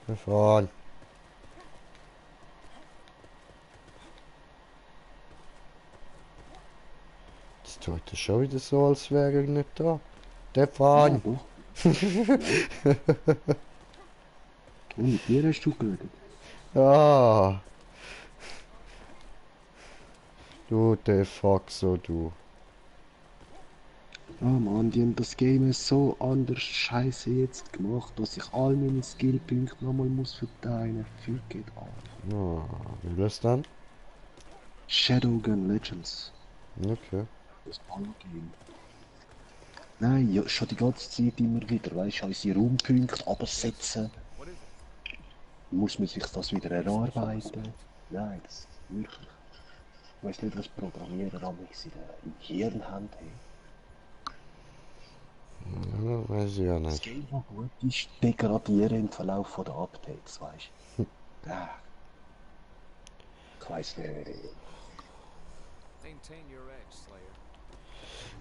Stefan. Das tut er schon wieder so, als wäre er nicht da. Ja, Stefan! doch. Und mit mir hast du geredet. Ah, du de fuck so du. Ja, Mann, die haben das Game so anders scheiße jetzt gemacht, dass ich all meine Skillpunkte nochmal muss verteilen. Fick it an. Ah, wie das dann? Shadowgun Legends. Okay. Das Ballgame. Nein, ja, schon die ganze Zeit immer wieder, weißt du, unsere Raumpunkte absetzen. Muss man sich das wieder erarbeiten? Nein, das wirklich. Ich weiß nicht, was Programmierer im Hirn haben. Hey. Ja, weiß ich ja Das nicht. Game, was gut ist, degradieren im Verlauf der Updates, weißt du? Ja, ich weiß nicht.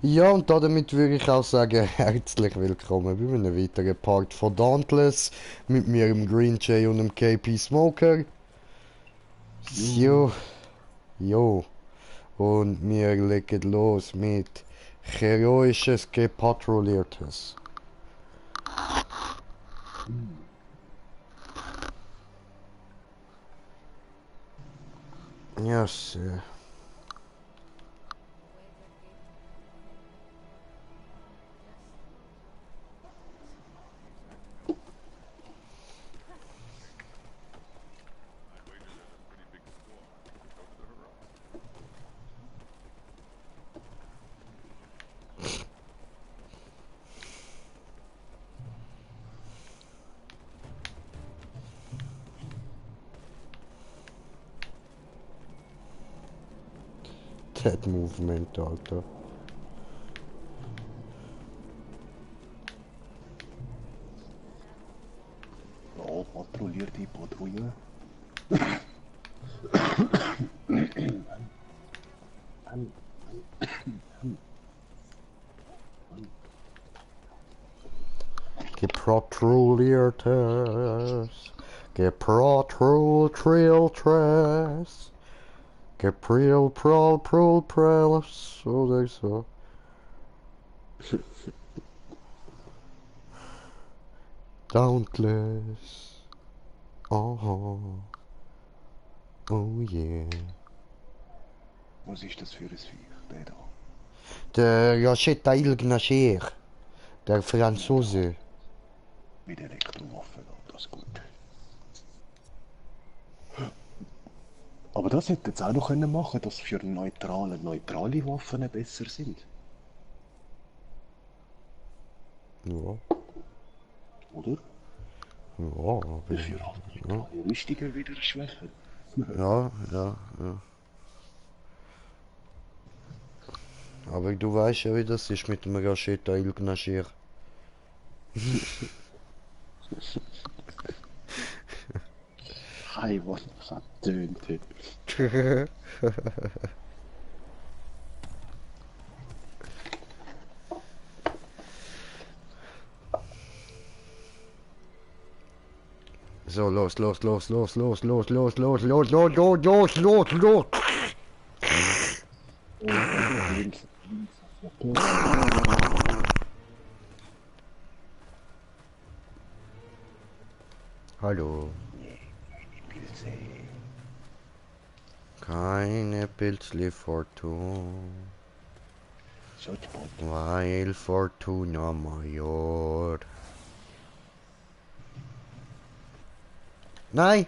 Ja, und damit würde ich auch sagen, herzlich willkommen bei einem weiteren Part von Dauntless mit mir, dem Green Jay und dem KP Smoker. Jo. So, jo. Und wir legen los mit heroisches Gepatrouilliertes. Hm. Ja, yes, That Movement, Alter. Ja, patrouilliert die Patrouille. Gepatrouilliertes. Gepatrouilliertes. Gepril, prol, prol, prels. Oder so. Dauntless. Oh, oh yeah. Was ist das für ein Viech, der da? Der Racheta Il Gnasher. Der Ja, Franzose. mit Elektrowaffen und das gut. Aber das hätte jetzt auch noch machen können, dass für neutrale Waffen besser sind. Ja, Oder? ja, aber, Dafür ja, neutrale Rüstungen wieder schwächer. ja. Aber du weißt ja, wie das ist mit dem Racheta Il Gnasher. Hey, was vertönt hat. So, los. Und links. Hallo. Nee, Pilze. Keine Pilzli-Fortun, Shotspot. weil Fortuna Major. Nein!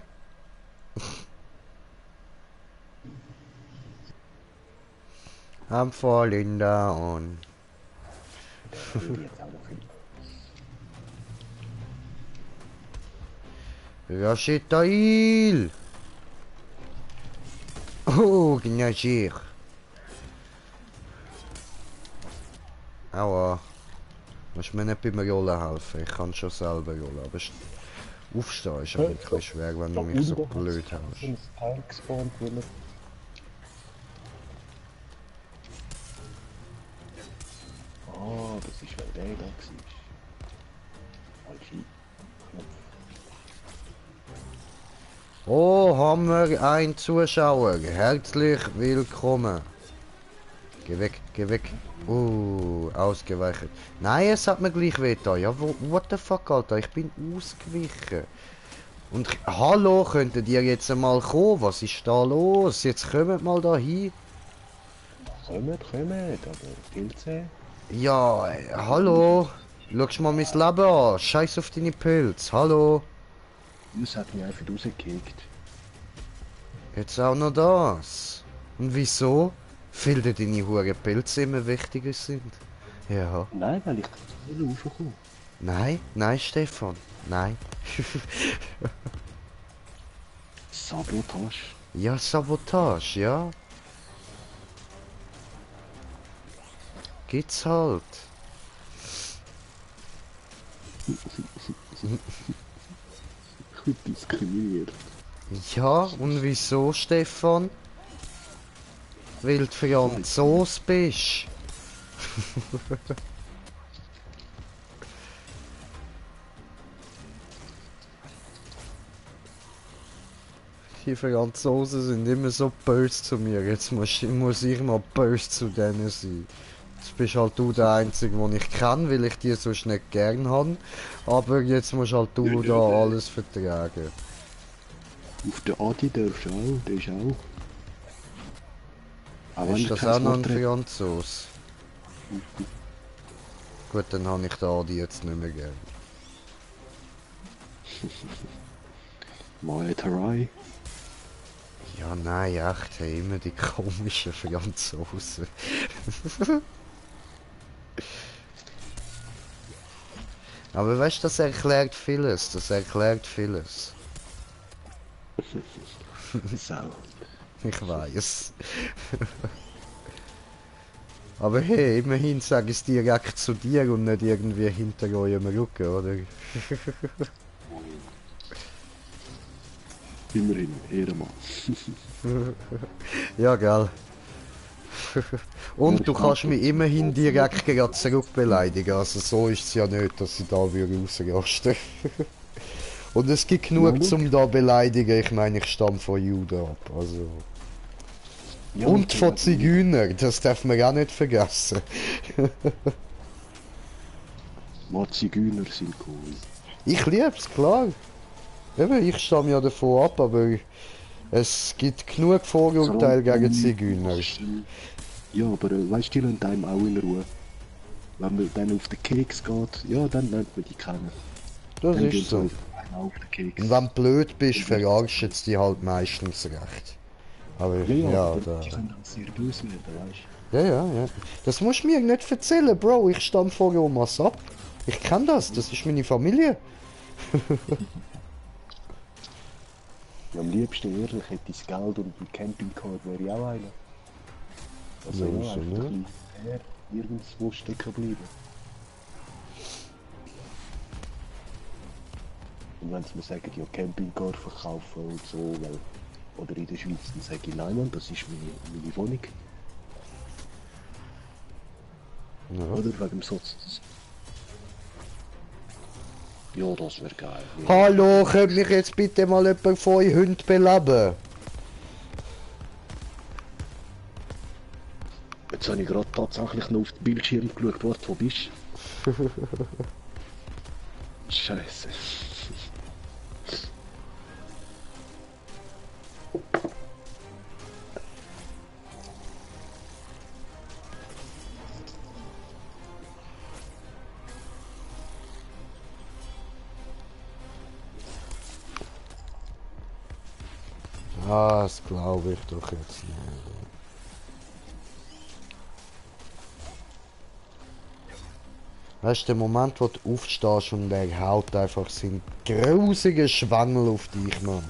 I'm falling down. Der würde jetzt auch noch hin. Rashitail! Oh, Gnashir. Aua. Musst mir nicht beim Rollen helfen, ich kann schon selber rollen, aber aufstehen ist ja wirklich schwer, wenn du mich so blöd hast. So ein Teil gespawnt, weil Ah, das ist, weil der da war. Falsche Knopf. Oh, haben wir einen Zuschauer. Herzlich willkommen. Geh weg, geh weg. Ausgeweicht. Nein, es hat mir gleich weh da. Ja, what the fuck, Alter? Ich bin ausgewichen. Und hallo, könntet ihr jetzt mal kommen? Was ist da los? Jetzt kommt mal da hin. Kommt, aber Pilze? Ja, hallo. Schau mal mein Leben an. Scheiß auf deine Pilze. Hallo. Das hat mich einfach rausgekickt. Jetzt auch noch das. Und wieso? Weil dir deine huren Pilze immer wichtiger sind. Ja. Nein, weil ich nicht raufkomme. Nein, nein, Stefan. Nein. Sabotage. Ja, Sabotage, ja. Gibt's halt. Ich bin diskriminiert. Ja, und wieso, Stefan? Weil du Franzos bist. Die Franzosen sind immer so böse zu mir. Jetzt muss ich mal böse zu denen sein. Jetzt bist halt du der Einzige, den ich kenne, weil ich die sonst nicht gern habe. Aber jetzt musst halt du da alles vertragen. Auf der Adi darfst du auch, der ist auch. Aber Ist das auch noch ein Franzos? Gut, dann habe ich den Adi jetzt nicht mehr gern. Malterei. Ja, nein, echt, hey, immer die komischen Franzosen. Aber weißt du, das erklärt vieles, das erklärt vieles. Sau. Ich weiß. Aber hey, immerhin sage ich es direkt zu dir und nicht irgendwie hinter eurem Rücken, oder? Immerhin, Ehrenmann. Ja, gell. Und Ja, du ich kannst mag mich das. immerhin direkt gerade zurückbeleidigen, also so ist es ja nicht, dass ich da rausraste. Und es gibt genug Ja, zum da beleidigen, ich meine, ich stamme von Juden ab, also... Ja, Und zum von Beispiel- Zigeuner, das darf man auch nicht vergessen. Ja, Zigeuner sind cool. Ich lieb's, klar. Eben, ich stamme ja davon ab, aber es gibt genug Vorurteile gegen Zigeuner. Ja, aber weißt du, die lassen einem auch in Ruhe. Wenn man dann auf den Keks geht, ja, dann lernt man die kennen. Das Dann ist gehen sie so. einfach auf den Keks. Und wenn du blöd bist, verarschen sie dich halt meistens recht. Aber Ja, ja, ja, aber da... die können auch sehr böse werden, weißt Ja, ja, ja. Das musst du mir nicht erzählen, Bro. Ich stamme von Romas ab. Ich kenn das, das ist meine Familie. du. Am liebsten ehrlich hätte ich das Geld und ein Campingcard wäre ich auch einer. Also Ja, ja, wieso einfach ein nicht? bisschen her, irgendwo stecken bleiben. Und wenn sie mir sagen, ja, Campingcar verkaufen und so, weil, oder in der Schweiz, dann sage ich, nein, Mann, das ist meine Wohnung. Ja. Oder wegen dem Satz. Ja, das wäre geil. Ja. Hallo, könnt mich jetzt bitte mal jemand von euch Hunden beleben? Jetzt habe ich gerade tatsächlich noch auf den Bildschirm geschaut, wo du bist. Scheiße. Ah, das glaube ich doch jetzt nicht. Weißt du, der Moment, wo du aufstehst und er haut einfach seinen grusigen Schwengel auf dich, Mann.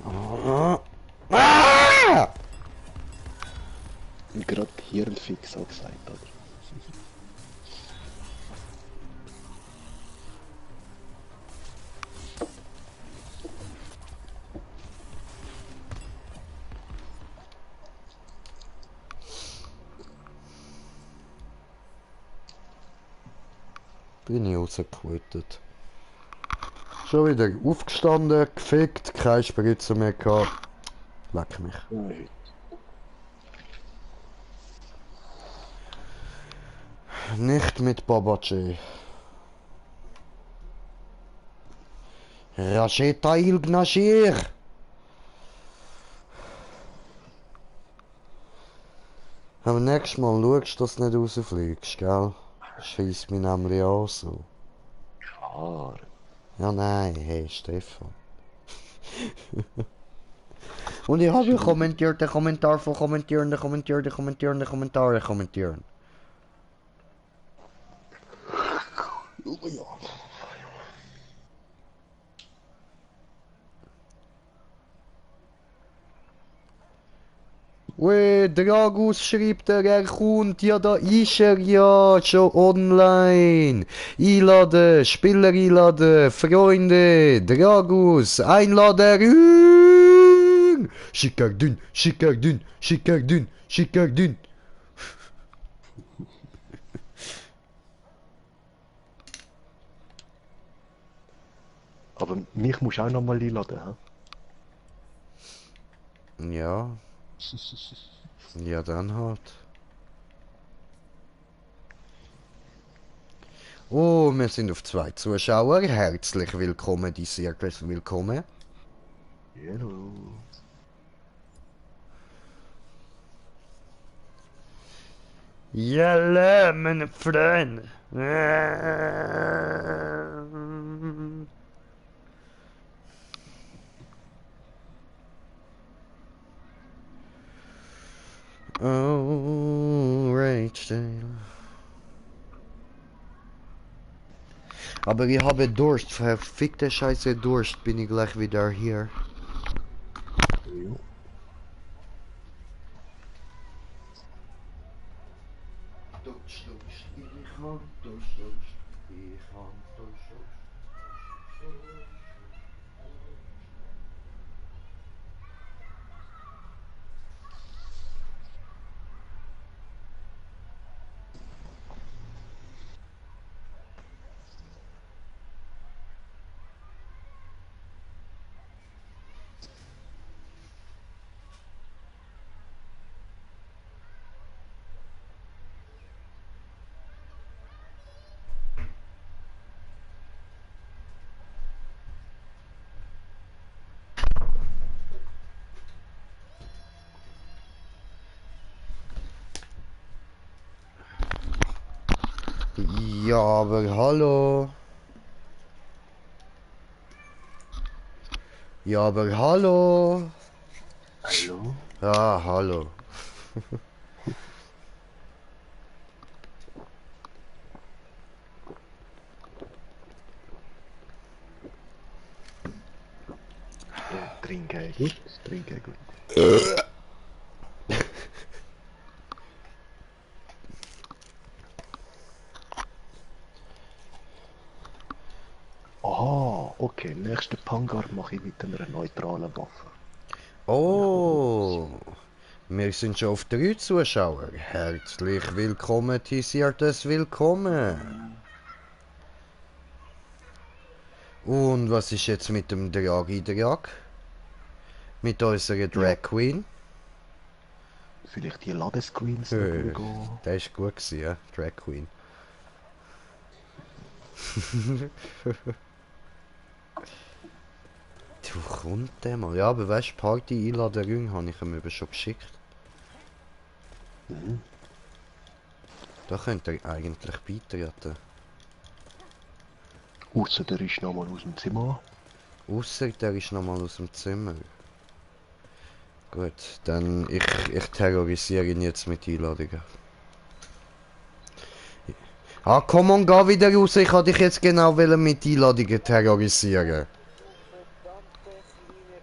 Ah! Ah! Und gerade Hirnfix auch gesagt, oder? Bin ich rausgequittet. Schon wieder aufgestanden, gefickt, keine Spritze mehr gehabt. Leck mich. Nein. Nicht mit Baba J. Rasheta Ilgnashir! Aber nächstes Mal schaust du, dass du nicht rausfliegst, gell? Scheiss mich nämlich auch so. Klar. Ja, nein, hey, Stefan. Und ich habe kommentiert, den Kommentar von kommentieren. Oh ja. Ue, Dragus schreibt er kommt, ja da ist er ja schon online. Einladen, Spieler einladen, Freunde, Dragus, Einladen. Schicker dünn, schicker dünn, schicker dünn, schicker dünn. Aber mich musst du auch noch mal einladen, hä? Ja, ja dann halt. Oh, wir sind auf 2 Zuschauer. Herzlich willkommen, die Circus willkommen. Hallo. Jelle, meine Freunde. Oh, Rachel. Aber ich habe Durst, verfickte Scheiße Durst, bin ich gleich wieder hier. Ja. Ja, aber hallo. Ja, aber hallo. Hallo? Ja, hallo. Trinken gut, trinken gut. Aha, okay, nächsten Pangar mache ich mit einer neutralen Waffe. Oh, wir sind schon auf 3 Zuschauer. Herzlich willkommen, Tissiertes Willkommen. Und was ist jetzt mit dem Drag? Mit unserer Drag Queen? Vielleicht die Ladescreens noch gehen. Der ist gut gewesen, ja? Drag Queen. Du kommt der mal. Ja, aber weißt du, Party-Einladung habe ich ihm eben schon geschickt. Mhm. Da könnte er eigentlich beitreten. Ausser der ist noch mal aus dem Zimmer. Ausser der ist nochmal aus dem Zimmer. Gut, dann ich terrorisiere ihn jetzt mit Einladungen. Ah, komm on, geh wieder raus. Ich wollte dich jetzt genau mit Einladungen terrorisieren.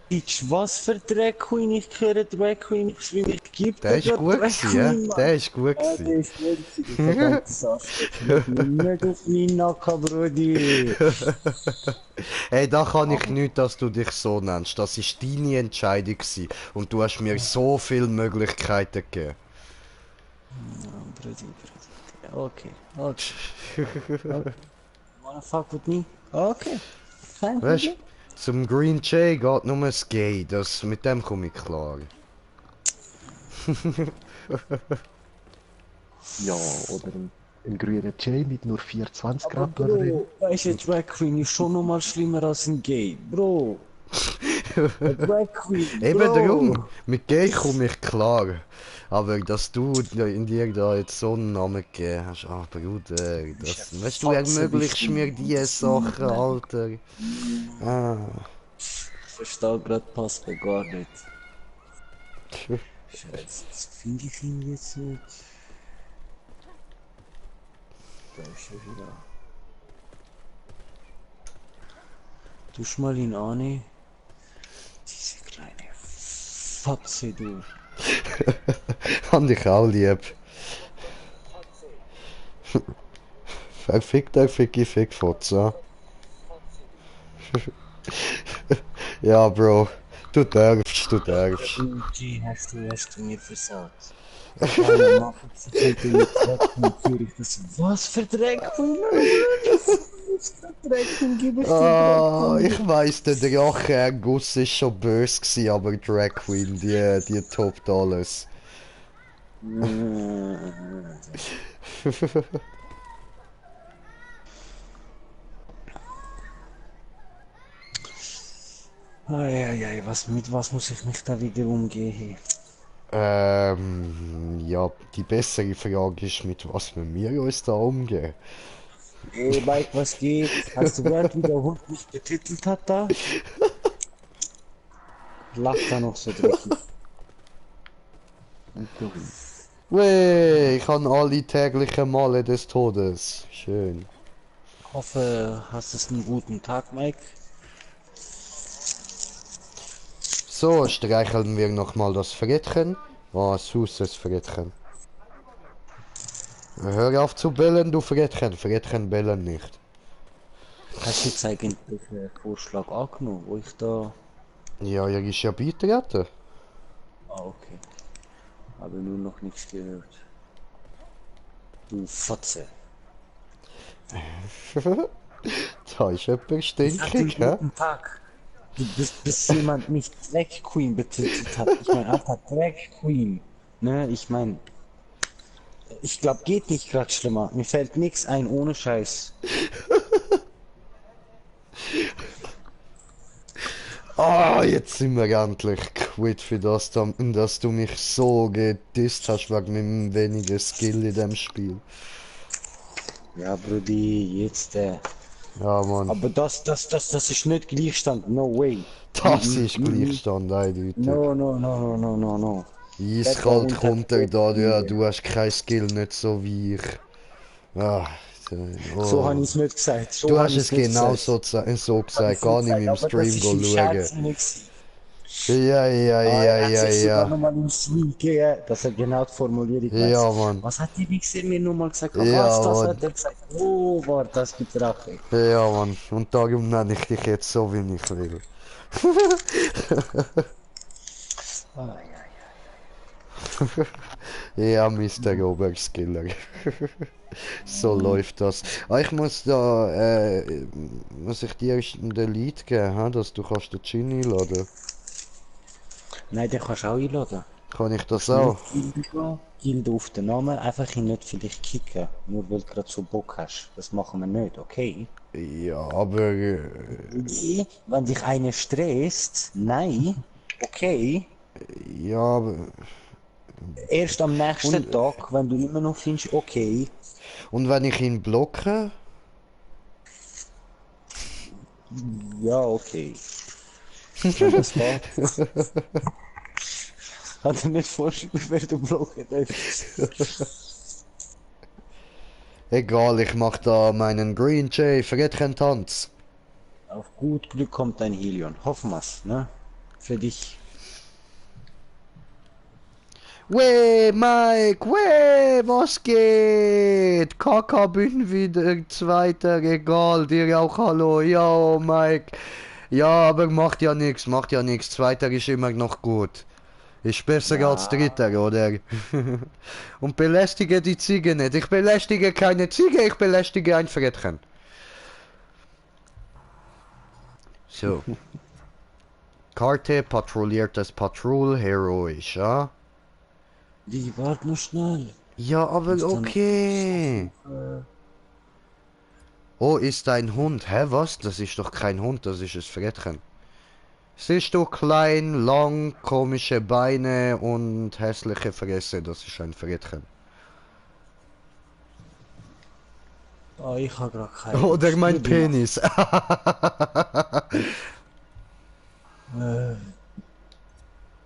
Bitch, was für Drag Queen? Ich höre Drag Queen, wie mich gibt. Der ist gut gewesen, ja? Der ist gut Der gewesen. ist gut gewesen, der verdammte Saft. Nicht auf meinen Nacken, Brudi. Hey, da kann ich nicht, dass du dich so nennst. Das ist deine Entscheidung gewesen. Und du hast mir so viele Möglichkeiten gegeben. Ja, Brudi. Okay, okay. wanna fuck with me? Okay. Kein Weißt Problem. du, zum Green Jay geht nur das Gay, mit dem komme ich klar. Ja, oder ein grüner Jay mit nur 24 Aber Grad drin. Bro, weißt du, Drag Queen ist schon nochmal schlimmer als ein Gay. Bro. Eine Drag Queen, Eben Bro. darum, mit Gay komme ich klar. Aber dass du in dir da jetzt so einen Namen gegeben hast, ah Bruder, das, weißt du, ermöglichst mir diese Sachen, Alter. Ah. Ich verstehe gerade Passwort gar nicht. Scheiße, das finde ich ihn jetzt nicht. Da ist er wieder. Tusch mal ihn an. Diese kleine Fotze, du. Hab dich auch lieb. Fick dich, fick, Fotze. Ja, Bro. Du darfst. G, hast du mir versagt. Keine Mache, was für Dreck, Ah, ich weiss, der Drache-Erguss ist schon böse gewesen, aber Drag Queen, die toppt alles. Eieiei, mit was muss ich mich da wieder umgehen? Ja, die bessere Frage ist, mit was wir uns da umgehen. Ey, Mike, was geht? Hast du gehört, wie der Hund mich betitelt hat da? Lacht er noch so dreckig. Weh, ich habe alle täglichen Male des Todes. Schön. Hoffe, hast es einen guten Tag, Mike. So, streicheln wir nochmal das Frettchen. Oh, süßes Frettchen. Hör auf zu bellen, du Frettchen. Frettchen bellen nicht. Hast du jetzt eigentlich den Vorschlag angenommen, wo ich da... Ja, er ist ja beitreten. Ah, okay. Habe nur noch nichts gehört. Du Fotze. Da ist jemand stinkig, hä? Guten Tag. Du bist, bis jemand mich Drag Queen betitelt hat. Ich meine, Alter, Drag Queen. Ne, ich meine... Ich glaube, geht nicht gerade schlimmer. Mir fällt nichts ein, ohne Scheiß. Ah, jetzt sind wir endlich quitt für das, dass du mich so gedisst hast wegen meinem wenigen Skill in dem Spiel. Ja, Brudi, jetzt Ja, Mann. Aber das ist nicht Gleichstand. No way. Das ist Gleichstand, eindeutig. No. Eiskalt kommt er da, ja, du hast kein Skill, nicht so wie ich. Ah, So habe ich es nicht gesagt. So du hab hast ich's es nicht genau gesagt. so gesagt, gar nicht im Aber Stream das ist im schauen. Scherz nicht. Ja. Er hat sich sogar nochmal im Stream gegeben, dass er genau die Formulierung weiß. Ja, Mann. Was hat die Wichser mir nochmal gesagt? Ja, Was? Das Mann. hat er gesagt. Oh, war das gibt Rache. Ja, Mann. Und darum nenne ich dich jetzt so, wie ich will. Ja, Mr. Oberskiller. So läuft das. Ah, ich muss da, muss ich dir den Lied geben, dass du kannst den Gin einladen? Nein, den kannst du auch einladen. Kann ich das auch? Gildo auf den Namen, einfach ihn nicht vielleicht kicken, nur weil du gerade so Bock hast. Das machen wir nicht, okay? Ja, aber... Wenn dich einer stresst, nein, okay. Ja, aber... Erst am nächsten Tag, wenn du immer noch findest, okay. Und wenn ich ihn blocke? Ja, okay. Wenn das geht. Hat er nicht vorgeschrieben, wer du blocken darfst. Egal, ich mach da meinen Green Jay Frettchen-Tanz. Auf gut Glück kommt dein Helion. Hoffen wir's, ne? Für dich. Weh, Mike, weh, was geht? Kaka bin wieder Zweiter, egal, dir auch hallo, ja, Mike. Ja, aber macht ja nichts, Zweiter ist immer noch gut. Ist besser als Dritter, oder? Und belästige die Ziege nicht. Ich belästige keine Ziege, ich belästige ein Frettchen. So. Karte patrouilliert das Patrouille heroisch, ja? Wie, warte noch schnell. Ja, aber Ist dann- okay. Oh, ist ein Hund. Hä, was? Das ist doch kein Hund, das ist ein Frettchen. Siehst du, klein, lang, komische Beine und hässliche Fresse, das ist ein Frettchen. Oh, ich habe gerade keine. Oder mein Liebe Penis.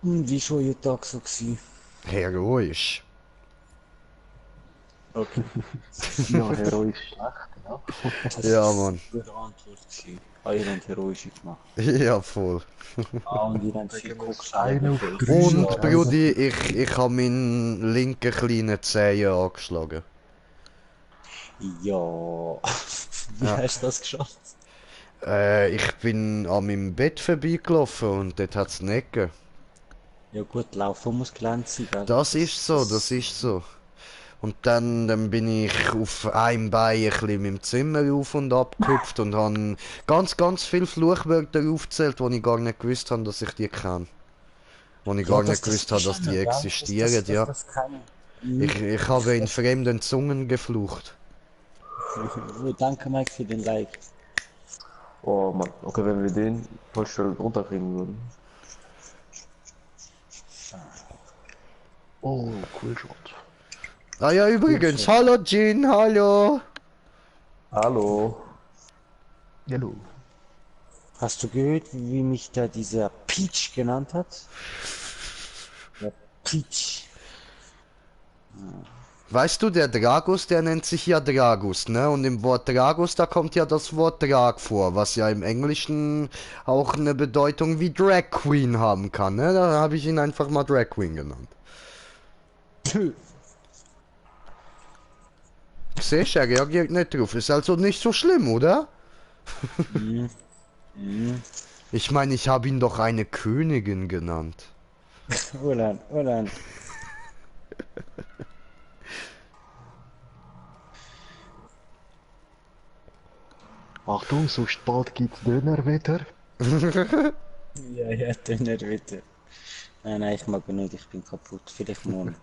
Wie schon ihr Tag so gewesen? Heroisch. Okay. Ja, heroisch schlecht, ja. Das Ja, ist Mann. eine gute Antwort gewesen. Ah, ihr habt heroisch gemacht. Ja, voll. Ah, und ihr habt viel geguckt. Eine auf drei. Und, Ja, Brudi, ich habe meinen linken kleinen Zehen angeschlagen. Ja. Wie Ja. hast du das geschafft? Ich bin an meinem Bett vorbeigelaufen und dort hat's eine Ecke. Ja gut, laufen muss glänzend sein, gell? Das ist so, das ist so. Und dann bin ich auf einem Bein ein bisschen mit dem Zimmer auf und ab gehüpft und habe ganz viele Fluchwörter aufgezählt, wo ich gar nicht gewusst habe, dass ich die kenne. Wo ich gar nicht gewusst habe, dass die existieren, ja. Das kann Ich habe in fremden Zungen geflucht. Danke Mike für den Like. Oh Mann, okay, wenn wir den voll schnell runterkriegen würden. Oh, cool Shot. Ah ja, übrigens, hallo Jean, hallo. Hallo. Hallo. Hast du gehört, wie mich da dieser Peach genannt hat? Ja, Peach. Weißt du, der Dragus, der nennt sich ja Dragus, ne? Und im Wort Dragus, da kommt ja das Wort Drag vor, was ja im Englischen auch eine Bedeutung wie Drag Queen haben kann, ne? Da habe ich ihn einfach mal Drag Queen genannt. Siehst du, er reagiert nicht drauf. Ist also nicht so schlimm, oder? Ich meine, ich habe ihn doch eine Königin genannt. Ulan, Ulan. Achtung, sonst bald gibt's Döner wieder. Ja, ja, Döner bitte. Nein, ich mag ihn nicht, ich bin kaputt. Vielleicht morgen.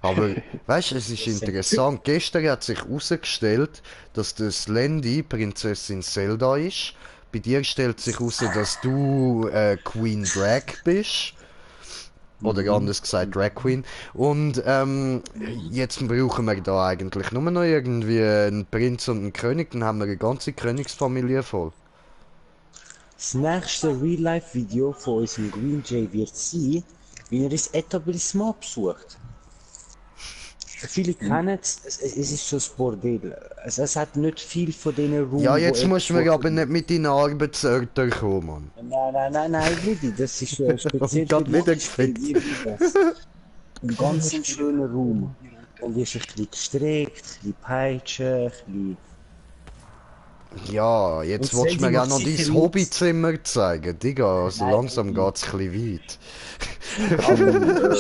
Aber, weißt du, es ist interessant. Gestern hat sich herausgestellt, dass das Landy Prinzessin Zelda ist. Bei dir stellt sich heraus, dass du Queen Drag bist. Oder anders gesagt, Drag Queen. Und jetzt brauchen wir da eigentlich nur noch irgendwie einen Prinz und einen König, dann haben wir eine ganze Königsfamilie voll. Das nächste Real-Life-Video von unserem Green Jay wird sein, wie er das Etablissement besucht. Viele kennen es ist schon das Bordell. Es hat nicht viel von diesen Räumen. Ja, jetzt musst du mir aber nicht mit deinen Arbeitsörtern kommen, Mann. Nein, Rudi, das ist speziell Gott, für wieder dich, für dich. Ein ganz schöner Raum. Und ist ein bisschen gestreckt, ein bisschen Peitsche, ein bisschen... Ja, jetzt Und willst du mir Sandy ja macht noch sicher dein mit. Hobbyzimmer zeigen, Digga. Also Nein, langsam geht's ein bisschen weit.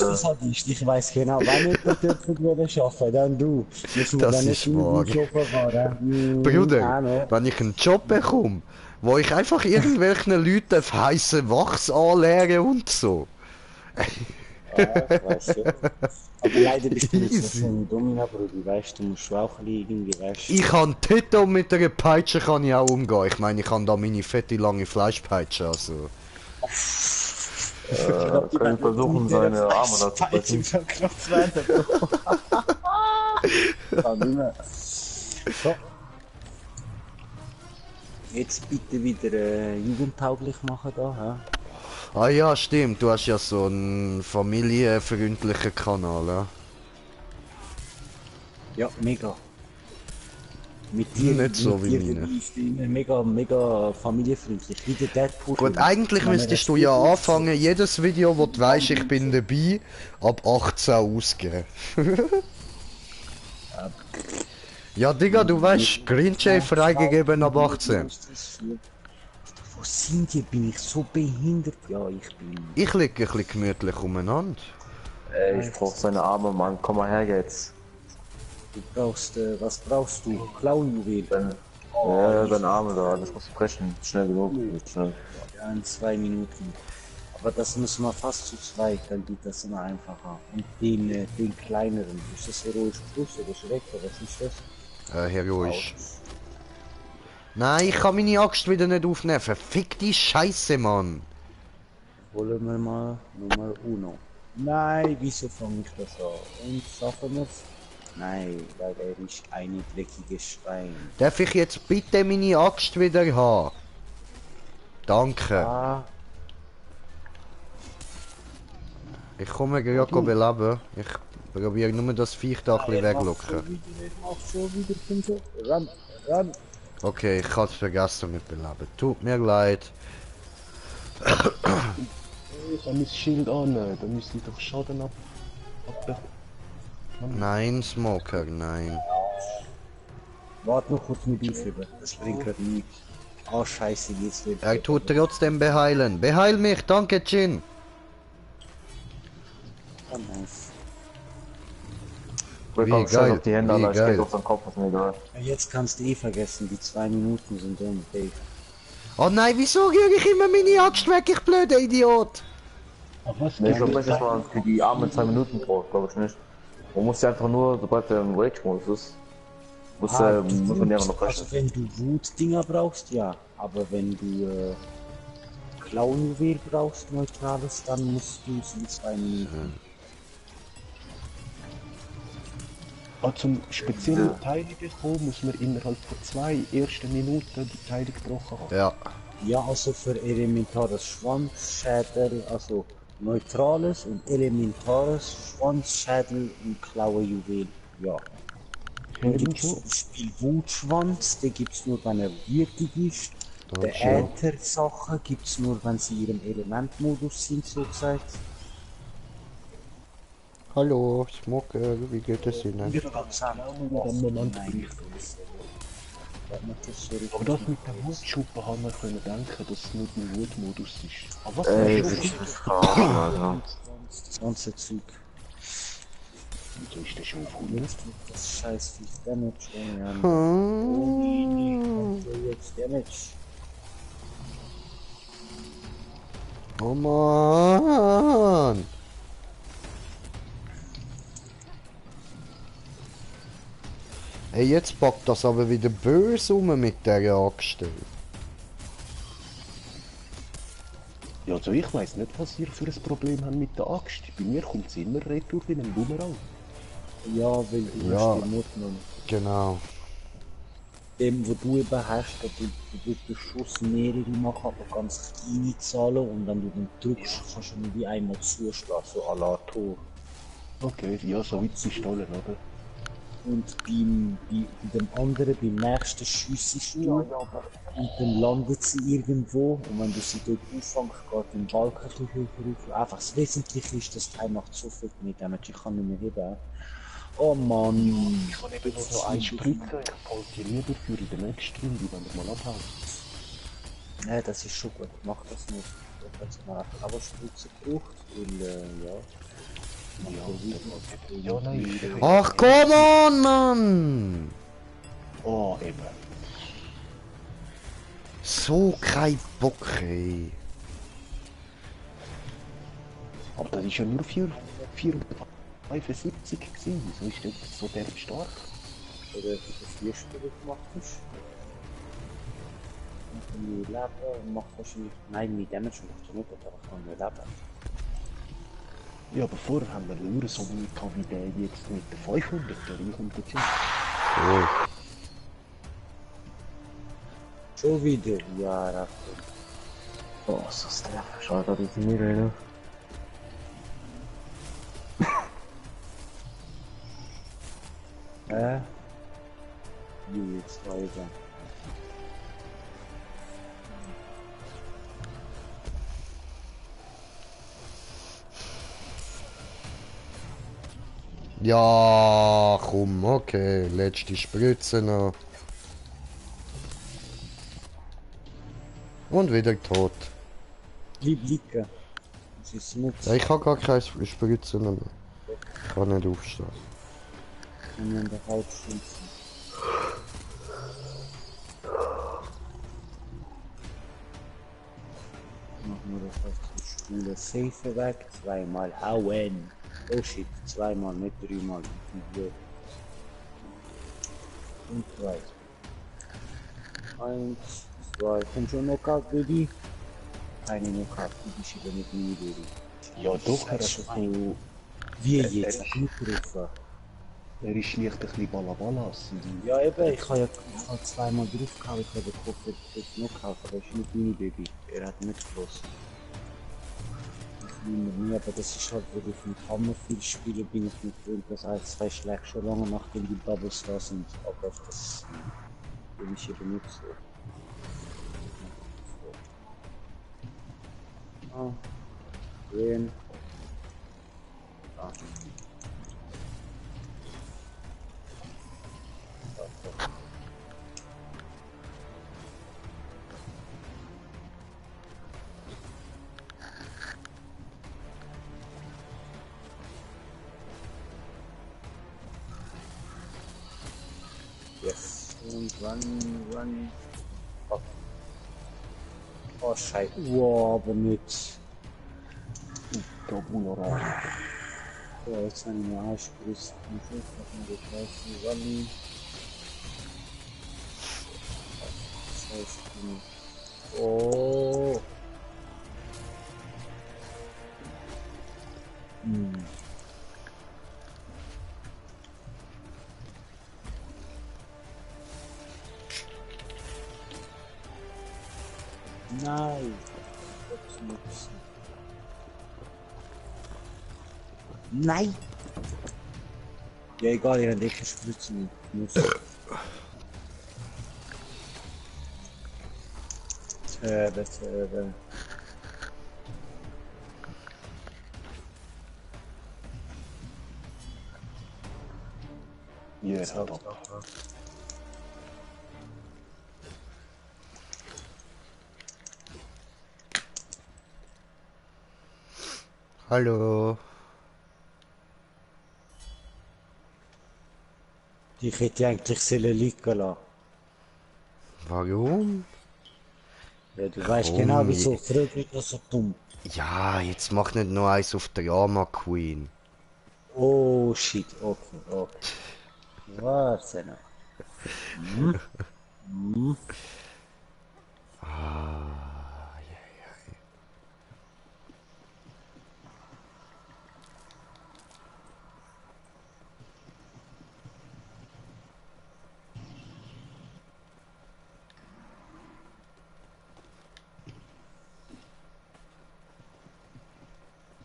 Das hat ich weiß genau, wenn ich dort arbeiten dann du. Müssen wir Das dann ist nicht in wahr. den Job fahren. Bruder, wenn ich einen Job bekomme, wo ich einfach irgendwelchen Leuten auf heißen Wachs anlehre und so. Ja, ich weiß ja. Aber leider bist du nicht so Easy. schön Domina, Bruder, weißt du, musst auch ein bisschen irgendwie, weißt du. Ich kann Tito mit einer Peitsche kann ich auch umgehen. Ich meine, ich kann da meine fette lange Fleischpeitsche, also. Können versuchen, seine Arme da zu brechen. verknopft werden. Ja, nicht mehr. So. Jetzt bitte wieder jugendtauglich machen da, ja? Ah ja, stimmt, du hast ja so einen familienfreundlichen Kanal, ja? Ja, mega. Mit dir, Nicht so mit wie dir meine. dabei ist immer mega familienfreundlich. Wie der Deadpool. Gut, eigentlich müsstest du ja anfangen, jedes Video, wo du weißt, ich bin dabei, ab 18 ausgeben. Ja, Digga, du weißt, Green Jay freigegeben ab 18. Wo sind die? Bin ich so behindert? Ja, ich bin. Ich liege ein bisschen gemütlich umeinander. Ich brauch seine Arme, Mann. Komm mal her jetzt. Du brauchst, was brauchst du? Klauenjuwel. Ja, dein Arme da, das musst du brechen. Schnell genug. Schnell. Ja, in 2 Minuten. Aber das müssen wir fast zu zweit, dann geht das immer einfacher. Und den kleineren, ist das heroisch Plus oder Schreck oder was ist das? Heroisch. Nein, ich kann meine Axt wieder nicht aufnehmen. Fick die Scheiße, Mann. Holen wir mal Nummer Uno. Nein, wieso fange ich das an? Und schaffen wir es? Nein, weil er ist eine dreckige Schwein. Darf ich jetzt bitte meine Axt wieder haben? Danke. Ah, Ich komme gerade beleben. Ich probiere nur das Viech da ein bisschen weglocken. Mach schon wieder, Pinto. Run, run. Okay, ich hab's vergessen mit beleben. Tut mir leid. Ich habe mein Schild an, da müsste ich doch Schaden ab. Nein, Smoker, nein. Warte noch kurz mit aufheben. Das bringt gerade nichts. Ah, scheiße, jetzt wird. Er tut trotzdem beheilen. Beheil mich, danke, Jin. Ah, nice. Wir Wie kommen geil, auf die Hände, wie aber ich geil. geh auf den Kopf, ist mir egal. Jetzt kannst du eh vergessen, die 2 Minuten sind um. Dave. Oh nein, wieso rühre ich immer meine Axt weg, ich blöder Idiot? Ach was, Nee, ich glaube nicht, dass man für die Arme 2 Minuten braucht, glaube ich nicht. Man muss ja einfach nur, sobald der im Rage-Modus ist, muss man ja noch rechnen. Also wenn du Wut-Dinger brauchst, ja. Aber wenn du Klauenjuwel brauchst, neutrales, dann musst du es in 2 Minuten. Zum speziellen Teile bekommen, muss man innerhalb von 2 ersten Minuten die Teile gebrochen haben. Ja. Ja, also für elementares Schwanzschädel, also neutrales und elementares Schwanzschädel und Klauenjuwel, ja. Dann gibt es zum Beispiel Wutschwanz, den gibt es nur, wenn er wütig ist. Der Äther-Sachen gibt es nur, wenn sie in ihrem Elementmodus sind, so gesagt. Hallo, Smoker, wie geht es Ihnen? Ich kann sagen, Am Moment nein. Aber das mit der Wutschuppe haben wir können denken, dass es nur ein Wutmodus ist. Aber was Ey, ist das ist verarschen, Alter. Das ganze Zeug. so ist der schon auf Das scheiß viel Damage. Oh, jetzt Damage. Oh Mann! Hey, jetzt packt das aber wieder böse um mit der Axt. Ja, also ich weiss nicht, was ihr für ein Problem habt mit der Axt. Bei mir kommt es immer retour wie ein Bumerang. Ja, weil du Ja. hast den Mutmann. Genau. Dem, wo du eben hast, da du willst den Schuss mehrere machen, aber ganz kleine Zahlen und wenn du den drückst, kannst du nur wie einmal zuschlagen, so à la Tor. Okay, ja, so wie die Pistolen, oder? Und bei dem anderen, beim nächsten schiessest du und dann landet sie irgendwo und wenn du sie dort auffängst, geht den Balken ein bisschen höher auf. Einfach das Wesentliche ist, das Teil macht so viel mehr Damage, ich kann nicht mehr heben. Oh Mann! Ich kann eben nur noch einen Spritzer, ich wollte die lieber für in der nächsten Runde, wenn wir mal abhauen. Ja, das ist schon gut, mach das nicht. Ich habe jetzt mal eine Klauenspritze gebraucht, weil, ja. Ja, nein. Ach, come on, Mann! Oh, eben. So kein Bock, ey. Aber das ist ja nur 475 gewesen. Wieso ist das so derb stark? Oder wie du 4 Spiele gemacht hast. Und die Leben macht wahrscheinlich. Nein, mit Damage macht er nicht, aber ich kann nur leben. Ja, aber vorher haben wir nur so wie gehabt wie der jetzt mit der 500, der kommt jetzt hin. Oh. Schon wieder? Ja, Raff. Oh, so straf, Alter, die sind mir, Alter. Jetzt weiter. Ja, komm, okay. Letzte Spritze noch. Und wieder tot. Bleib liegen. Das ist nicht. Ja, ich habe gar keine Spritzen mehr. Ich kann nicht aufstehen. Wenn wir in der Halbstunde Machen wir das auf die Schule safe weg. Zweimal hauen. Oh shit, zweimal, nicht dreimal. Und drei. Eins, zwei. Komm schon, Knockout, Baby. Keine Knockout, Baby, schiebe mit mir, Baby. Ja doch, er hat so... Wie Er- jetzt? er- Angegriffen. Er ist schlicht ein bisschen Balabalas. Ja, eben, ich habe zweimal draufgehauen, ich habe gehofft, er ist Knockout, aber er ist nicht mein Baby. Er hat nicht geschossen. Ich nehme nie, aber das ist halt, weil ich mit Hammer viel spiele, bin ich nicht gewöhnt, dass 1-2 Schläge schon lange nachdem die Bubbles da sind. Aber das bin ich eben nicht so. Ah, grün. Ah. Yes. Und run. Oh, oh Scheiße. Wow, aber nicht. Tabula. Ja, jetzt habe ich mir Arschbrust. Zum Schluss hat man die gleichen Rallye. Das heißt, oh. Hm. Nein. Nein! Ja, egal, ich werde echt spritzen. Muss. Töbe. Ja, top. Hallo. Ich hätte eigentlich sollen liegen lassen. Warum? Ja, du weißt Komm, genau wieso. Frag nicht so dumm. Ja, jetzt mach nicht nur eins auf Drama Queen. Oh shit, okay. Warte noch.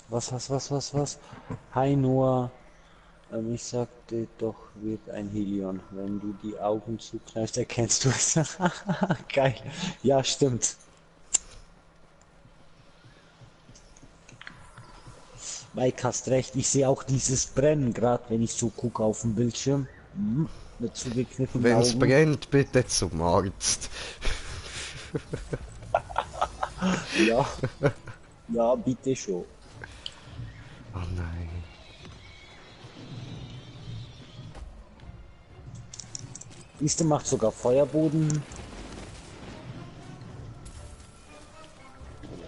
Was? Hi Noah. Ich sagte doch, wird ein Helion. Wenn du die Augen zukneifst, erkennst du es. Geil. Ja, stimmt. Mike hast recht, ich sehe auch dieses Brennen, gerade wenn ich so gucke auf dem Bildschirm. Mit zugekniffenen Wenn's Augen. brennt, bitte zum Arzt. Ja. Ja, bitte schon. Oh nein. Siehste, macht sogar Feuerboden. Dann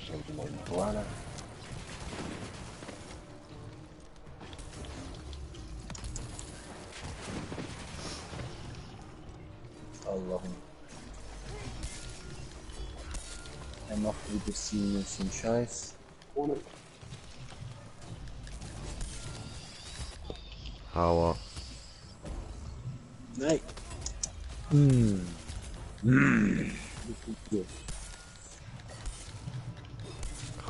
schauen wir mal in die Toilette. Allah. Er macht wieder seinen Scheiß. Aua. Nein.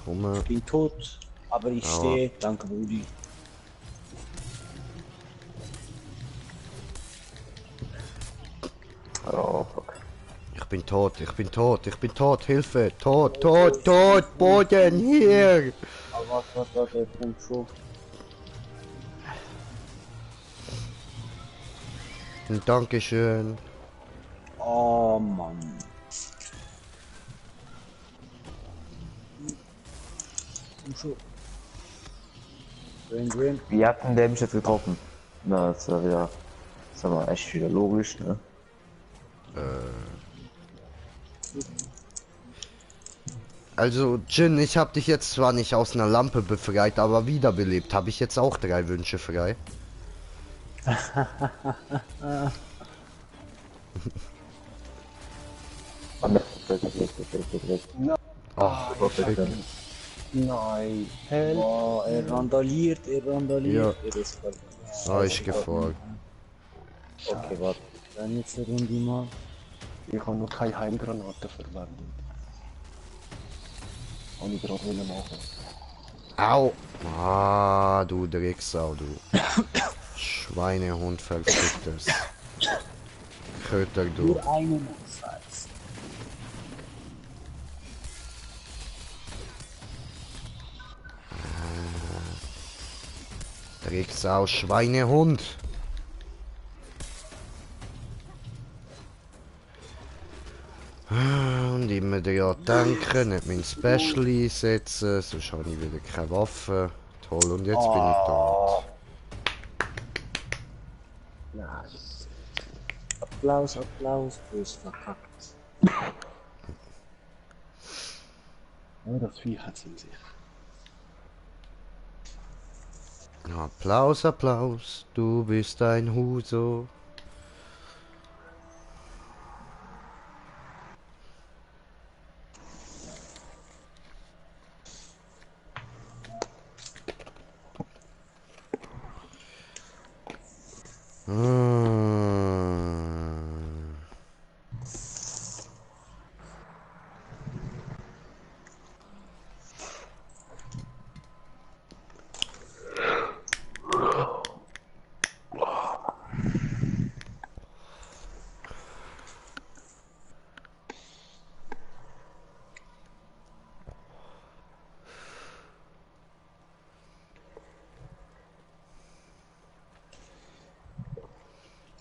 Komm. Ich bin tot, aber ich Aua. stehe. Danke, Brudi. Oh, fuck. Ich bin tot, Hilfe, tot, Boden, hier! Aber warte, komm schon. Dankeschön. Oh Mann. Komm schon. Green. Wie hat denn der mich jetzt getroffen? Na, das war wieder. Das war echt wieder logisch, ne? Also, Jin, ich habe dich jetzt zwar nicht aus einer Lampe befreit, aber wiederbelebt. Habe ich jetzt auch 3 Wünsche frei? Ach, fick. Nein, help. Oh, er randaliert, Ja, er ist verloren. ist gefolgt. Okay, warte. Dann jetzt eine Runde mal. Ich habe noch keine Heimgranaten verwendet. Habe ich gerade machen. Au! Ah, du Drecksau, du. Schweinehund, verficktes. Köter, du. Nur einen Scheiß. Drecksau, Schweinehund. Und immer daran denken, nicht mein Special einsetzen, sonst habe ich wieder keine Waffe. Toll, und jetzt bin ich tot. Nice. Applaus, Applaus, bös verkackt. Ja, das Vieh hat es in sich. Applaus, Applaus, du bist ein Huso. Hm.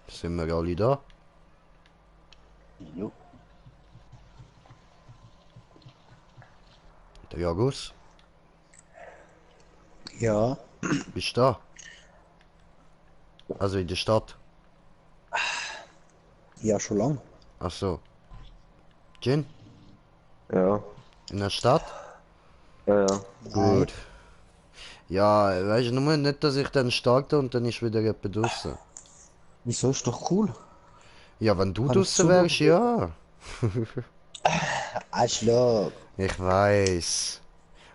Sind wir alle da? Jo. Der Jagus, Ja, bist du da? Also in der Stadt. ja, schon lang. Ach so. Jin, Ja, in der Stadt? ja. Gut. Ja, weißt du, nur nicht, dass ich dann starte und dann ist wieder jemand draussen. Wieso, ist doch cool. Ja, wenn du Kann ich draussen wärst, ja. Arschloch. Ich weiß.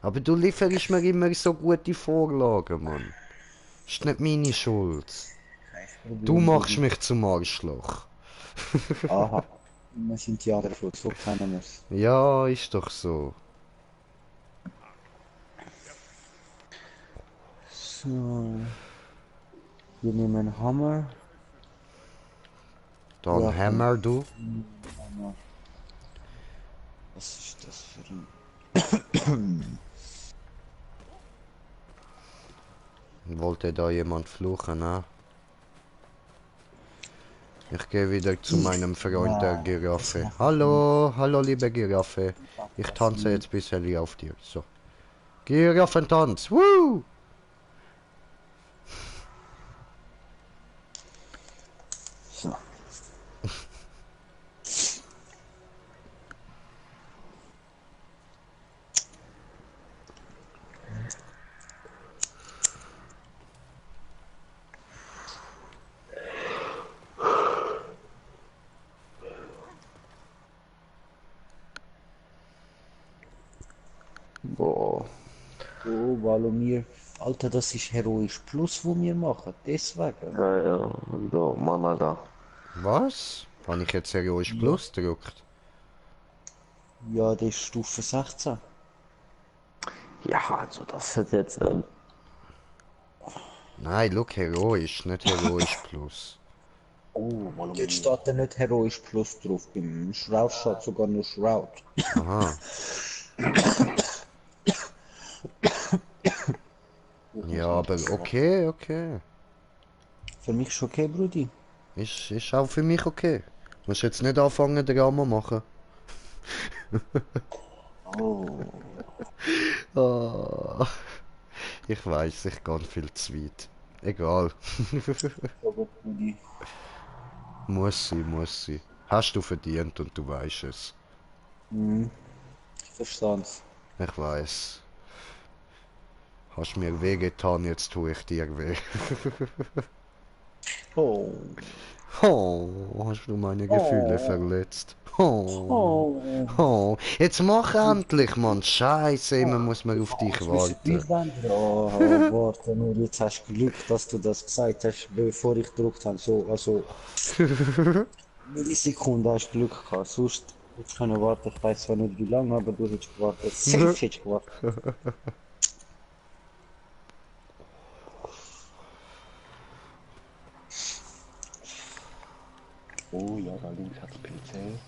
Aber du lieferst mir immer so gute Vorlagen, Mann. Ist nicht meine Schuld. Du machst mich zum Arschloch. Aha. Wir sind die anderen Fuß, so kennen wir es. Ja, ist doch so. So. Wir nehmen einen Hammer. Dann Ja, Hammer, du. Hammer. Was ist das für ein... Wollte da jemand fluchen, ne? Ich gehe wieder zu meinem Freund der Giraffe. Hallo, hallo liebe Giraffe. Ich tanze jetzt ein bisschen auf dir. So. Giraffentanz. Woo! So. Boah. Oh, Valomir. Alter, das ist heroisch Plus, wo wir machen. Deswegen. Ja, ja. So, Mann, Alter. Was? Habe ich jetzt Heroisch Plus gedrückt? Ja, das ist Stufe 16. Ja, also das ist jetzt, Nein, look, Heroisch, nicht Heroisch Plus. Oh, warum Jetzt steht da nicht heroisch Plus drauf. Beim Shroud steht sogar nur Shroud. Aha. Ja, aber okay, okay. Für mich ist okay, Brudi. Ist auch für mich okay. Musst jetzt nicht anfangen, Drama machen. Oh. Ah, ich weiß, ich gehe viel zu weit. Egal. Aber Brudi. Muss sie, muss sie. Hast du verdient und du weißt es. Ich versteh's. Ich weiß. Hast mir weh getan, jetzt tue ich dir weh. Oh. Oh, hast du meine Gefühle verletzt? Oh. Oh. Oh. Jetzt mach endlich, Mann. Scheiße, immer muss man auf dich warten. Oh, warte nur, jetzt hast du Glück, dass du das gesagt hast, bevor ich gedruckt habe. So, also, Millisekunden hast du Glück gehabt. Sonst hättest du können warten, ich weiß zwar nicht wie lange, aber du hättest gewartet. Safe hättest du gewartet. Oh ja, da links hat's PC.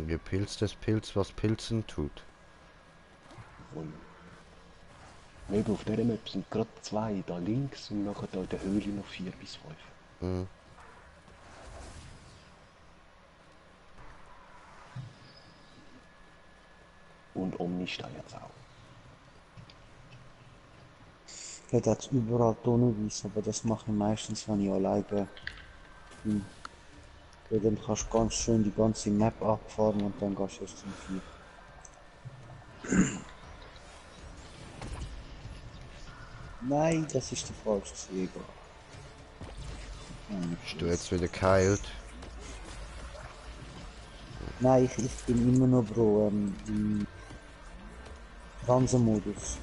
Gepilztes Pilz, was pilzen tut. Voll. Neben auf dieser Map sind gerade 2 da links und nachher da in der Höhle noch 4 bis 5. Mhm. Und Omni steht jetzt auch. Ich hätte jetzt überall Tonenweise, aber das mache ich meistens, wenn ich alleine bin. Ja, dann kannst du ganz schön die ganze Map abfahren und dann gehst du erst zum 4. Nein, das ist der falsche Jäger. Bist du jetzt wieder geheilt? Nein, ich bin immer noch Bro im Transenmodus.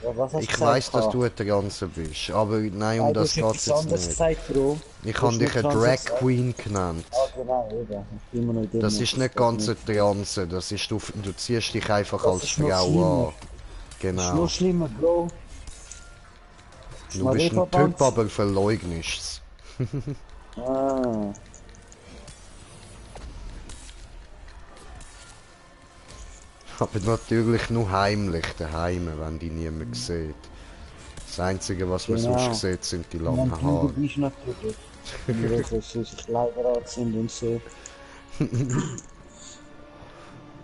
Ja, was hast du Ich gesagt, weiß, dass K? du der Ganze bist, aber nein, um Nein, du das hast geht's etwas jetzt anderes nicht. gesagt, Bro. Ich Du habe hast dich nicht eine Transe Drag gesagt. Queen genannt. Ah, genau, eben. Ich bin immer noch in dem Das Modus, ist nicht geht ganz eine nicht. Transe, das ist, du ziehst dich einfach Das als ist noch Frau schlimmer. an. Das ist Genau. noch schlimmer, Bro. Du bist ein Typ, aber verleugnest es. Ah. Aber natürlich nur heimlich, daheim, wenn die niemand sieht. Das Einzige, was man Genau. sonst sieht, sind die Und langen dann Haare. du bist natürlich. Nur so sich Leiber sind und so.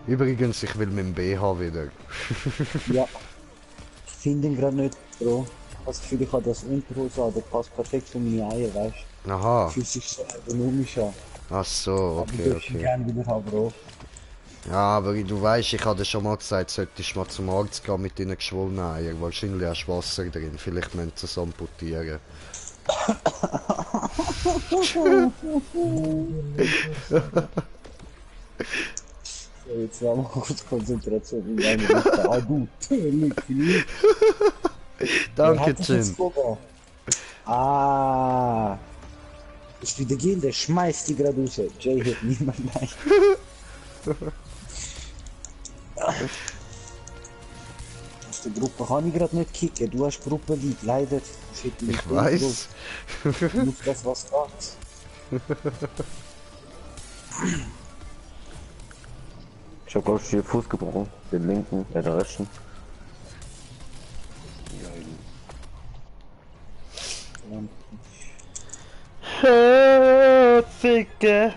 Übrigens, ich will meinen BH wieder. Ja. Ich finde ihn gerade nicht, Bro. Ich habe das Gefühl, ich habe das Unterhose an, der passt perfekt für meine Eier, weißt du? Aha. Fühlt sich so ergonomisch an. Ach so, Aber okay, du darfst ihn okay. gerne wieder haben, Bro. Ja, aber du weißt, ich hatte schon mal gesagt, solltest du mal zum Arzt gehen mit deinen geschwollenen Eiern. Wahrscheinlich hast du Wasser drin. Vielleicht müssen sie es amputieren. So, jetzt mal kurz Konzentration in deine Richtung. Ah, du, Philipp. Danke, Jin. Ah. Ist wieder gehen, der schmeißt die gerade raus. Jay hat niemand nein. Aus der Gruppe kann ich gerade nicht kicken. Du hast Gruppe lieb, leider. Ich weiß. Nur das, was geht. Ich hab glaube ich den Fuß gebrochen. Den linken, den rechten. Ficke.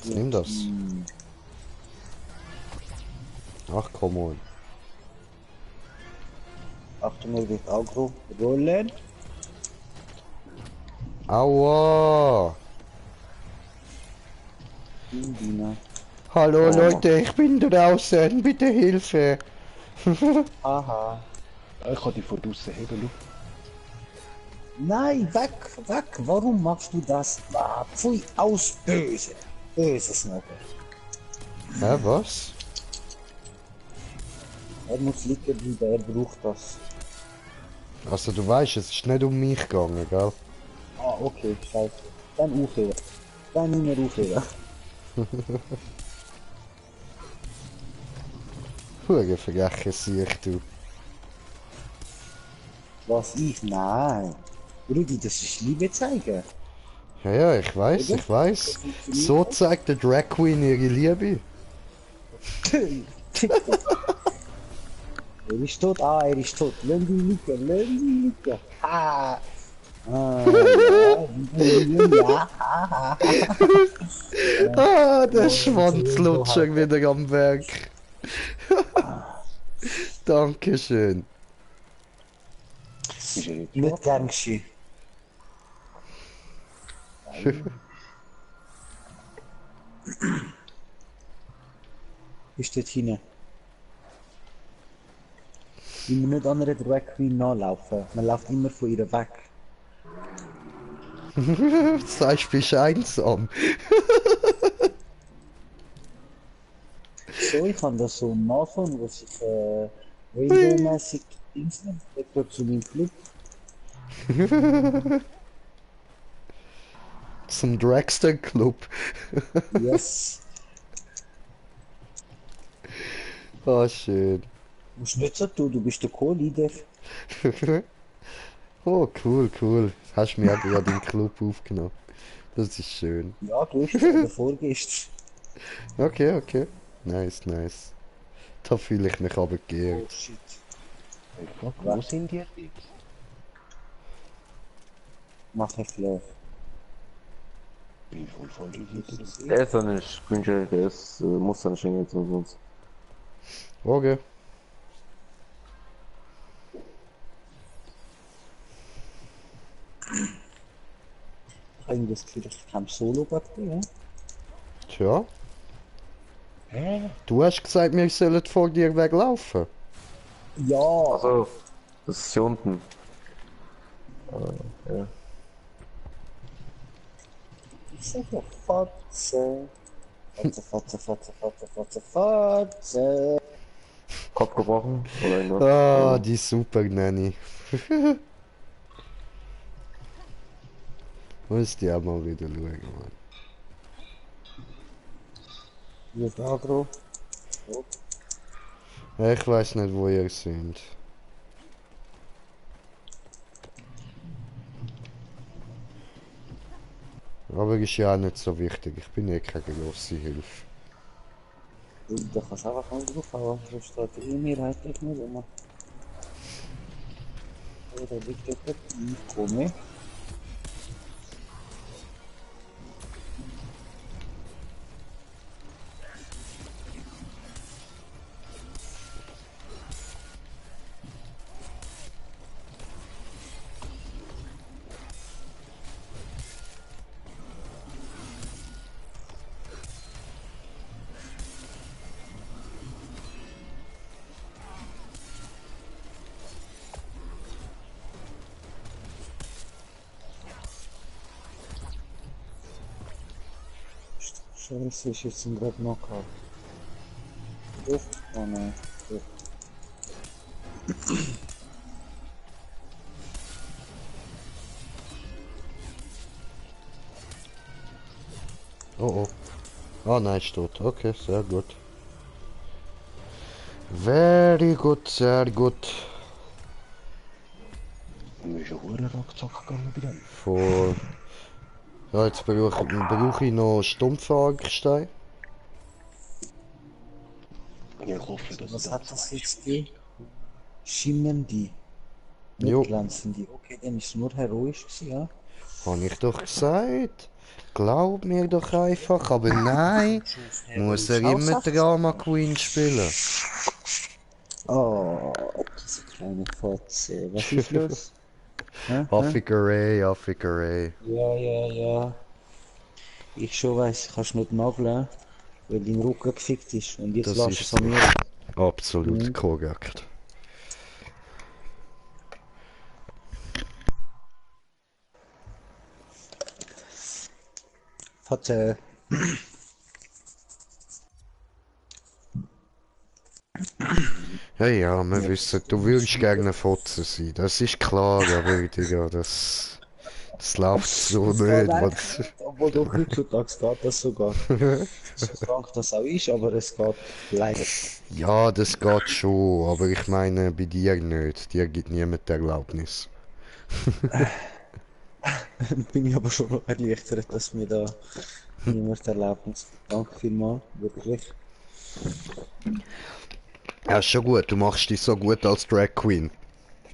Nimm das. Ach, komm on. Achtung, er wird Agro rollen. Aua. Dina. Hallo Leute, ich bin draußen. Bitte Hilfe. Aha. Ich kann die von draussen heben, schau. Nein, weg, weg. Warum machst du das? Ah, pfui, aus, böse. Böse Snocker. Hä, was? Er muss liegen bleiben, er braucht das. Also du weißt, es ist nicht um mich gegangen, gell? Ah, okay, scheiße. Dann aufhören. Dann nicht mehr aufhören. Hure vergessen sich du. Was ich? Nein. Rudi, das ist Liebe zeigen. Ja, ja, ich weiß, ich weiß. So zeigt der Drag Queen ihre Liebe. Er ist tot, er ist tot. Lass ihn liegen. Ha! Ah, ja, Ah, der Schwanzlutscher wieder am Werk. Dankeschön. Ist er jetzt Nicht gern geschehen. Ist dort hinten. Wir müssen nicht an einer Drag Queen nachlaufen. Man läuft immer von ihr weg. Sagst, bist einsam. So, ich kann das so nachfahren, wo sich Rainbow-mäßig Dings nimmt. Ich gehe zu meinem Club. Zum Dragster Club. Yes. Oh, schön. Du musst nicht so tun, du bist der Co-Leader. Oh, cool, cool. Hast mir ja gerade im Club aufgenommen. Das ist schön. Ja, du bist der vorgestern. Okay, okay. Nice, nice. Da fühle ich mich aber Oh geehrt. shit. Hey, fuck, wo sind die jetzt? Mach ich Flair. Bin voll falsch wieder. Der ist doch nicht Screenshot, der ist, muss dann stehen jetzt und sonst. Okay. Ich habe das Gefühl, ich kann Solo gerade gehen. Tja, Hä? du hast gesagt, wir sollen vor dir weglaufen. Ja, Also, das ist hier unten. Ja. ich sag ja Fotze. Fotze, Fotze, Fotze, Fotze, Fotze, Fotze. Kopf gebrochen oder irgendwas. Ah, die Super Nanny. Muss die auch mal wieder schauen, Mann. Wie ist Agro? Ich weiß nicht, wo ihr seid. Aber ist ja auch nicht so wichtig. Ich bin eh keine grosse Hilfe. Da kannst du einfach mal draufhauen, so steht die E-Mail eigentlich nicht rum. Oder liegt dort Einkommen? Scheiße, ist jetzt gerade Knockout. Doch? Oh nein. Doch. Oh oh. Ah nein, ist tot. Okay, sehr gut. Very good, sehr gut. Und wir sind schon ruckzuck gegangen bei dem. Voll. Ja, jetzt brauche ich noch Stumpfagerstein. Ja, ich hoffe, dass Was du hat das weißt. jetzt gegeben? Schimmern die? Nicht Jo. glänzen die. Okay, dann ist es nur heroisch gewesen, ja? Habe ich doch gesagt. Glaub mir doch einfach, aber nein. Muss er immer Drama Queen spielen. Oh, diese kleine Fotze. Was ist los? Hä? Affigerei, Affigerei. Ja, ja, ja. Ich schon weiss, kannst nicht nageln, weil dein Rücken gefickt ist. Und jetzt Das lässt ist du von so. mir. Absolut korrekt. Fotze. Ja, ja, wir wissen, du würdest gerne eine Fotze sein. Das ist klar, aber Digga, das läuft so nicht. Was? Obwohl doch heutzutage geht das sogar. So krank das auch ist, aber es geht leider. Ja, das geht schon, aber ich meine bei dir nicht. Dir gibt niemand die Erlaubnis. Bin ich aber schon noch erleichtert, dass mir da niemand Erlaubnis gibt. Danke vielmals, wirklich. Ja, ist schon gut, du machst dich so gut als Drag Queen.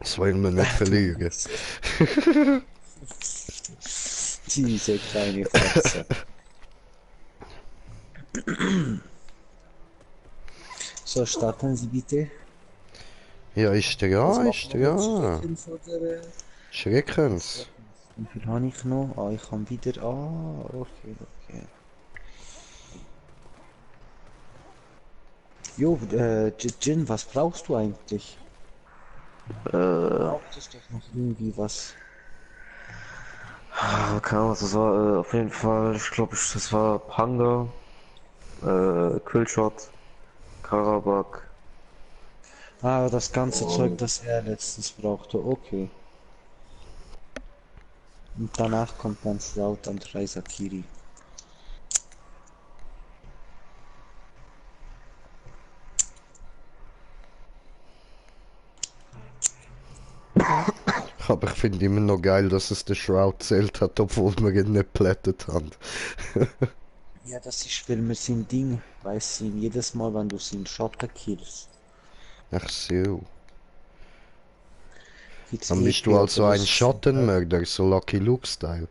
Das wollen wir nicht verlieren. Diese kleine Fotze. So, starten Sie bitte. Ja, ist der Was ja, machen ist wir der mit ja. Schrecken von der... Schreckens. Wie viel habe ich noch? Ah, ich habe wieder... Ah, okay, okay. Jo, Jin, was brauchst du eigentlich? Brauchtest doch noch irgendwie was. Keine Ahnung, was das war. Auf jeden Fall, ich glaube, das war Panga, Quillshot, Karabak. Ah, das ganze Zeug, Oh, das er letztens brauchte. Okay. Und danach kommt dann Shroud und Raizakiri. Aber ich finde immer noch geil, dass es der Shroud zählt hat, obwohl wir ihn nicht plättet haben. Ja, das ist, weil wir sein Ding, weißt du, jedes Mal, wenn du seinen Schotter killst, Ach so. gibt's Dann bist EP, du aber also ein das ist halt, Schattenmörder, so Lucky Luke-Style.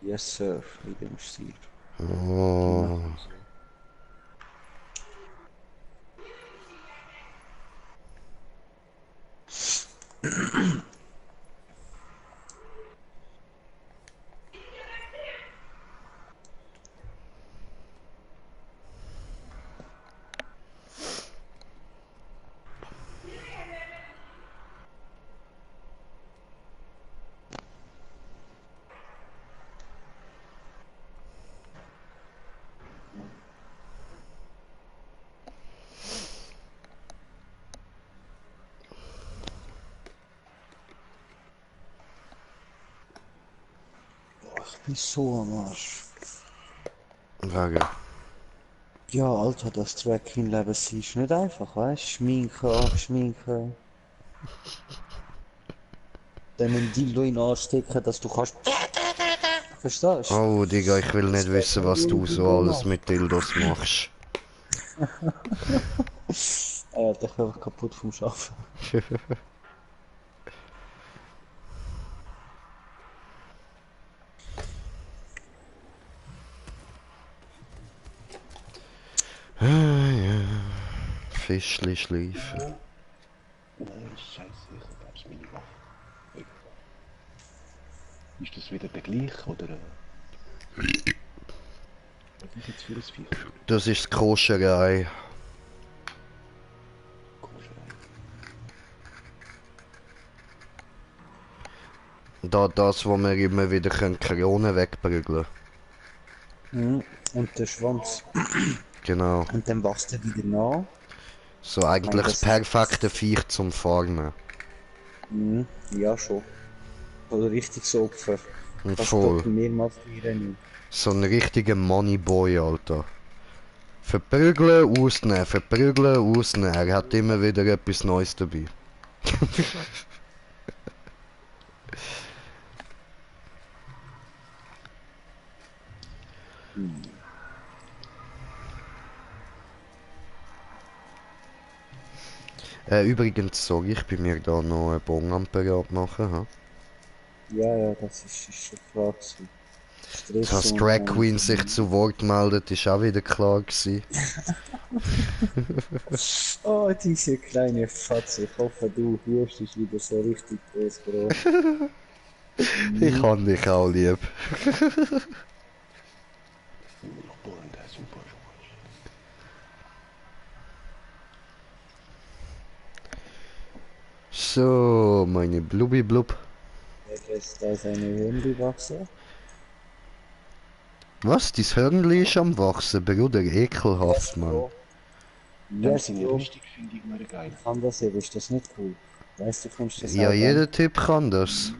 yes, Sir, in dem Stil. Oh. Genau so. Boah, ich bin so am Arsch. Wegen. Ja, Alter, das Drag Queen Leben ist nicht einfach, weißt du? Schminken, abschminken, dann ein Dildo in den Arsch stecken, dass du kannst. Verstehst Oh, Digga, ich will du? Das nicht geht wissen, nur was durch du so Dildo alles nach. mit Dildos machst. Ja, der ist einfach kaputt vom Schaffen. Ah, ja. Fischli schleifen. nein, scheiße, ich hab's meine Waffe. Ist das wieder der gleiche, oder? Was ist jetzt für ein Viech? Das ist die Koscherei. Koscherei. Das, wo wir immer wieder Kronen wegprügeln können. Mhm. Und der Schwanz. Genau. Und dann wächst er wieder nach. So Ich eigentlich meine, das das perfekte Viech zum Farmen. Mhm. Ja, schon. Oder richtig so Opfer. Kannst Voll. doppelt mehrmals rennen. So ein richtiger Moneyboy, Alter. Verprügeln, ausnehmen, verprügeln, ausnehmen. Er hat immer wieder etwas Neues dabei. Übrigens, sorry, ich bin mir da noch einen Bon am Parat machen. Ha? Ja, ja, das ist schon klar gewesen. Stress Dass und Drag Queen sich zu Wort meldet, ist auch wieder klar gewesen. Oh, diese kleine Fatze. Ich hoffe, du hörst dich wieder so richtig groß, Bro. Ich kann dich auch lieb. Boah, der ist super. So, meine Blubbi-Blub. Wer ist da seine Hirnwachse? Was? Dein Hörnli ist am Wachsen, Bruder, ekelhaft, Mann. Ja, Yes, seine Bro. Rüstung finde ich immer geil. Ich kann das eben, ist das nicht cool? Weißt du, kommst du das Ja, auch jeder Typ kann das.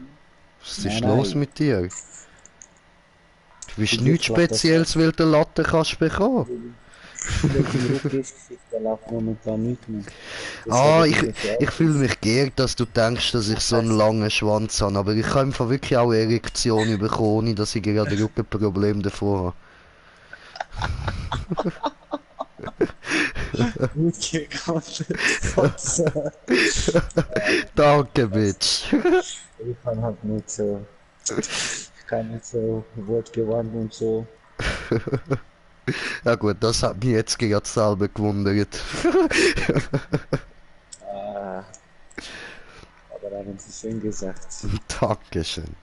Was ist Nein, los nein. mit dir? Du bist Ich nichts glaub, das- Spezielles, weil du Latte kannst bekommen. Mit dem Rücken ist gefickt, der läuft momentan nicht mehr. Ah, Deswegen bin ja ich fühle mich geehrt, dass du denkst, dass ich so einen langen Schwanz habe, aber ich habe einfach wirklich auch Erektion bekommen, ohne dass ich gerade Rückenproblem davor gut gekannt. Fotze. habe. Danke, Bitch. Ich kann halt nicht so. Ich kann nicht so wortgewandt und so. Ja gut, das hat mich jetzt gerade selber gewundert. sie schön gesagt. Dankeschön.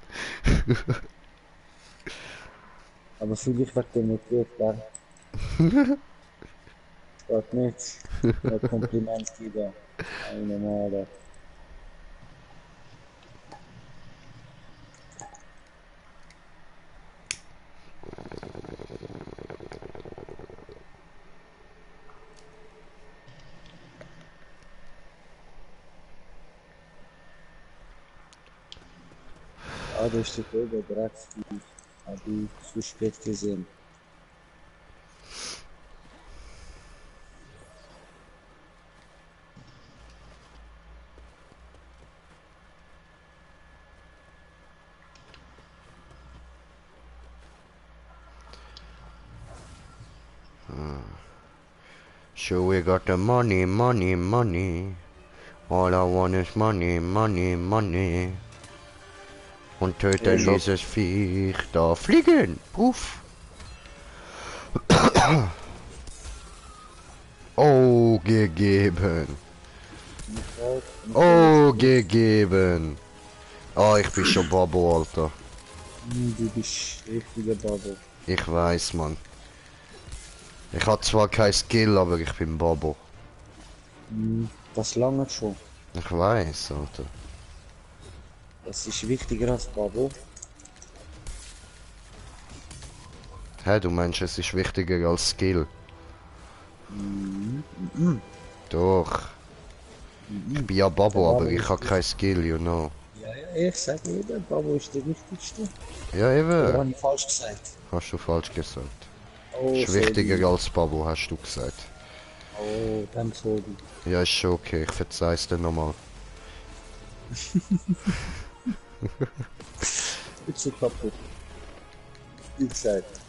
Aber vielleicht wird der nicht gut, gell? Geht nicht. Ein Kompliment geben. Eine Male. Ah, da steht oben Drecksvieh. Habe ich zu spät gesehen. So we got the money, money, money. All I want is money, money, money. Und töten schon. dieses Viech da. Fliegen! Puff! Oh, gegeben. Oh, gegeben. Ah, ich bin schon Babo, Alter. Du bist richtiger Babo. Ich weiß, Mann. Ich hab zwar kein Skill, aber ich bin Babo. Das lange schon. Ich weiß, Alter. Das ist wichtiger als Babo. Hä, du meinst, es ist wichtiger als Skill? Doch. Ich bin ja Babo, aber ich hab kein Skill, you know. Ja, ja, ich sag eben, Babo ist der wichtigste. Ja, Oder eben. habe ich falsch gesagt? Hast du falsch gesagt. Oh, Ist wichtiger als Babo, hast du gesagt. Oh, dann sorry. Ja, ist schon okay, ich verzeih's dir nochmal. Ist so kaputt. Wie gesagt.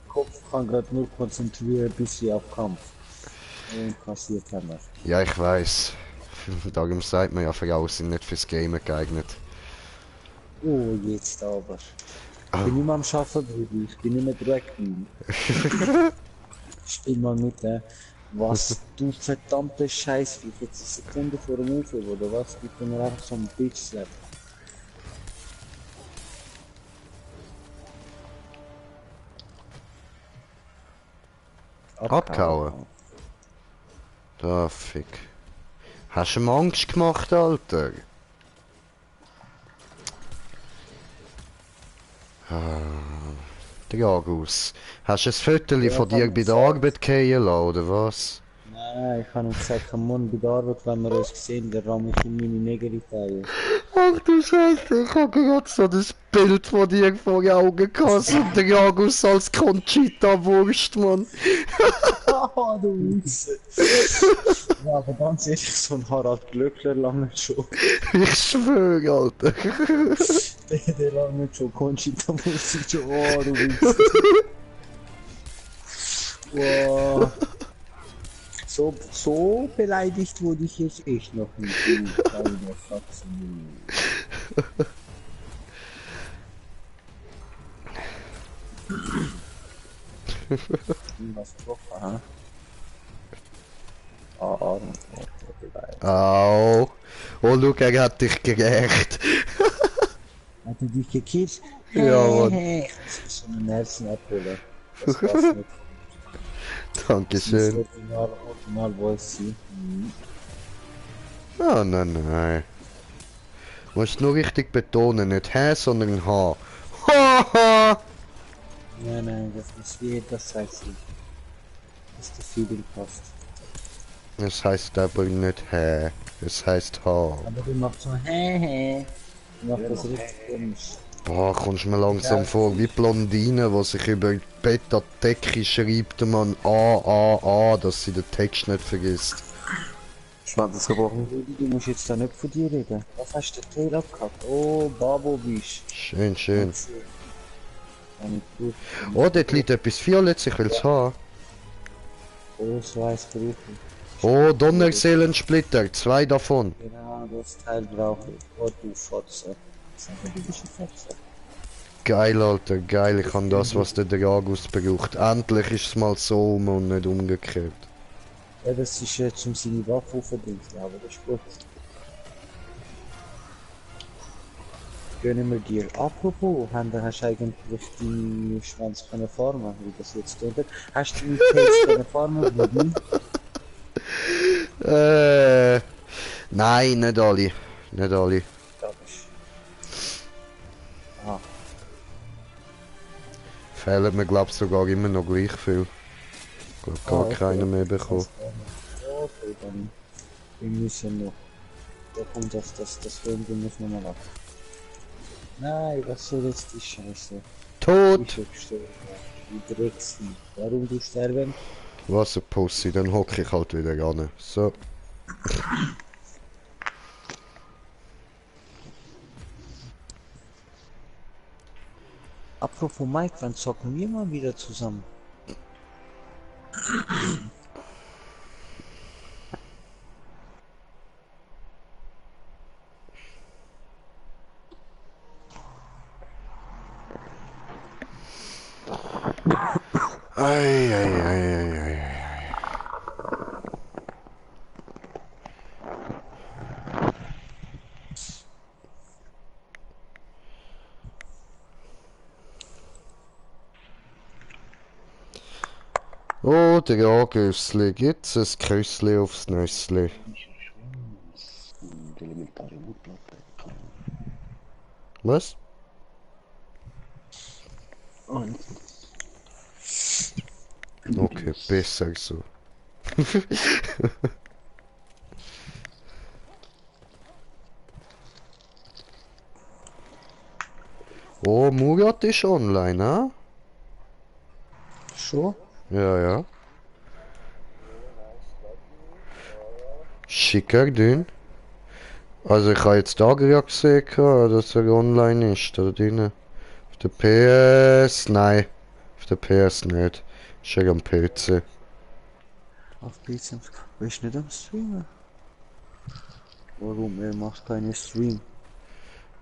Kopf kann gerade nur konzentrieren, bis sie auf Kampf. Und kassiert haben wir. Ja, ich weiß. Darum sagt man ja, Frauen sind nicht fürs Gamen geeignet. Oh, jetzt aber. Ich bin nicht mehr am Schaffen, Bruder. Ich bin nicht mehr Dragon. Spiel mal mit, Was du verdammte Scheiß, wie jetzt eine Sekunde vor dem Ufer, oder was? Gibt mir einfach so einen Bitch Slap. Abgehauen? Da, fick. Hast du ihm Angst gemacht, Alter? Dragus. Hast du ein Viertel von dir bei der Arbeit gehen lassen, oder was? Nein, ich habe ihm gesagt, am Morgen bei der Arbeit, wenn wir uns sehen, dann ramme ich ihm meine Nägel in die Eier. Ach du Scheiße, ich hab gerade so das Bild von dir vor die Augen gehabt und Dragus als Conchita-Wurst, Mann. Haha, du Wichser. Ja, aber ganz ehrlich, so ein Harald Glöckler lange schon. Ich schwöre, Alter. Der lange schon, Conchita muss ich schon, oh, du Wichser. Wow. So beleidigt wurde ich jetzt echt noch nicht. Du kleine Faxen. Was drauf, aha. Ah, Au. Oh, schau, er hat dich gerecht. hat er dich gekillt? Ja, Mann. Hey. Ich muss so einen Nelson abholen. Das war's nicht. Dankeschön. Original Voice sein. Ah, nein, nein. Du musst nur richtig betonen, nicht H, sondern H. Haha! Nein, das ist wie das heißt sie. Dass der Feeling passt. Es heißt aber nicht H, es heißt H. Aber du machst so hä. Du machst das richtig komisch. Boah, kommst mir langsam vor wie Blondine, die sich über das Bett an die Decke schreibt und man A, dass sie den Text nicht vergisst. Schwanz ist gebrochen. Rudi, du musst jetzt da nicht von dir reden. Was hast du den Tail abgehackt? Oh, Babo bist. Schön, schön. Gut. Oh, dort liegt etwas Violettes, ich will's haben. Oh, so heiß brauche ich. Oh, Donnerseelensplitter, 2 davon. Genau, das Teil brauche ich. Oh, du Fotze. Sag mal, du bist ein Fotze. Geil, Alter, geil, ich kann das, was der Dragus braucht. Endlich ist es mal so und nicht umgekehrt. Ja, das ist jetzt um seine Waffe verdient, aber das ist gut. gönnen wir dir. Apropos, hast du eigentlich deinen Schwanz können formen, wie das jetzt tut? Hast du deinen Pelz können formen, Brudi? Nein, nicht alle. Nicht alle. Das ist... Ah, Fehlen mir, glaub sogar immer noch gleich viel. Glaub gar okay. keiner mehr bekommen. Okay, dann wir müssen noch. Da kommt das Film, wir müssen nochmal ab. Nein, was soll jetzt die Scheiße? Tot! Ich hab gestorben. Die Drecksli. Warum du sterben? Was ein Pussy, dann hocke ich halt wieder ran. So. Apropos Mike, wann zocken wir mal wieder zusammen? Ei, ei, ei, ei, ei, ei. Oh, der Angüssli, gibt's ein Küssli aufs Nüssli? Und elementare Mutplatte. Was? Und Okay, besser so. Oh, Murat ist online, ah? Schon? Ja, ja. Schicker den. Also ich habe jetzt da gerade gesehen, dass er online ist, da drinnen. Auf der PS, nein. Auf der PS nicht. Ist er am PC. Auf PC. Bist du nicht am Streamen? Warum? Er macht keinen Stream.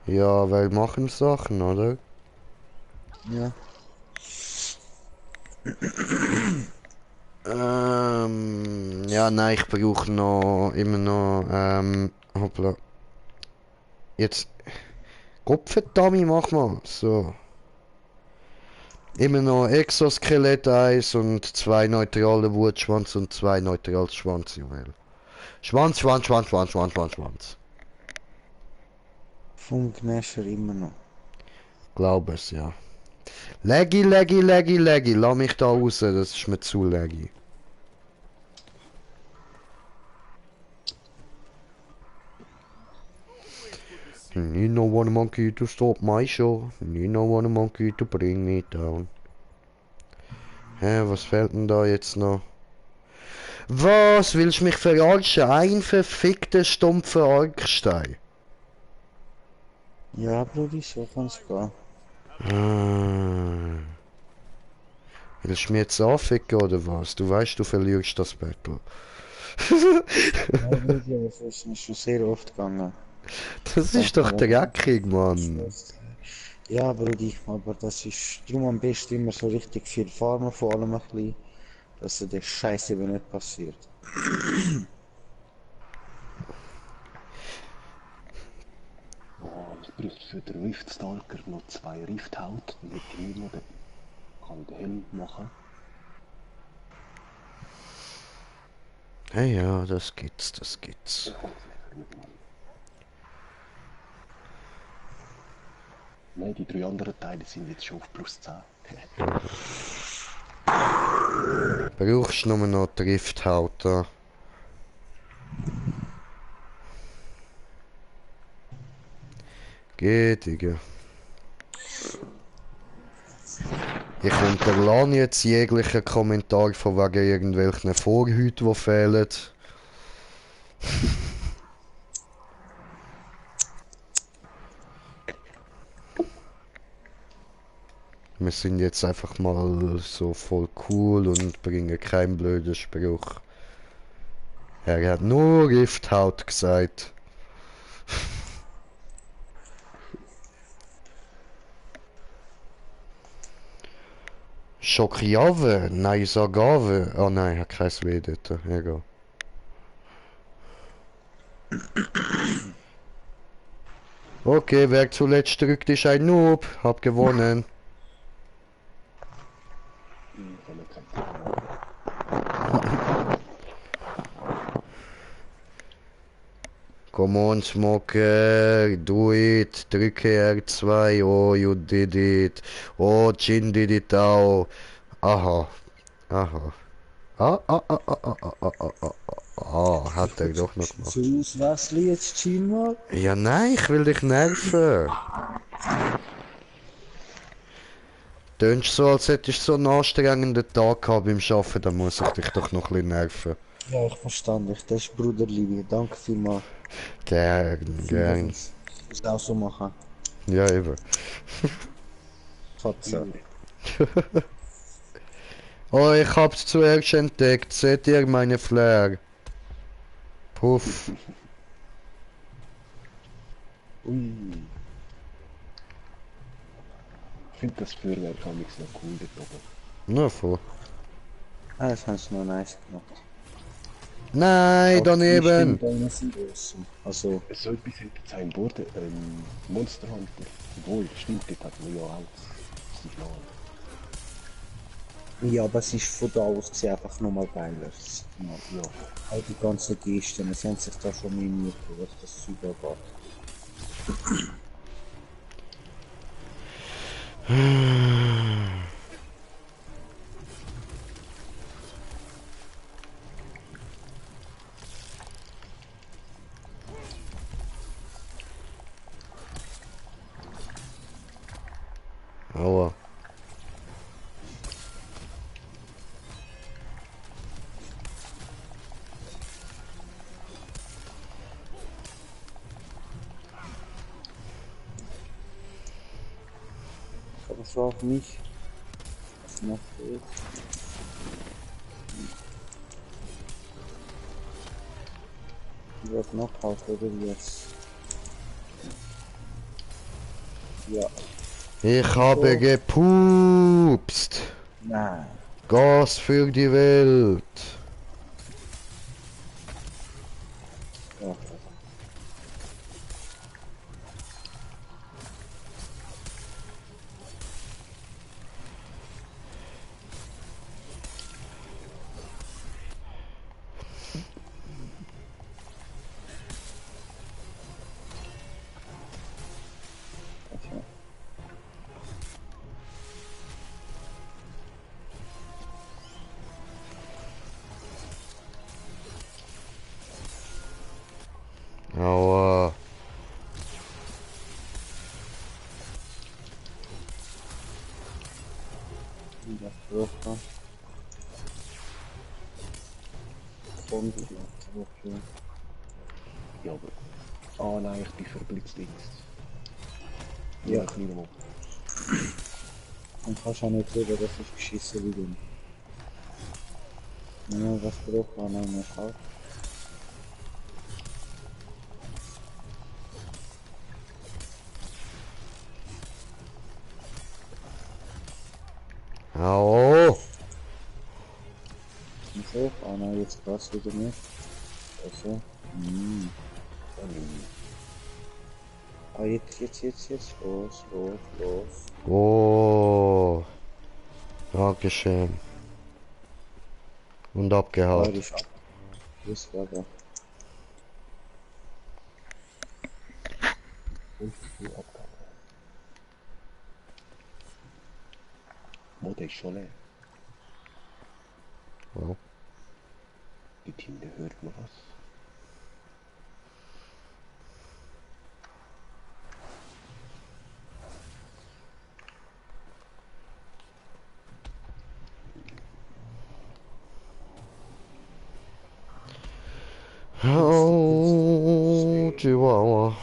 Ja, weil machen Sachen, oder? Ja. Ja, nein, ich brauche noch, immer noch, hoppla. Jetzt, Kopfendummy, mach mal, so. Immer noch Exoskelett 1 und 2 neutrale Wutschwanz und 2 neutrales Schwanzjuwel. Schwanz, Schwanz, Schwanz, Schwanz, Schwanz, Schwanz, Schwanz. Vom Gnäscher immer noch. Glaub es, ja. Leggy, leggy, leggy, leggy, lass mich da raus, das ist mir zu leggy. You know want a monkey to stop my show. You know want a monkey to bring me down. Hä, was fehlt denn da jetzt noch? Was? Willst du mich verarschen? Ein verfickter, stumpfer Arkstein. Ja, Brudi, so kann's gehen. Ah. Willst du mich jetzt anficken oder was? Du weißt, du verlierst das Battle. Ja, Brudi, aber so ist es schon sehr oft gegangen. Das ist doch dreckig, Mann. Ja, Brudi, aber das ist drum am besten immer so richtig viel farmen, vor allem ein bisschen, dass so der Scheiße eben nicht passiert. oh, ich bräuchte für den Rift Stalker noch 2 Rifthaut, dann hätte ich noch den, kann ich den Helm machen. Hey, ja, das gibt's, das gibt's. Nein, die 3 anderen Teile sind jetzt schon auf plus 10. Brauchst du nur noch die Rifthaut da? Geht, Digga. Ich unterlasse jetzt jeglichen Kommentar von wegen irgendwelchen Vorhüten, die fehlen. Wir sind jetzt einfach mal so voll cool und bringen keinen blöden Spruch. Er hat nur Rifthaut gesagt. Schokiave? Nein, Sagave. Oh nein, ich habe kein W dort. Egal. Okay, wer zuletzt drückt, ist ein Noob. Hab gewonnen. Kann man kein Problem. Come on, Smoker, do it. Drücke R2. Oh, you did it. Oh, Jin did it auch. Aha. Aha. Ah, ah, ah, ah, ah, ah, ah, ah, ah. Ah, hat er doch noch gemacht. So aus Wesley jetzt, Gino? Ja, nein, ich will dich nerven. Tönst so, als hättest du so einen anstrengenden Tag gehabt beim Arbeiten, dann muss ich dich doch noch ein bisschen nerven. Ja, ich verstand dich. Das ist Bruderliebe. Danke vielmals. Gern, gern. Ich muss auch so machen. Ja, eben. Katze. Oh, ich hab's zuerst entdeckt. Seht ihr meine Flair? Puff. Ui. Ich finde das Feuerwerk noch cool dort oben. Na, voll. Ah, das hast du noch nice gemacht. Nein, daneben. Also, Es soll bis jetzt sein Bord, Monster Hunter. Obwohl, stimmt, das hat man ja auch. Das ist noch. ja, aber es ist von da aus gesehen einfach nochmal geiler. Ja. Auch die ganzen Gesten, sie haben sich da schon mimiert, was das super geht. Aua. Aber so auf mich. Was macht ihr jetzt? Die wird Knockout oder jetzt? Ja. Ich habe gepupst. Nein. Gas für die Welt. Ja. Okay. Aua. Wieder Würfer. Und okay. Ja, aber. Ah nein, ich bin verblitzt. Ja. Ja, kleiner Mob. Und kannst auch nicht reden, das ist geschissen wie du. Ja, was braucht man noch mehr Fall? Au. So, Anna, jetzt passt wieder nicht. Also. Ah, jetzt. Los. Oh. Dankeschön. Und Ah, abgehauen. die ist ab. Das war da. Mo, der ist schon leer. Wow. Dort hinten hört man was. Oh, Chihuahua.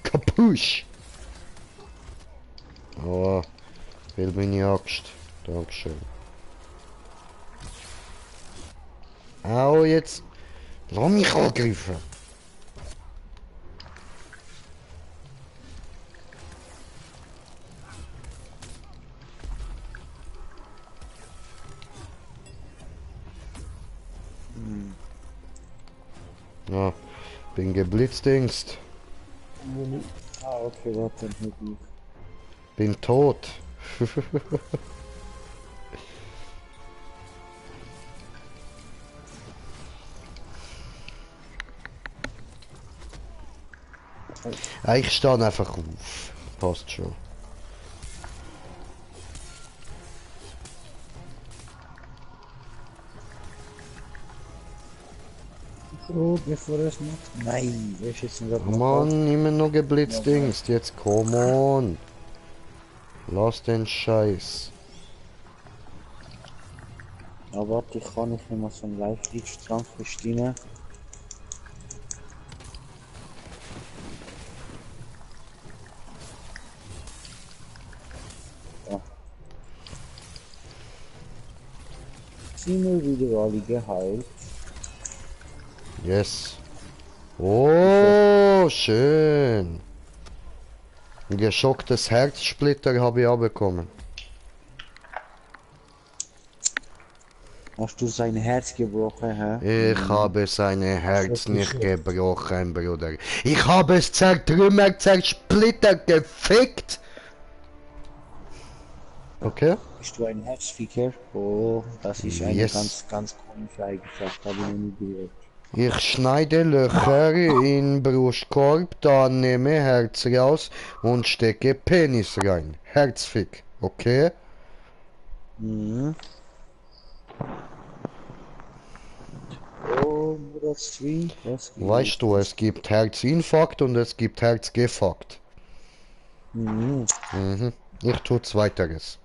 Kapusch. Aua. Will meine Axt. Dankeschön. Au, jetzt. Lass mich angreifen. Bin geblitzdingst. Ah, okay, warte, nicht ich. Bin tot. Ich stehe einfach auf. Passt schon. Oh, bevor es macht. Nein, er ist jetzt nicht Oh Mann, immer noch geblitzdingst. Jetzt come on. Lass den Scheiß. Aber warte, ich kann nicht mehr so einen Live-Lead-Strang verstehen. Ja. Sind wir wieder alle geheilt? Yes. Oh, schön. Ein geschocktes Herzsplitter habe ich auch bekommen. Hast du sein Herz gebrochen, hä? Ich habe sein Herz nicht schön. gebrochen, Bruder. Ich habe es zertrümmert, zersplittert, gefickt. Okay? Bist du ein Herzficker? Oh, das ist eine Yes. ganz komische Eigenschaft, habe ich noch nie gehört. Ich schneide Löcher in Brustkorb, dann nehme Herz raus und stecke Penis rein. Herzfick, okay? Mhm. Oh, Murat Stream, was geht? Weißt du, es gibt Herzinfarkt und es gibt Herzgefuckt. Mhm. Mhm. Ich tue Zweiteres.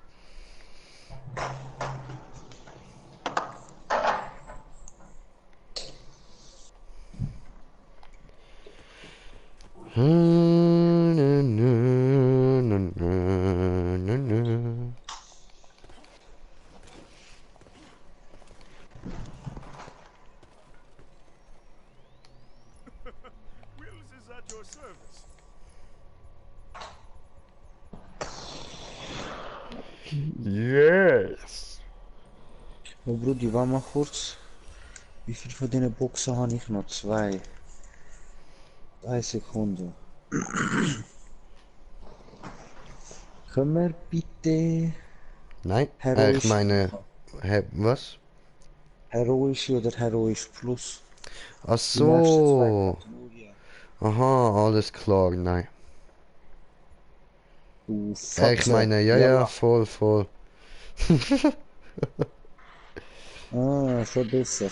Wills is at your service. Yes. Oh, Brudi, warte mal kurz. Wie viel von diesen Boxen habe ich noch? Zwei. 3 Sekunden. Können wir bitte Nein, ich heroisch, meine, was? heroische oder heroisch plus? Ach Die nächsten zwei so. Kategorien. Aha, alles klar, nein. Du Ich Fotze. meine, ja, ja, voll, voll. Ah, schon besser.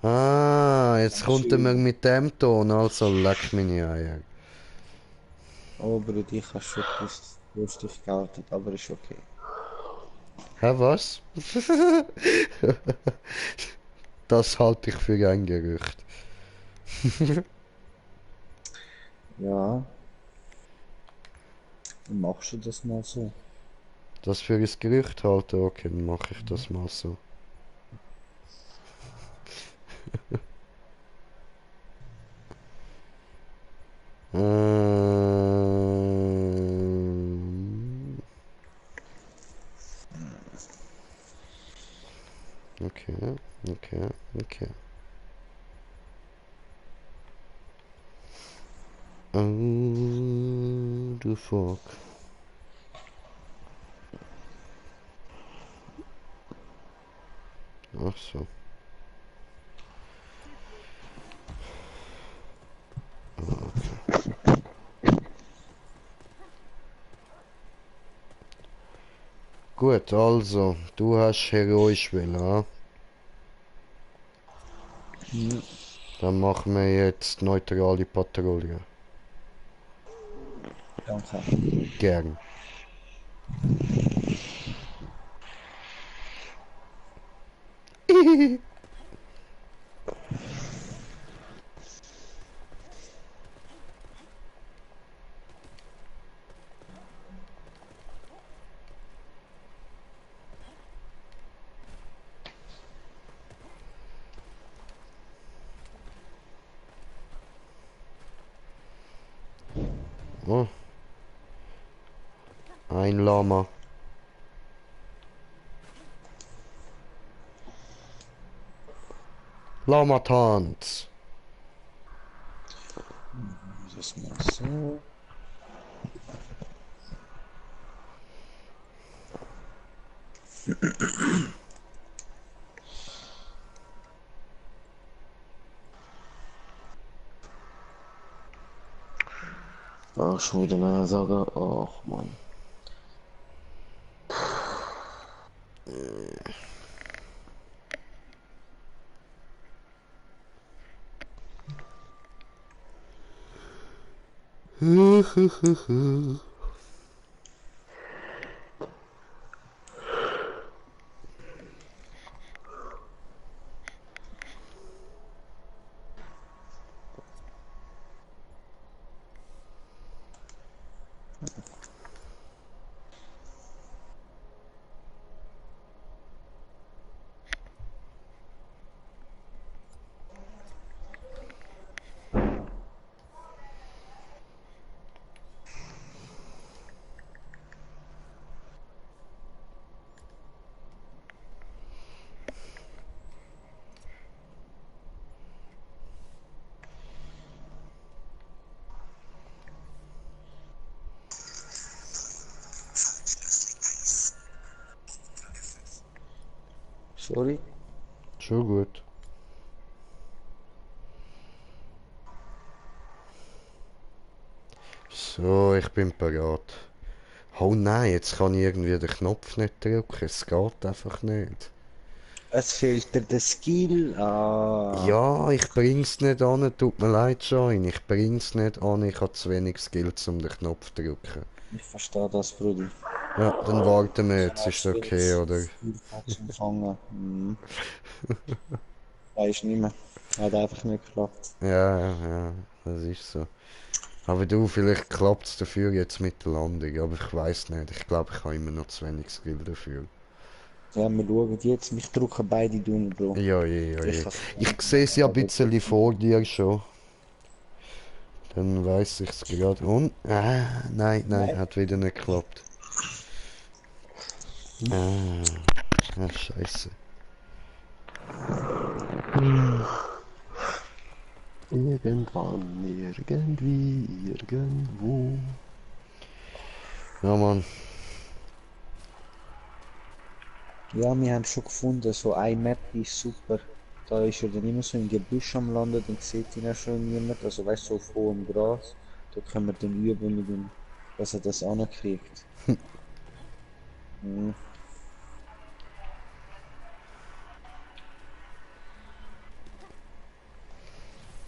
Ah, jetzt kommt er mir Schön. mit dem Ton, also leck meine Eier. Oh, Brudi, ich habe schon gewusst, du hast dich geoutet, aber ist okay. Hä, was? Das halte ich für ein Gerücht. Ja, dann machst du das mal so. Das für ein Gerücht halte, okay, dann mache ich das mal so. Okay, okay, okay. Oh, du Fuck. Ach so. Gut, also, du hast heroisch will, ja? Dann machen wir jetzt neutrale Patrouille. Danke. Gern. Oh. Ein Lama. Lama-Tanz. Das mal so. Ach, schon wieder eine Sache. Ach, Mann. Sorry. Schon gut. So, ich bin parat. Oh nein, jetzt kann ich irgendwie den Knopf nicht drücken. Es geht einfach nicht. Es fehlt dir der Skill. Ah. Ja, ich bring's nicht an. Tut mir leid, Join. Ich bring's nicht an. Ich habe zu wenig Skills, um den Knopf zu drücken. Ich verstehe das, Brudi. Ja, dann warten wir jetzt. Ist okay, oder? Empfangen. Weiß nicht mehr. Hat einfach nicht geklappt. Ja, das ist so. Aber du, vielleicht klappt's dafür jetzt mit der Landung. Aber ich weiß nicht. Ich glaube, ich habe immer noch zu wenig Skill dafür. Ja, wir schauen jetzt. Mich drücken beide Daumen, Bro. Ja. Ich kann's Ich sehe es ja ein bisschen vor dir schon. Dann weiß ich's gerade. Und? Nein, hat wieder nicht geklappt. Scheiße. Irgendwann, irgendwie, irgendwo. Ja, Mann. Ja, wir haben schon gefunden, so eine Map die ist super. Da ist er dann immer so im Gebüsch am Landen, dann sieht ihn ja schon niemand. Also weißt du, so auf hohem Gras. Da können wir dann üben mit ihm, dass er das ankriegt. Mhm.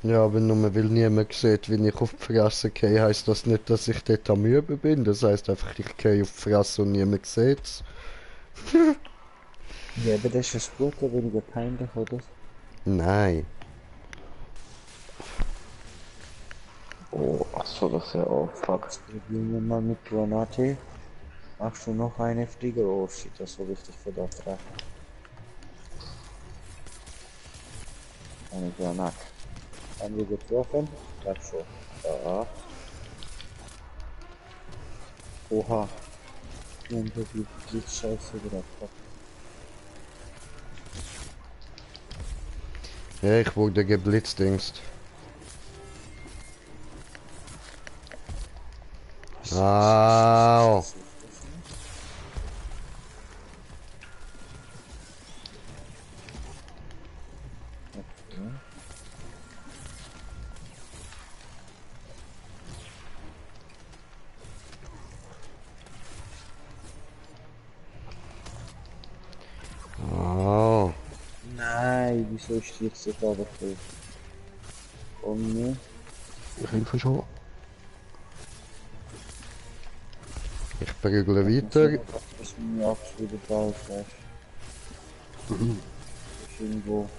Ja, aber nur weil niemand sieht, wie ich auf die Fresse gehe, heisst das nicht, dass ich dort am Üben bin. Das heisst einfach, ich gehe auf die Fresse und niemand sieht's. Ja, aber das ist das Gute, weniger peinlich, oder? Nein. Oh, ach so, das ist ja auch fuck. Jetzt probieren wir mal mit Granate. Machst du noch eine Flieger? Oh shit, das soll richtig für da treffen. Eine Granate. Haben wir getroffen? Ja, schon. Da. Oha. Und die Blitzscheiße wieder. Ja, ich wurde geblitzdingst. Au. Au. Nein, wieso ist die jetzt da voll? Oh ne? Ich helfe schon. Ich prügle weiter. Das mir auch wieder da ist, weißt du? Das ist irgendwo.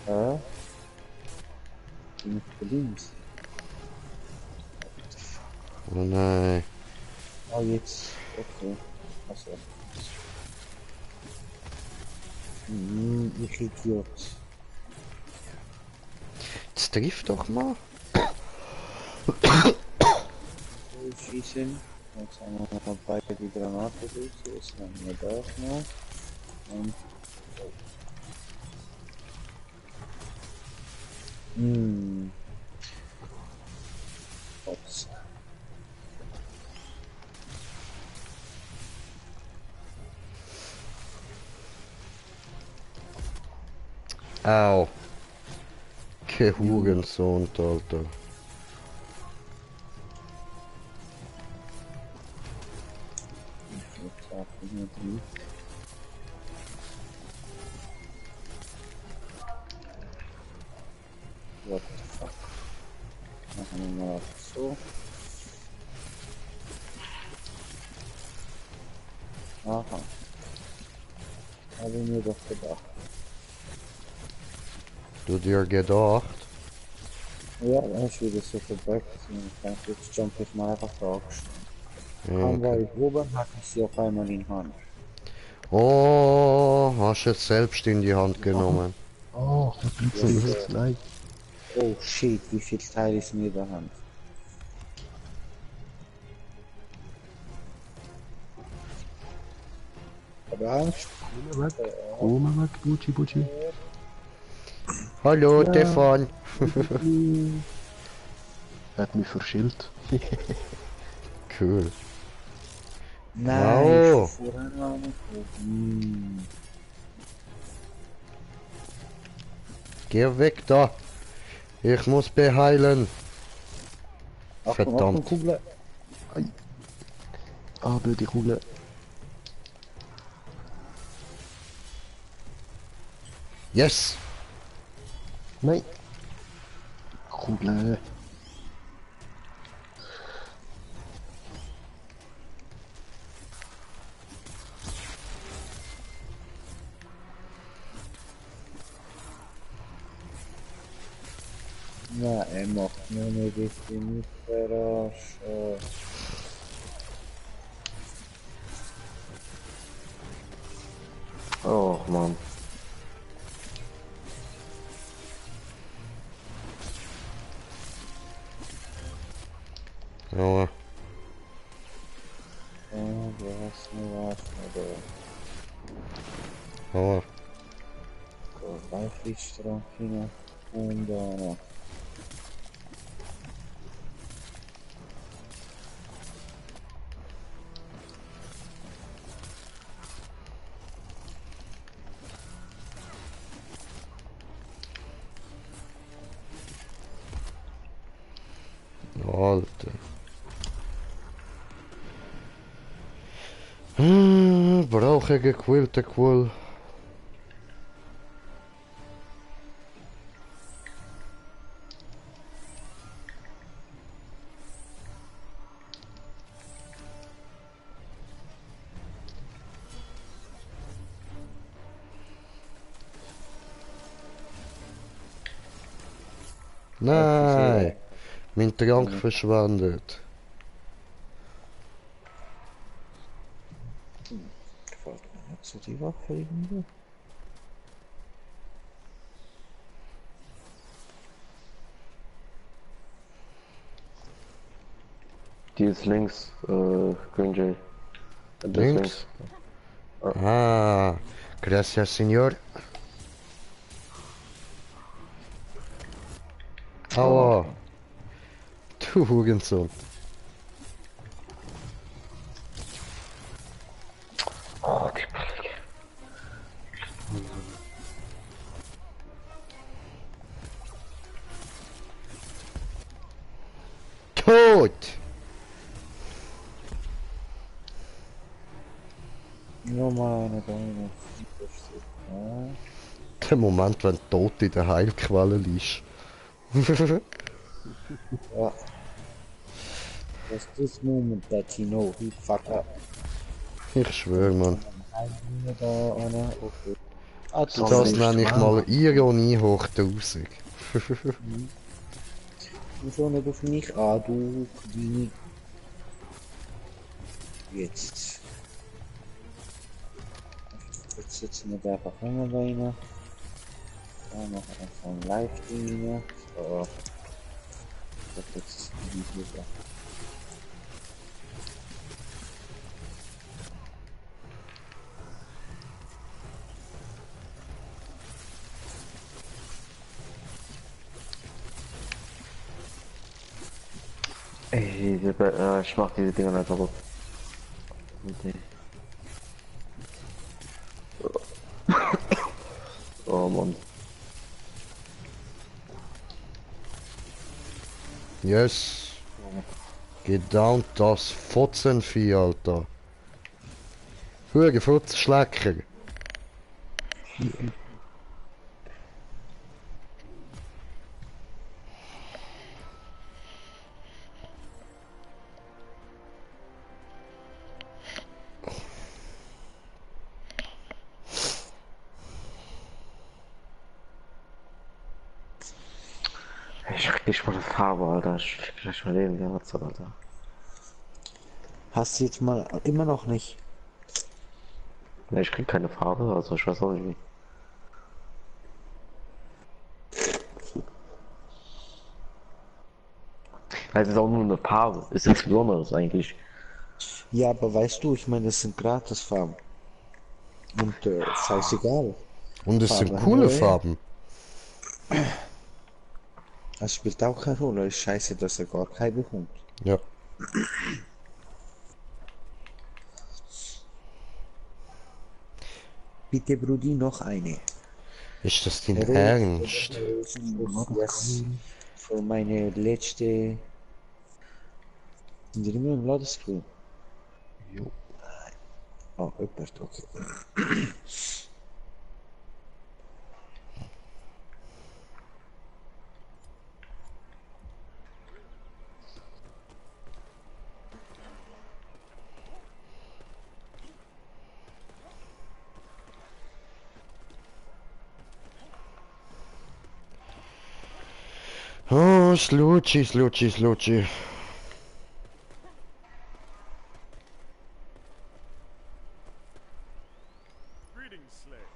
Hä? Bin ich links? Oh nein. Ah, jetzt. Okay. Achso. Ich Idiot. Jetzt trifft doch mal. Schießen. Jetzt haben wir noch beide die Granate durch. Jetzt haben wir das noch. Und. Hm. Ups. Au. Kein Hurensohn, Alter. Jetzt auch wieder drin. What the fuck? Machen wir mal so. Aha. Habe ich mir doch gedacht. Du dir gedacht? Ja, dann ist wieder so verbuggt. Ich denke, jetzt jump ich mal einfach da. Ja, Dann war okay. ich oben, hatte ich sie auf einmal in Hand. Oh, hast du es selbst in die Hand genommen. Oh, der Blitz Yes, ist sir. nein. Oh shit, wie viel Teil ist mir in der Hand? Aber Angst. Komm weg, Bucci, Bucci. Hallo, Ja. Stefan. Er hat mich verschillt. Cool. Nein, Wow. voran. Geh weg da. Ich muss beheilen. Achtung, Verdammt. Kugel. Ah, blöde Kugel. Yes. Nein. Kugel. Ja, er macht nur ein bisschen nicht verarschen. Oh Mann. Ja, Ja, du hast mir was, aber ja. so Live-Lichtstrang hinein und da noch. Alter. Brauche ich gequillte Quill. Nein. Mein Trank verschwindet. Gefällt mir nicht so die Waffe irgendwie. Die ist links, Green Jay. Die ist Links. Ah. Gracias, Senor. Aua. Du Hurensohn. Oh, die Blick. Tot. Nur mal eine Beine. Ja. Der Moment, wenn du tot in der Heilquelle liegst. Ja. That's this moment that you know he fuck up. Ich schwöre, Mann. Eine da, eine, okay. Ah, du So, Das siehst, nenne ich mal Ironie hoch 1000. du so nicht auf mich an, du kleine. Jetzt. Jetzt sitzen wir da einfach rein. Da machen wir einfach ein Live-Ding rein. So. Das jetzt die Video. Ey, ich mach diese Dinger nicht kaputt. Okay. Oh Mann. Yes. Gedownt das Fotzenvieh, Alter. Huge Futzschlecker. Ich krieg nicht mal eine Farbe, Alter. Ich krieg gleich mal Leben, der Matze, Alter. Hast du jetzt mal immer noch nicht? Ne, ich krieg keine Farbe, also ich weiß auch nicht wie. Es ist auch nur eine Farbe. Ist nichts Besonderes eigentlich. Ja, aber weißt du, ich meine, das sind Gratisfarben. Und scheißegal. Und es sind Farbe hin coole oder her. Farben. Das spielt auch keine Rolle. Ist scheiße, dass er gar keine bekommt. Ja. Bitte, Brudi, noch eine. Ist das dein Rot. Ernst? Yes. Für meine letzte. Sind die immer im Ladescreen? Jo. Oh, jemand, okay. Oh, Slutschi, Slutschi, Slutschi. Greetings, slave.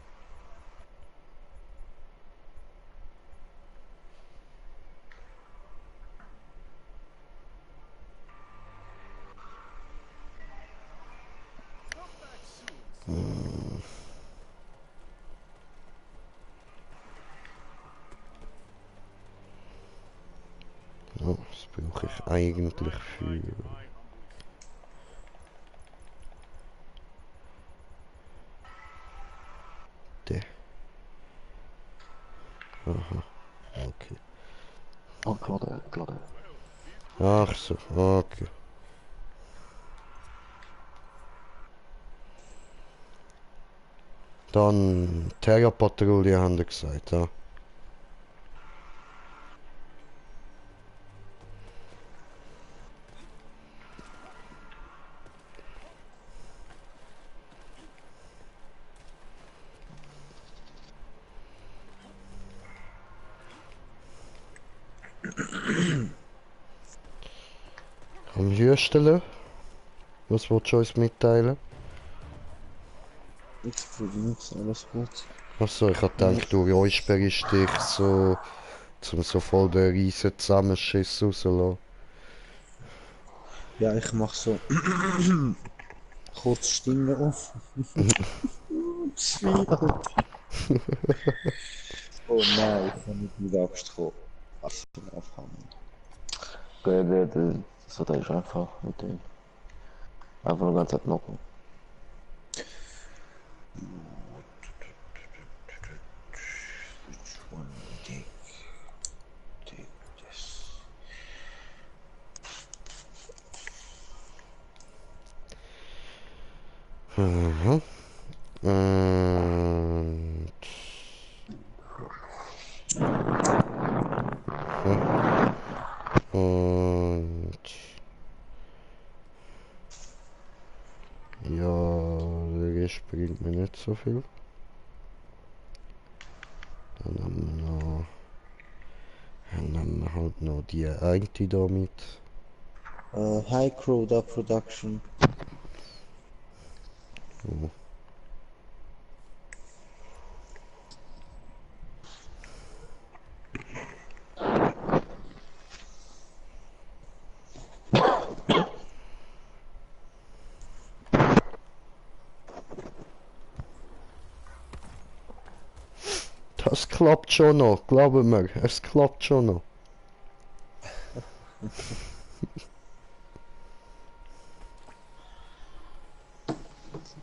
Come back soon. Oh, das brauche ich eigentlich für... My humble Der. Aha, okay. Oh, gerade. Ach so, okay. Dann Terrorpatrouille haben die gesagt, ja. Am Hürstele. Was willst du uns mitteilen? Jetzt Brudi, nichts, alles gut. Achso, ich hab gedacht, du räusperst dich so, zum so voll den riesen Zusammenschiss rauslassen. Ja, ich mach so. Kurz Stimme auf. Oh nein, ich kann nicht mit Angst kommen. Was für ein Aufhängen. Das wird eigentlich einfach mit dem. Einfach nur ganz Zeit knocken. Which one take? Take this. Mhm. Und... Und... Ja, der Rest bringt mir nicht so viel. Dann haben wir halt noch die eine da mit. High Crowda Production. Oh. Das klappt schon noch, glauben wir. Es klappt schon noch. Schmerzen.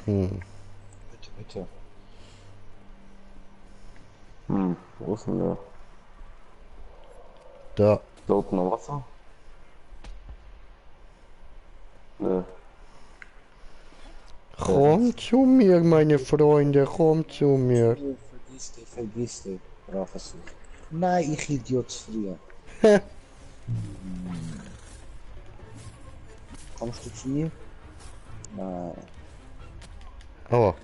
Hm. Bitte, bitte. Wo ist denn der? Da. Da unten noch Wasser? Nö. Komm zu mir, meine Freunde, komm zu mir. Vergiss dich. Braver Versuch. Nein, ich Idiot früher. Kommst du zu mir? Nein. Aber.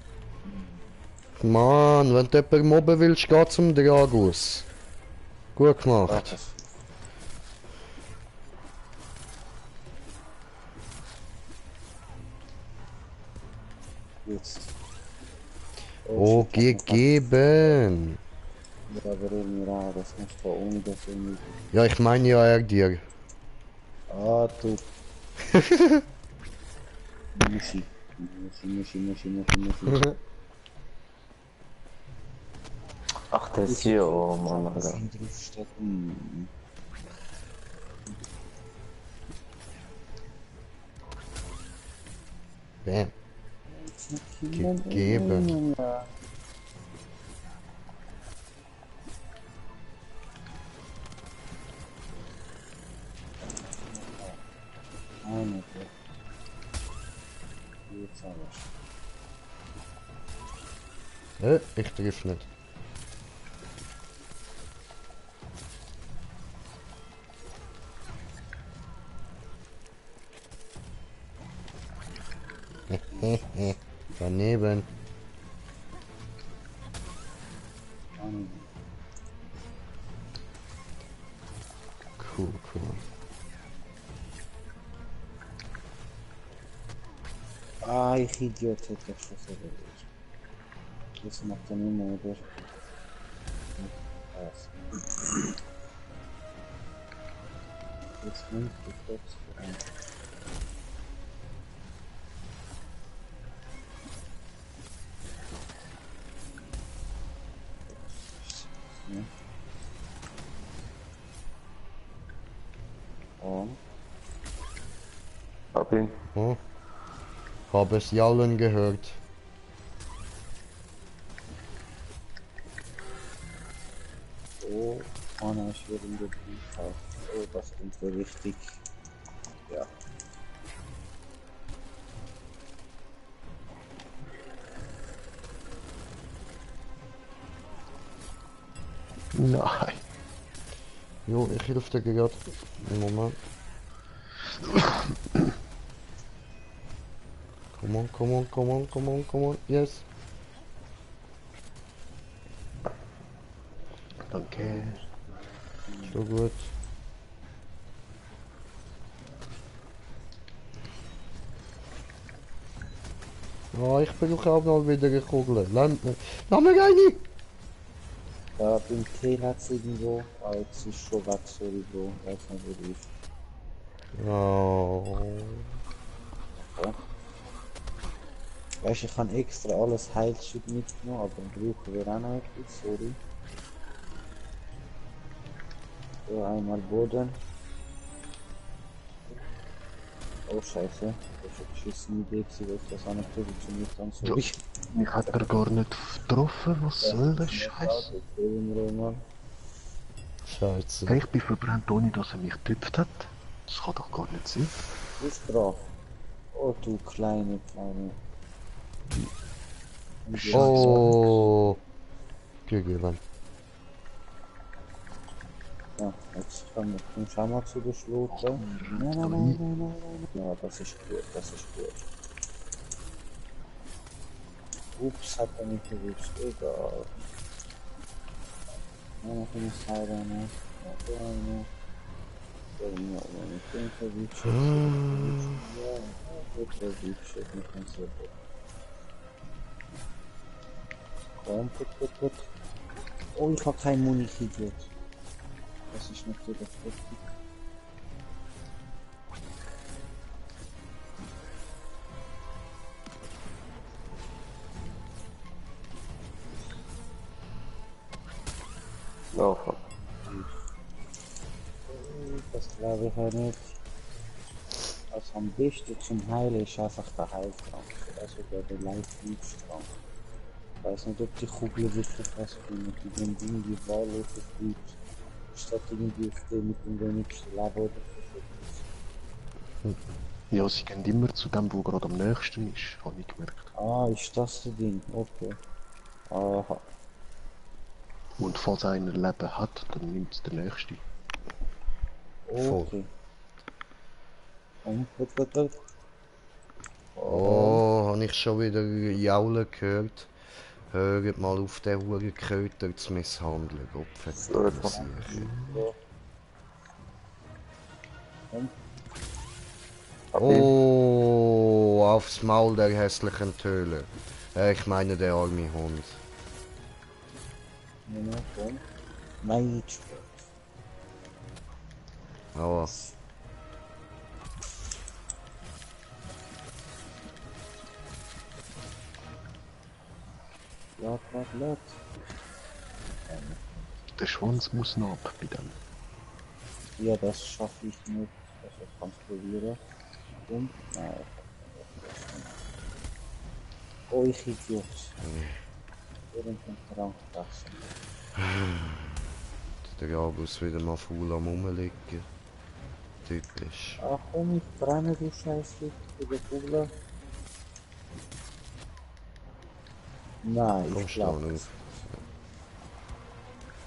Mann, wenn du jemanden mobben willst, geh zum Dragus. Gut Braver gemacht. Versuch. Jetzt. Oh, shit, gegeben. Ja, aber irgendwie das muss da ohne das irgendwie. Ja, ich meine ja er dir. Ah, du. Muschi. Muschi. Ach, der ist hier, oh Mann, Alter. Draufsteht. Bam. Gegeben. Eine. Jetzt aber. Ich triff nicht. Daneben. Cool. Ah, ich Idiot, hätte ich schon so gelöst. Das macht er nicht mehr, oder? Jetzt nimmt die kurz voran. Hab ihn. Oh. Hab es jaulen gehört. Oh, Anna ist wieder in der Brief. Oh, das klingt so richtig. Ja. Nein. Jo, ich helfe dir gerade. Im Moment. Come on. Yes. Danke. So gut. Oh, ich brauche auch mal wieder eine Kugel. Lass mir eine! Da beim Tee hat es irgendwo. Ah, jetzt ist schon weg, sorry, Bro. Weiß nicht, wo die ist. Oh. Ja. Weißt du, ich habe extra alles Heilschild mitgenommen, aber brauchen wir auch noch etwas, sorry. So, einmal Boden. Oh, scheiße. Das war eine beschissene Idee, dass ich das auch nicht positioniert habe, sorry. Mich hat er gar nicht getroffen, was soll das Scheiß? Scheiße. Hey, ich bin verbrannt, ohne dass er mich getöpft hat. Das kann doch gar nicht sein. Ist drauf. Oh, du kleine. Oh. Gegeben. Ja, jetzt kommst du auch mal zu der Schlote. Nein. Ja, das ist gut. Ups, hat er nicht gewusst. Egal. Ja, noch eine Siren. Noch eine. Ich denke, Witcher. Ja, gut, der Witcher. Ich kann so. Komm, gut. Oh, ich habe kein Muni, Idiot. Das ist natürlich richtig. Oh, fuck. Das glaube ich ja nicht. Also am besten zum Heilen ist einfach der Heiltrank. Also der Life-Lead-Trank. Ich weiß nicht, ob die Kugel wirklich was bringen. Die gehen irgendwie wahllos gut. Statt irgendwie auf den mit dem wenigsten Leben oder so. Ja, sie gehen immer zu dem, wo gerade am nächsten ist, habe ich gemerkt. Ah, ist das das Ding? Okay. Aha. Und falls einer Leben hat, dann nimmt der nächste. Voll. Okay. Und gut. Oh, habe ich schon wieder jaulen gehört. Hört mal auf, den Hurenköter zu misshandeln. Gottverdammt sicher. Oh, aufs Maul der hässlichen Töle. Ich meine der arme Hund. Ja, komm. Mage. Aber Lad. Der Schwanz muss noch ab bei dem. Ja, das schaffe ich nicht. Also ich kann es probieren. Und? Nein. Oh, ich Idiot. Irgendein Trank passen. der Gabus wieder mal faul am Rumliegen. Typisch. Ach komm, ich brenne die Scheiße für die Kugel. Nein, Komm ich schon glaube auf.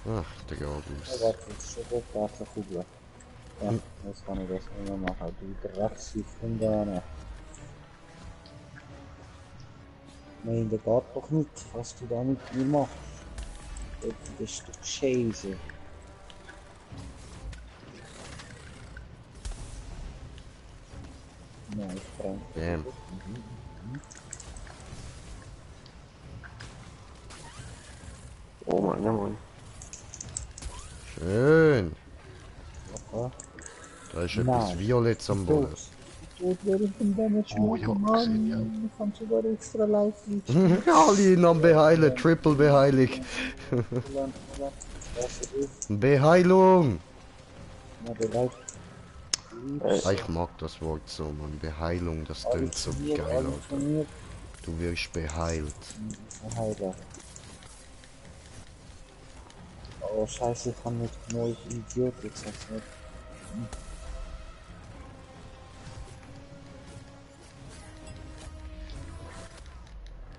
Ach, der Gabus. warte, jetzt schon gut, warte, Kugel. Ja, jetzt kann ich das nicht mehr machen. Du Drecksig von da. Nein, der geht doch nicht, was du da mit mir machst. Das ist doch Scheiße. Nein, ich brenne. Damn. Oh Mann, ja Mann. Schön. Ja. Da ist etwas Violetts am Boden. Tot werde ich von Damage Oh ja, gesehen, ja. Ich kann sogar extra live Lead. Alle ihn am Beheilen, Triple Beheilung. Beheilung! Na, der Live Ah, ich mag das Wort so, man. Beheilung, das klingt so geil, Alter. Alter. Du wirst beheilt. Heiler. Oh scheiße, ich kann nicht neu Idiot jetzt nicht.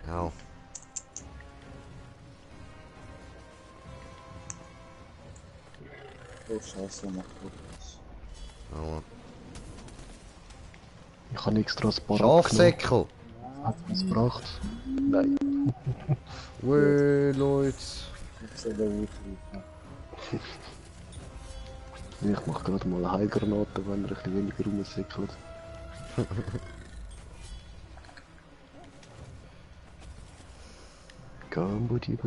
Au. Oh scheiße, macht gut was. Aua. Ich habe extra ein paar abgenommen. Schafsäckel! Hat es gebracht? Nein. Weh, Leute. Jetzt soll der Wut rufen. Ich mache gerade mal eine Heilgranate, wenn er ein bisschen weniger rumsäckelt. Komm, Butti.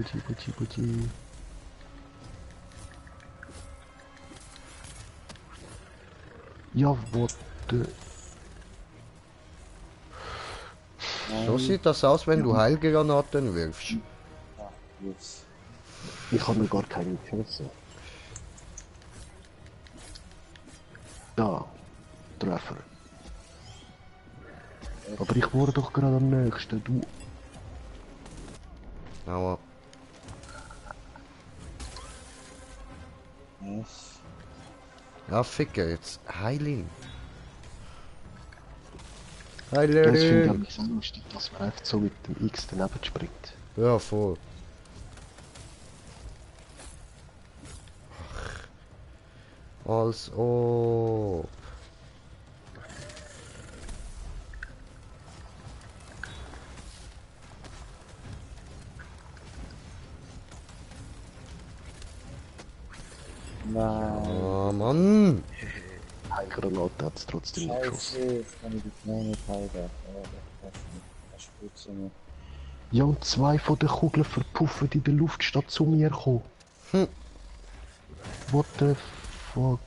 Ja, warte. So sieht das aus, wenn du Heilgranaten wirfst. Ah, jetzt. Ich habe mir gar keine geschossen. Da. Treffer. Aber ich wurde doch gerade am nächsten, du. Aua. Yes. Ja, Ficker, jetzt heil ihn. Das finde ich Heilerin! eigentlich so lustig, dass man einfach so mit dem X daneben springt. Ja, voll. Ach. Als ob. Nein. Ah, Mann! Heilgranate hat es trotzdem nicht geschossen. Scheiße, jetzt kann ich die Knäuel nicht heilen. Oh, das passt nicht. Das spritzt mir. Ja, und zwei von den Kugeln verpuffen in der Luft, statt zu mir kommen. Hm. What the fuck?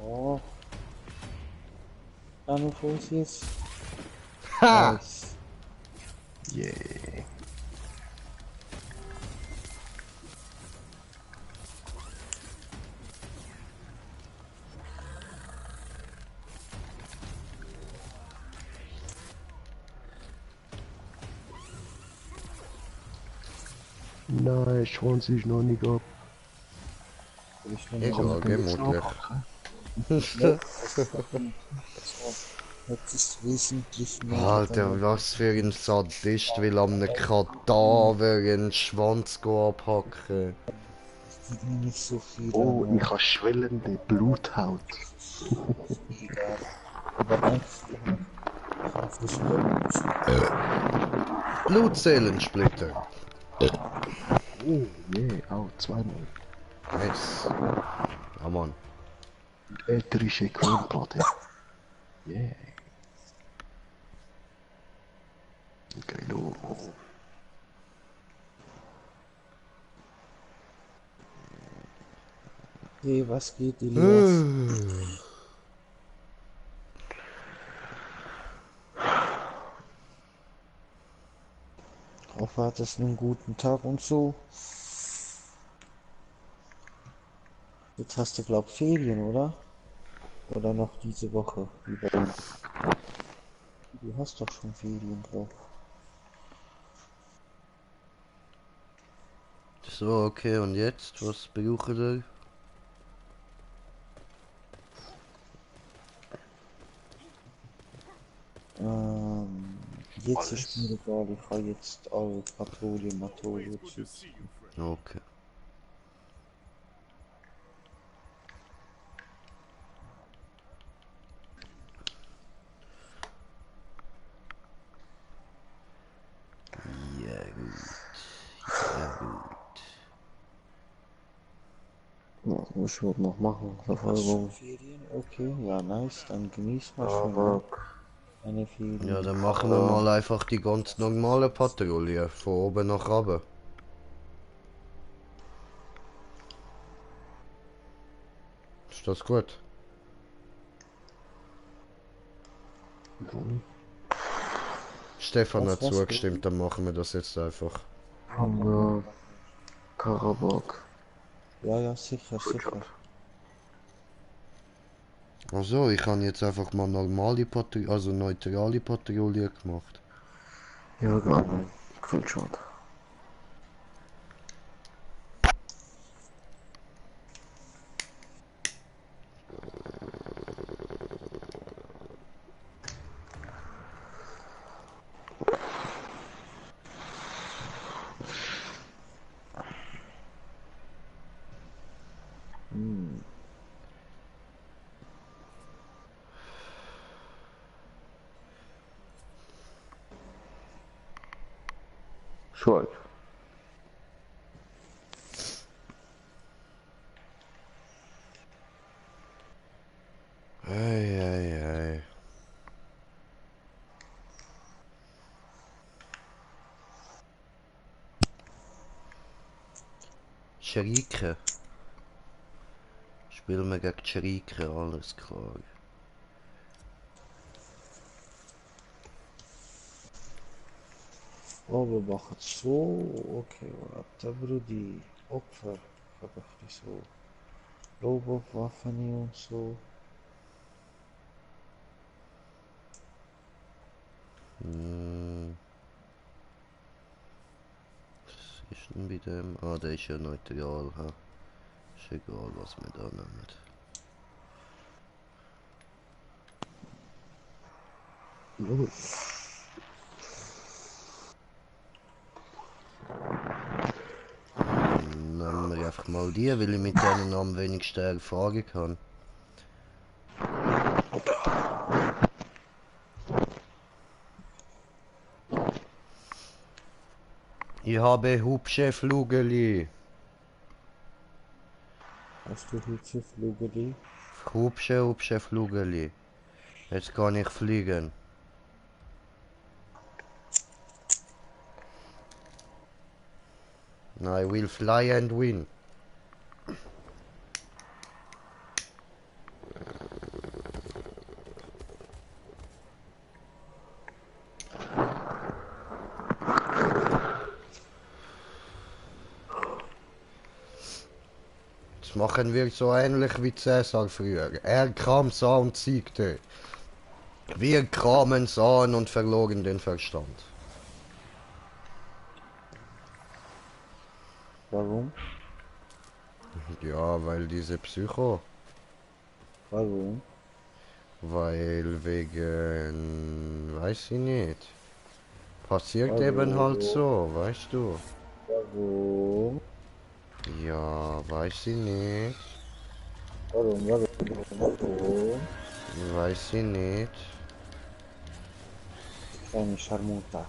Oh, Nanofusis. Ha! Nice. Yeah. Nein, Schwanz ist noch nicht ab. Ich bin Egal, gemütlich. Das ist wesentlich mehr Alter, was für ein Sadist will am einem Kadaver einen Schwanz abhacken. nicht so viel Oh, an ich habe schwellende Bluthaut. egal. Aber einfach Blutzellensplitter. Oh, yeah, auch zweimal. Nice. Ja, Mann. Ätherische Quellplatte. Yeah. Geilo. Hey, was geht, Elias? Hoffe, hattest einen guten Tag und so. Jetzt hast du, glaub, Ferien, oder? Oder noch diese Woche? Wie bei uns? Du hast doch schon Ferien, glaub. So, okay, und jetzt? Was brauchen wir? Jetzt Alles. ist mir egal, ich habe jetzt alle Patrouillen, Matrouillen Good to see you, friend. Okay. Ja, gut. Ja, gut. Ja, muss ich wohl noch machen. Verfolgung. Ferien? Okay, ja, nice. Dann genieß mal schön, ne? Aber Deine Ferien. Ja, dann machen wir mal einfach die ganz normale Patrouille. Von oben nach oben. Ist das gut? Stefan Was, hat was? zugestimmt, dann machen wir das jetzt einfach. Hamburg, Karabakh. Ja, ja, sicher, sicher. Also, ich habe jetzt einfach mal normale Patrouille, also neutrale Patrouille gemacht. Ja, genau. Screenshot. Schweig. Ei, ei, ei. Schrike. Spielen wir gegen Schrike, alles klar. Oh, wir machen es so. Okay, warte, Brudi. Opfer. Ich hab doch nicht so. Robotwaffen und so. Hm, was ist denn bei dem? Ah, der ist ja neutral, ha. Ist egal, was wir da nehmen. Nehmen wir einfach mal die, weil ich mit denen am wenigsten Erfahrung habe. Ich habe hübsche Flugeli. Hast du Hüpfe, Flugeli? Hupsche, hupsche Flugeli. Jetzt kann ich fliegen. I will fly and win. Das machen wir so ähnlich wie Cäsar früher. Er kam, sah und siegte. Wir kamen, sahen und verloren den Verstand. Warum? Ja, weil diese Psycho. Warum? Weil wegen... weiß ich nicht. Passiert Warum? eben halt so, weißt du. Warum? Ja, weiß ich nicht. Warum? Weiß ich nicht. Kleine Scharmuta.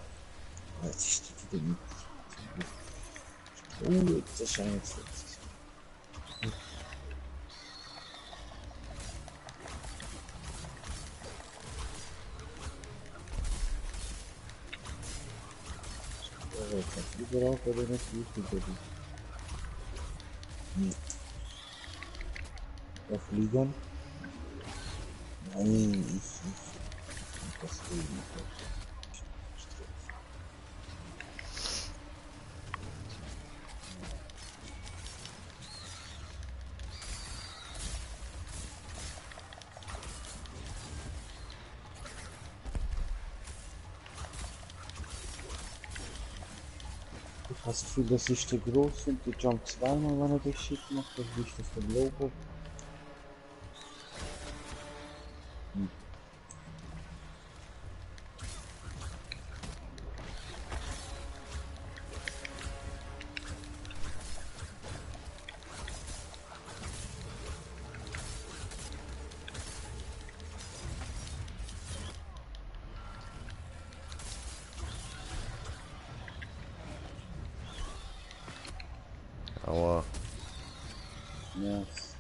Jetzt ist die wieder mit. Jetzt ist ein überall oder nicht wichtig? Auf Fliegen? Nein, das will ich nicht. Ich habe das Gefühl, das ist der Groß und die Jump zweimal, wenn er das Shit macht, dann ist das der Lobo. Aua. Yes.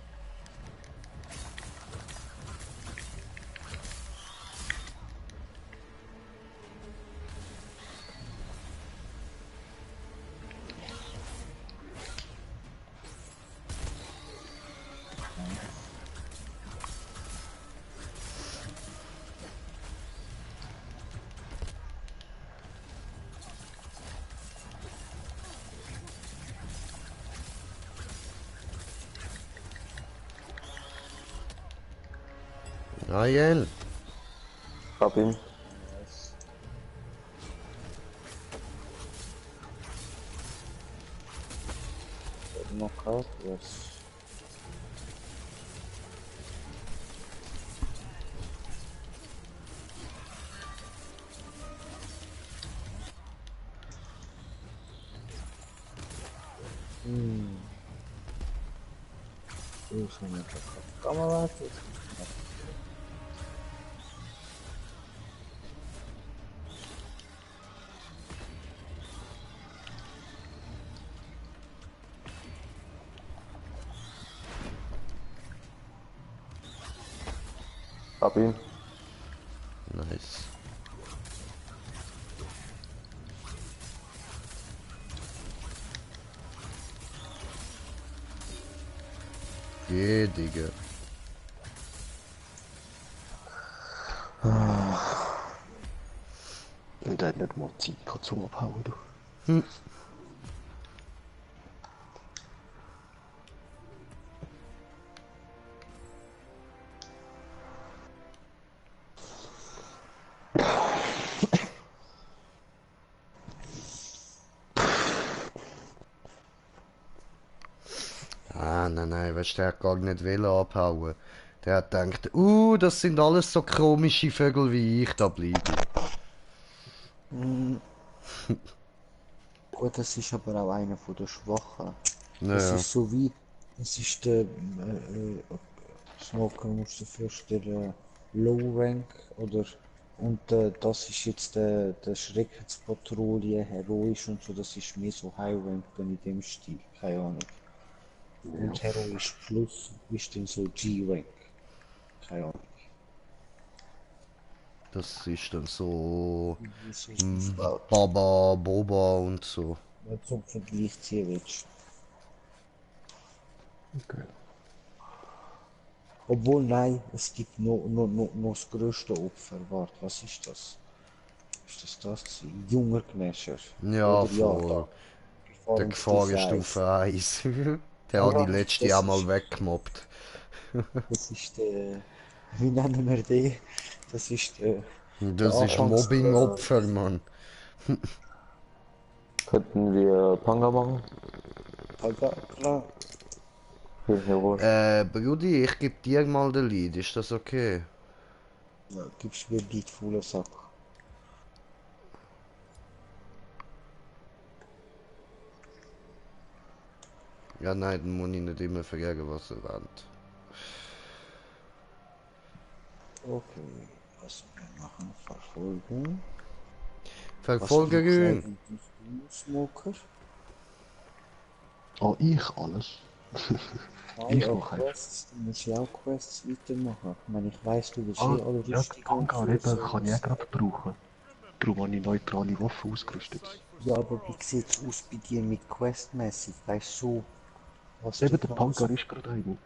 Nein. Hab ihn. Knockout, yes. Ich habe mir verkauft. Kamera, Hab ihn. Nice. Geh, Digga. Und er hat nicht mal Zeit gehabt zum Abhauen. Du. Ah, nein, weißt du, der hat gar nicht wollen abhauen. Der hat gedacht, das sind alles so komische Vögel wie ich, da bleibe gut, das ist aber auch einer von der Schwachen. ich. Das Naja. ist so wie, das ist der Smoker musst du dir vorstellen, Low Rank oder und das ist jetzt der Schreckenspatrouille, heroisch und so, das ist mehr so High Rank dann in dem Stil, keine Ahnung. Und Heroisch Plus ist dann so G-Rank. Keine Ahnung. Das ist dann so Wie es ist aufgebaut. Baba, Boba und so. Wenn du zum Vergleich ziehen willst. Okay. Obwohl, nein, es gibt noch das größte Opfer. Warte, was ist das? Ist das gewesen? Junger Gnäscher. Ja, Oder ja, voll. da. Der Gefahrenstufe 1. Der hat die Aber letzte das einmal ist, weggemobbt. das ist der, wie nennen wir den? Das ist der Das ist Mobbing-Opfer, Mann. Könnten wir Panga machen? Klar. Hier, jawohl. Brudi, ich geb dir mal den Lead, ist das okay? Ja, gibst mir die volle Sack. Ja, nein, dann muss ich nicht immer fragen, was er will. Okay, was wir machen, verfolgen. Was Verfolge brauchst du ihn! eigentlich, du Smoker? Ah, ich alles. Nein, Ich auch mache einfach. Quests, du musst ja auch Quests weitermachen. Ich meine, ich weiss, du willst Ah, eh alle ja, die Rüstungen und Panga eben so. kann ich auch gerade brauchen. Darum habe ich neutrale Waffen ausgerüstet. Ja, aber wie sieht's aus bei dir mit Questmäßig? Weißt du, was du Eben, der kannst? Panga ist gerade einer.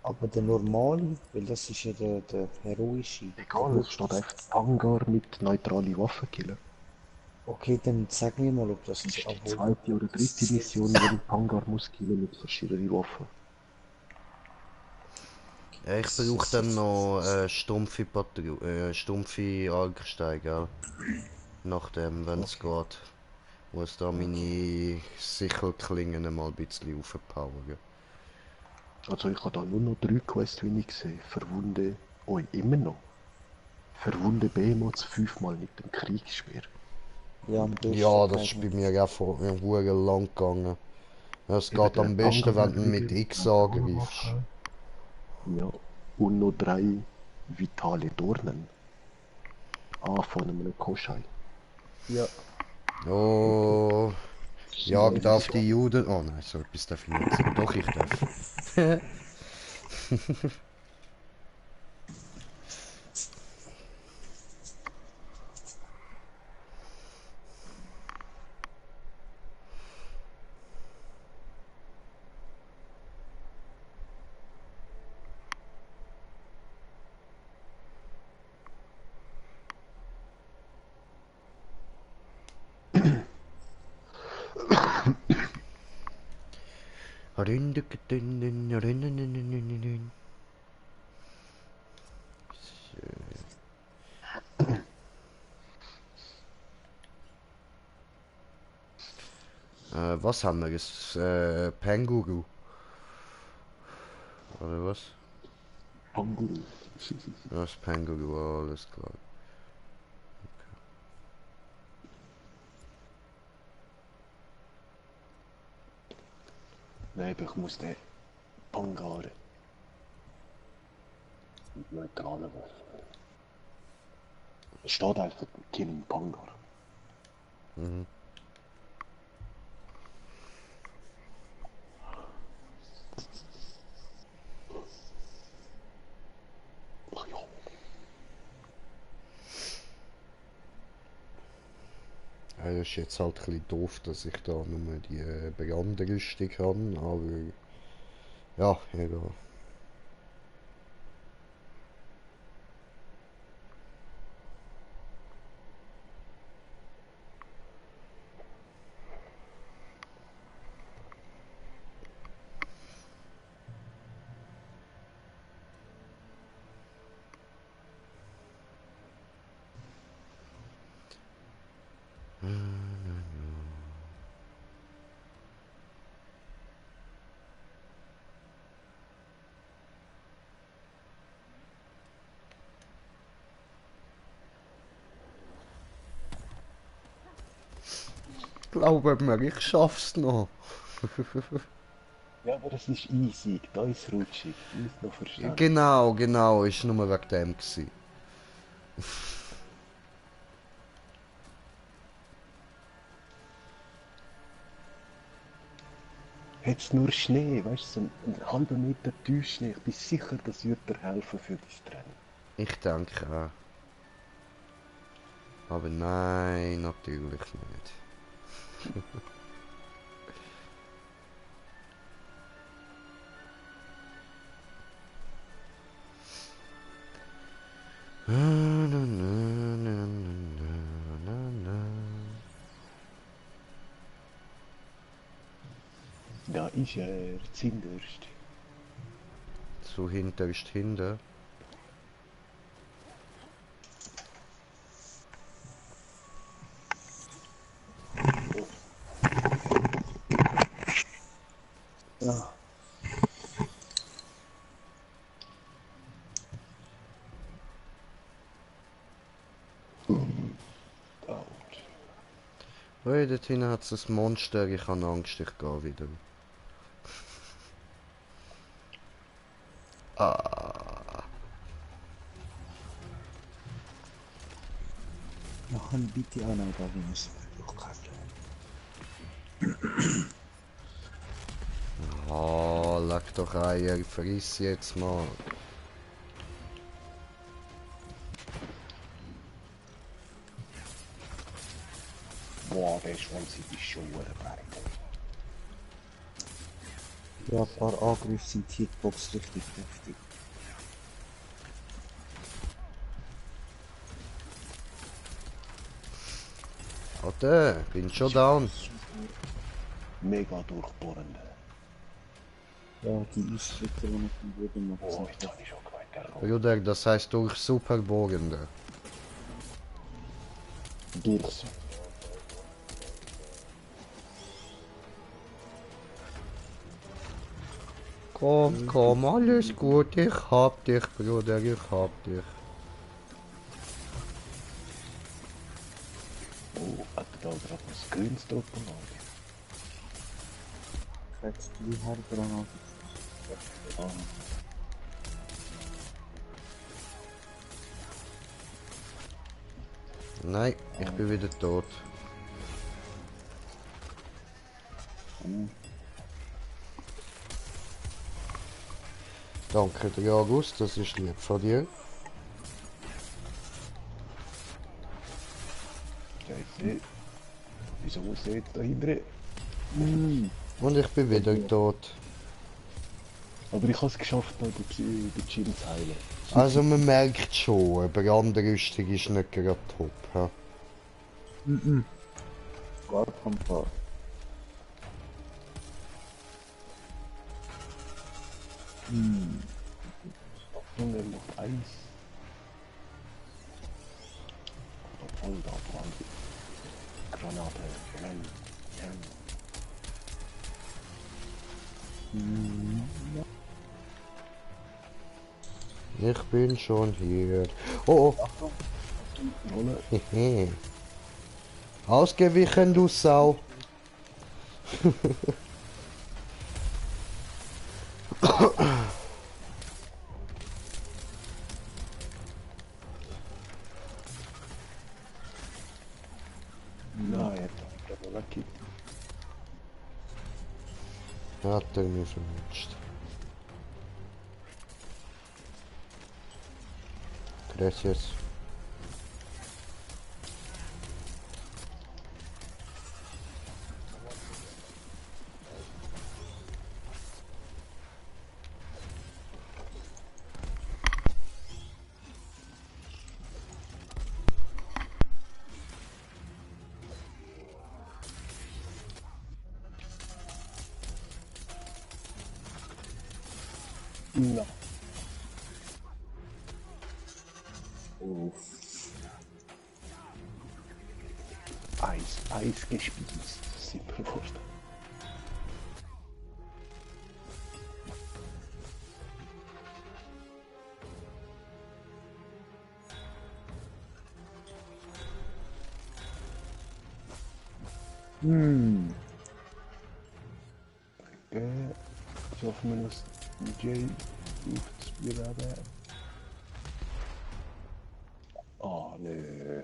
Aber der normale, weil das ist ja der heroische, der Egal, es steht wirklich. einfach Pangar mit neutrale Waffen killen. Okay, dann sag mir mal, ob das Das ist die obwohl, zweite oder dritte Mission, wo ich Pangar muss killen mit verschiedenen Waffen. Ja, ich brauche dann noch stumpfe stumpfe Algersteine, gell? Nachdem, wenn es geht. Muss da meine Sichelklingen mal ein bisschen aufpowern. Also ich habe da nur noch 3 Quests, wie ich sehe. Verwunde, immer noch. Verwunde Behemoths 5-mal mit dem Kriegsspeer. ja, am besten Ja, das ist eigentlich. bei mir auch vor lang gegangen. Es Eben geht der am besten, wenn du ihn Panga-Wege mit mit X angreifst. Neutralwaffe. Ja. Und noch 3 vitale Dornen. Ah, von einem Koschei. Ja, Oh, Jagd safe. auf die Juden. Oh nein, so etwas darf ich nicht sagen. Doch, ich darf. Was haben wir jetzt? Penguru. Oder was? Panguru. Das Penguru, alles klar. Nein, aber ich muss den Pangar mit neutralen Waffen. Es steht einfach Killing Pangar. Mhm. Ach ja. Ja, das ist jetzt halt ein bisschen doof, dass ich da nur die Brandrüstung habe, aber ja, egal. Glaubt mir, ich schaff's noch. Ja, aber das ist easy. Da ist rutschig. Du musst noch verstehen. Genau, genau, ist nur wegen dem gewesen. Hat's nur Schnee, weißt du, so einen halben Meter Tiefschnee. Ich bin sicher, das wird dir helfen für das Training. Ich denke auch. Aber nein, natürlich nicht. Na, na, na, na, na, na, na. Da ist er, zinderst. So hinterst hinter. Ja. Out. Hey, dort hinten hat es ein Monster, ich habe Angst, ich gehe wieder. Ah. Machen bitte auch noch da Venus. Oh, leck doch Eier, friss jetzt mal. Boah, der Schwanz ist schon Berg. Ja, ein paar Angriffe sind die Hitbox richtig heftig. Warte, bin schon down. Mega durchbohrend. Ja, die Eisschritte, die man vom Boden macht, Boah, sind jetzt habe ich schon gemeint, der Rot. Bruder, das heißt durch Superbogende. Durchs. Komm, komm, alles gut, ich hab dich, Bruder, ich hab dich. Oh, hat da gerade was Grünes drüber jetzt die Herdgranate. Nein, ich bin wieder tot. Danke dir, August, das ist lieb von dir. Scheiße. Wieso muss er jetzt da hinten? Und ich bin wieder tot. Aber ich habe es geschafft, da den Gym zu heilen. Also man merkt schon, eine Brandrüstung ist nicht gerade top. Ja. Gar kein Fall. Und er macht Eis. Voll da dran. Granate. Renn. Ich bin schon hier. Oh, Rolle. oh. Hehe. Ausgewichen, du Sau. Nein, er hat aber lucky. Hat er mich verwünscht. Gracias. Na. Eis gespießt. Simple Wurst. Ich hoffe, man muss Jay aufzuspielen, aber... Oh, nö.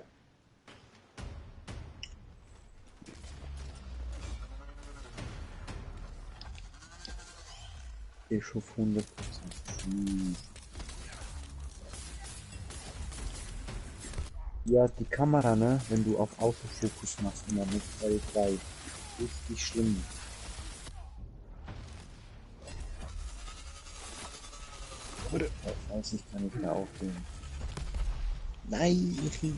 Bischof 100%. Ja, die Kamera, ne, wenn du auf Autofokus machst, immer mit L3. Richtig schlimm. Ich weiß, ich kann nicht mehr aufnehmen. Nein, Rio.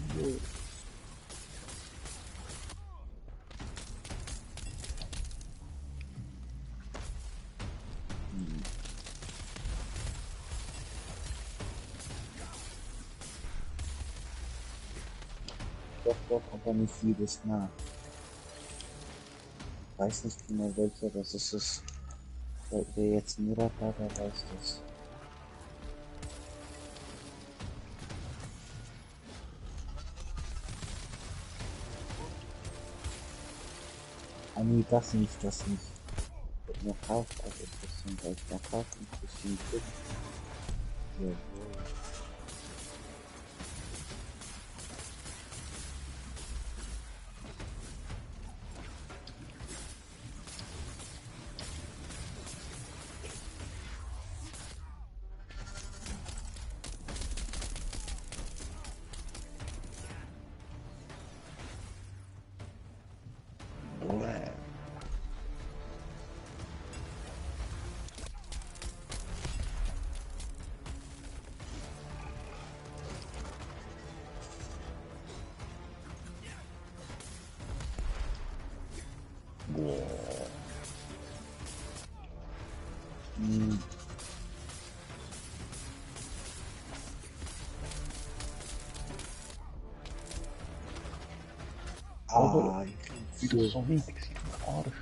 Doch, aber nicht jedes Mal. Ich weiß nicht genau welcher das ist. Wer jetzt Murat hat, der weiß das. Ah nee, das nicht. Noch Haus, also ein bisschen weiter Haus, ein bisschen gut. Jawohl. Ah, Wie du so weit gewesen, Arsch.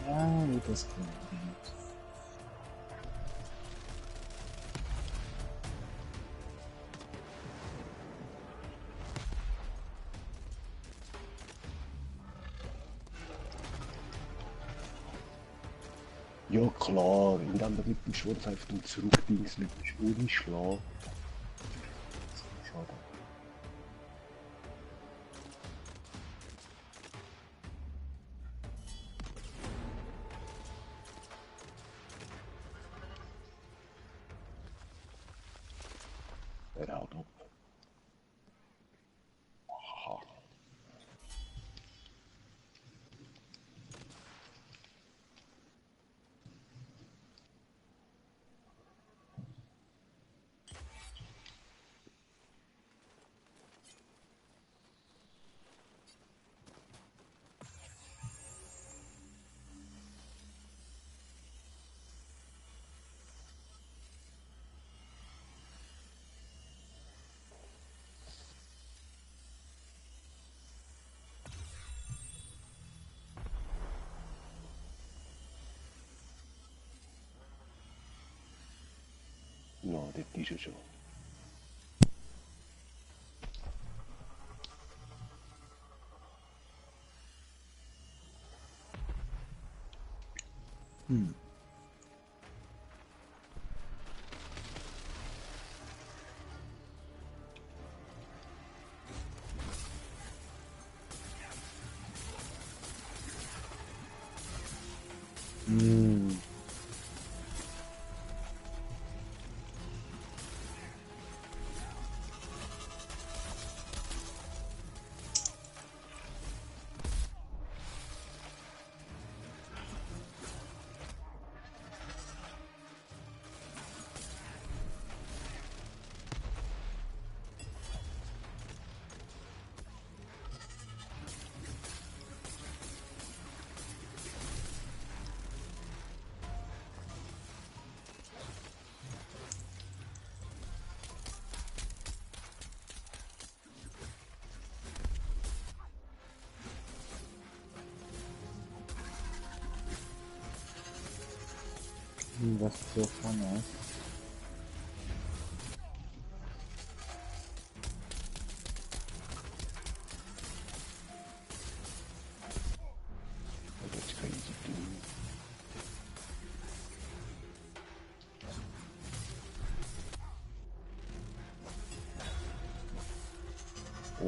ja, wie das klingt. Ja klar, indem du mit dem Schwanz einfach nur zurückdingst, mit ohne Schlag. Schade. Er haut ab. Aha. Ja, dort ist er schon. Was für vorne ist. Und jetzt crazy, du.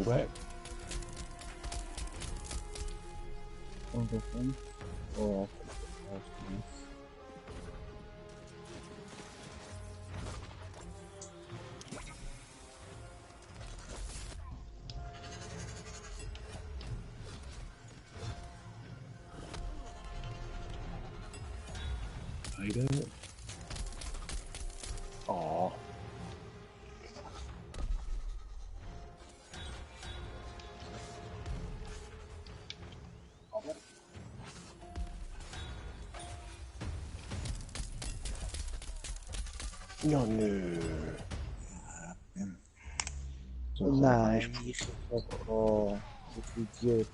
vorher. Und das dann? Oh, das ist Beide. Oh. Ja, nö. So, Nein, ich hab, oh, so viel Idiot.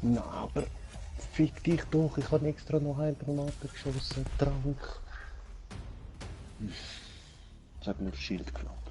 na, aber fick dich doch, ich habe extra noch Heilgranaten geschossen. Trank. Sag nur Schild knapp.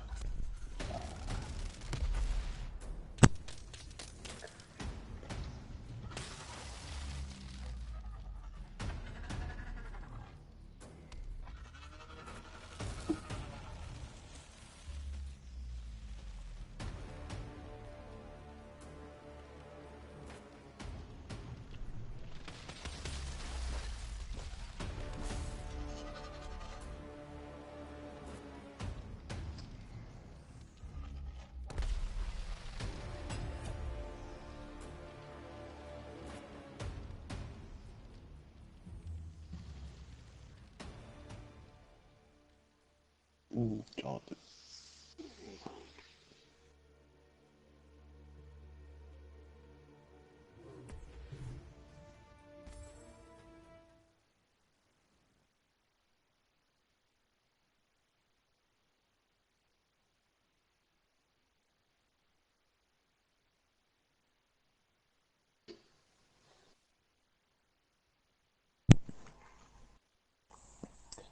Schade.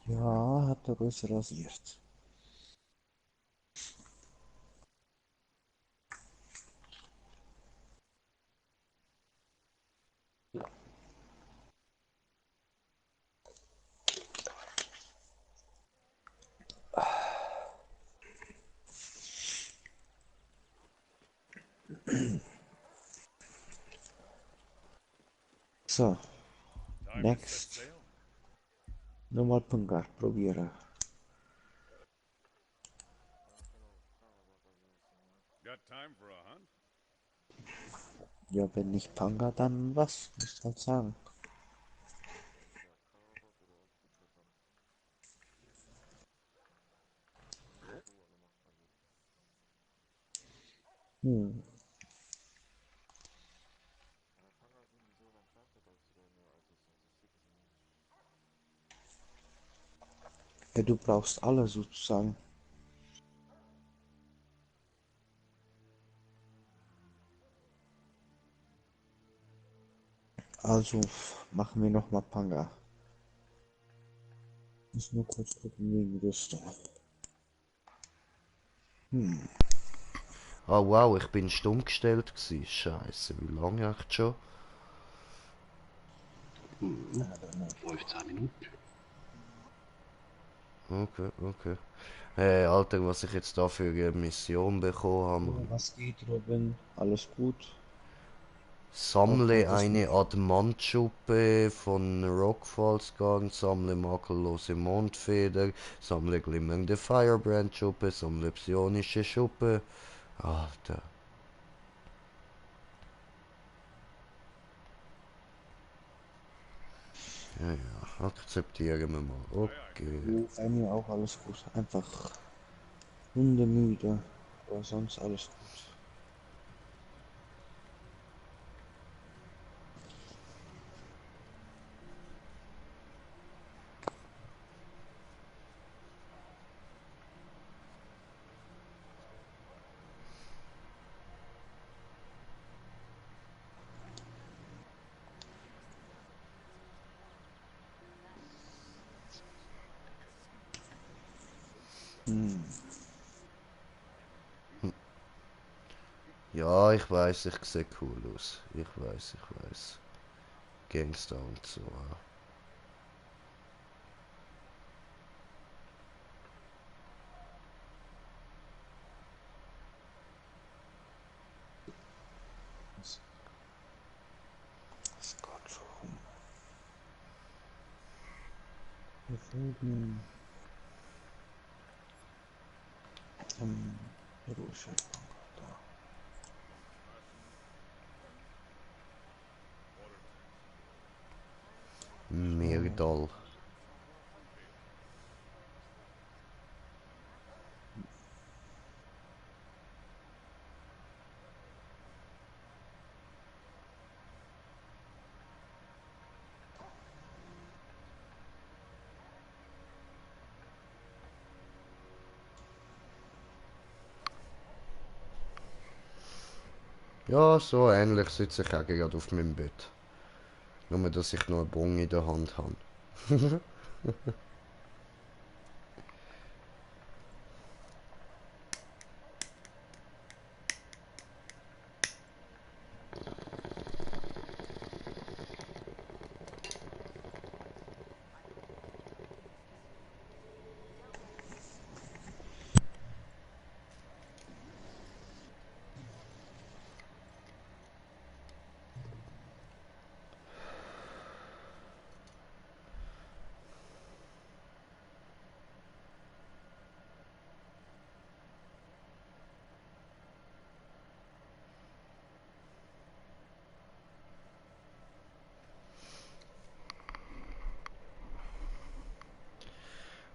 Ja, hat der Rösser rasiert. So, Time to set next. sail. Nochmal Pungar, probieren. Got time for a hunt? Ja, wenn nicht Panga, dann was? Muss halt sagen. Hm. Ja, du brauchst alle sozusagen. Also machen wir nochmal Panga. Muss nur kurz gucken wegen Rüstung. Ah wow, ich bin stumm gestellt gsi. Scheiße, wie lange echt schon? 15 Minuten. Okay, okay. Alter, was ich jetzt da für eine Mission bekommen habe. Was geht, Robin? Alles gut? Sammle Das eine Adamantschuppe von Rockfallsgarn, sammle makellose Mondfeder, sammle glimmernde Firebrand-Schuppe, sammle psionische Schuppe. Alter. Ja, ja, akzeptieren wir mal. Okay. bei mir auch alles gut. Einfach hundemüde, aber sonst alles gut. Ja, ich weiß, ich sehe cool aus. Ich weiß, ich weiß. Gangster und so. Das Gott warum? Ruhig, da. Meerdal. Ja, so ähnlich sitze ich auch gerade auf meinem Bett. Nur, dass ich noch einen Bon in der Hand habe.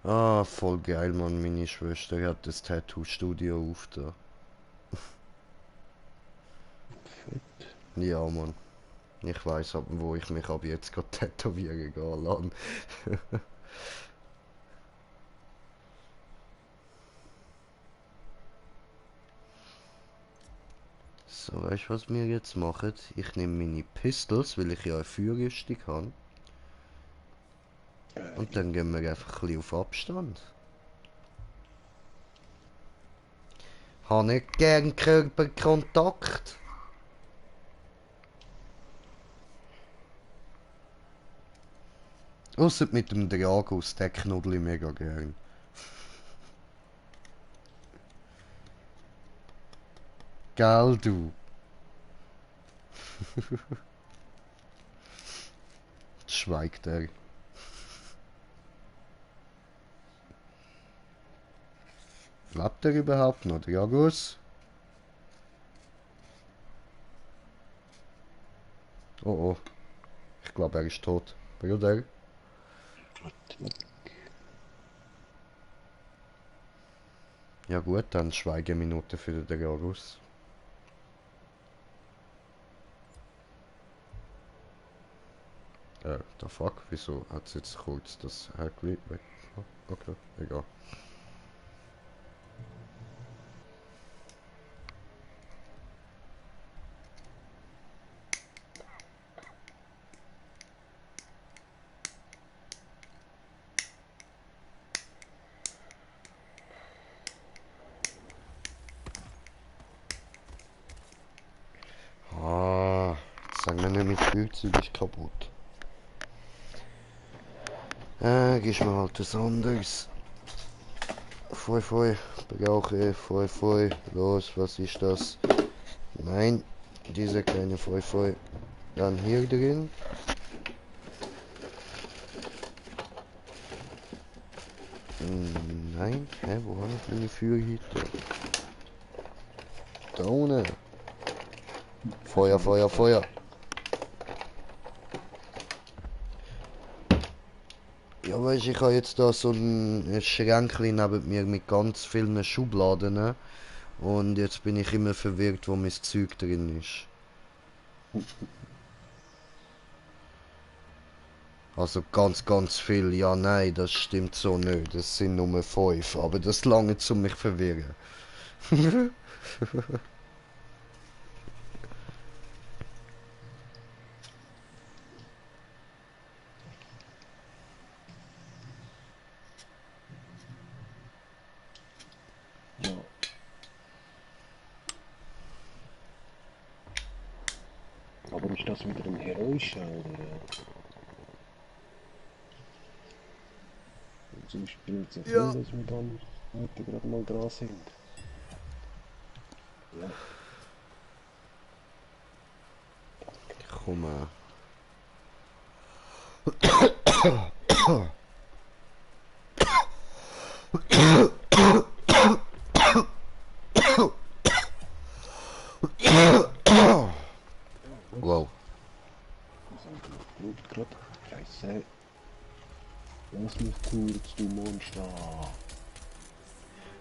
Ah, voll geil, Mann. Meine Schwester hat das Tattoo-Studio auf da. Ja, Mann. Ich weiß aber, wo ich mich ab jetzt gerade tätowieren gehen lasse. So, weißt du, was wir jetzt machen? Ich nehme meine Pistols, weil ich ja eine Feuerrüstung habe. Und dann gehen wir einfach ein bisschen auf Abstand. Habe nicht gern Körperkontakt. Ausser mit dem Dragus, den knuddel ich mega gern. Gell, du. Schweigt er. Lebt er überhaupt noch, Dragus? Oh oh. Ich glaube, er ist tot. Bruder? Ja gut, dann Schweigeminute für den Dragus. The fuck? Wieso hat es jetzt kurz das Häkchen weg? Okay, egal. Ah, jetzt sagen wir nicht, mein Spielzeug ist kaputt. Gibst mir halt was anderes. Fui fui, brauche fui fui. Los, was ist das? Nein, diese kleine fui fui. Dann hier drin. Nein, hä, wo habe ich meine Feuerhüte? Da unten. Feuer, Feuer, Feuer. Ja, weißt du, ich habe jetzt da so ein Schränkchen neben mir mit ganz vielen Schubladen. Ne? Und jetzt bin ich immer verwirrt, wo mein Zeug drin ist. Also ganz viel. Ja, nein, das stimmt so nicht. Das sind nur 5. Aber das lange um mich verwirren. Ja. Aber ist das wieder ein heroischer, oder? Zum Beispiel zu viel, Ja. dass wir dann heute gerade mal dran sind. Ja. Komm mal. Wow. Blut gerade. Scheiße. Lass mich kurz, du Monster.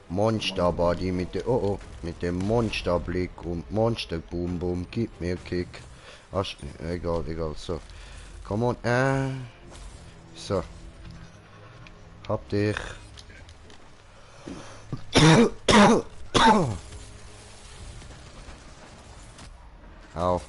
Monsterbody mit der mit dem Monsterblick und Monster Boom Boom, gib mir Kick. Ach, egal, so. Come on, so. Hab dich. Au.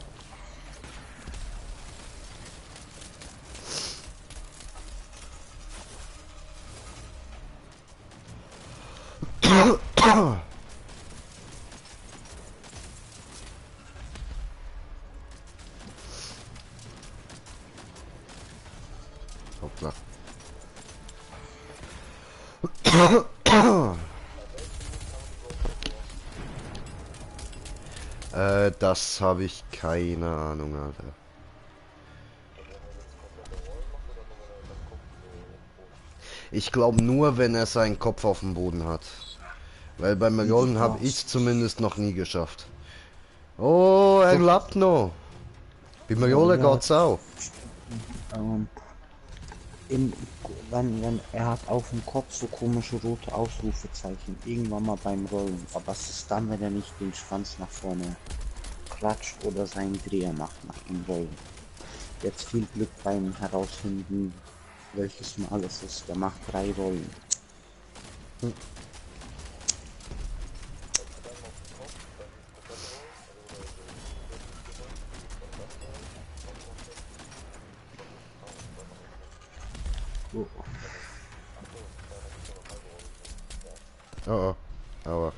Hoppla. Das habe ich keine Ahnung, Alter. Ich glaube nur, wenn er seinen Kopf auf dem Boden hat. Weil beim Rollen habe ich zumindest noch nie geschafft. Oh, er klappt noch. Bei Mariola Ja. geht's auch. Ähm, wenn er hat auf dem Kopf so komische rote Ausrufezeichen, irgendwann mal beim Rollen. Aber was ist dann, wenn er nicht den Schwanz nach vorne klatscht oder seinen Dreher macht nach dem Rollen? Jetzt viel Glück beim Herausfinden, welches Mal es ist. Der macht 3 Rollen. Oh. Oh, aber.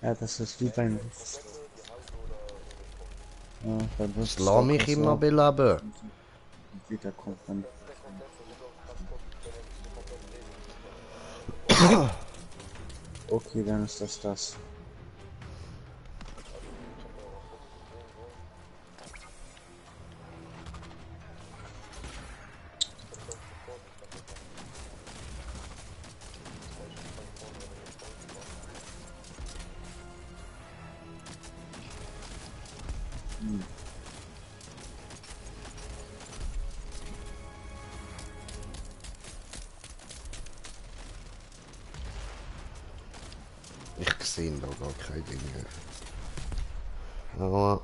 Ja, das ist wie beim beim Ich lass mich immer beleben. wiederkommt dann. Okay, dann ist das. Ich sehe da gar keine Dinge. Aber.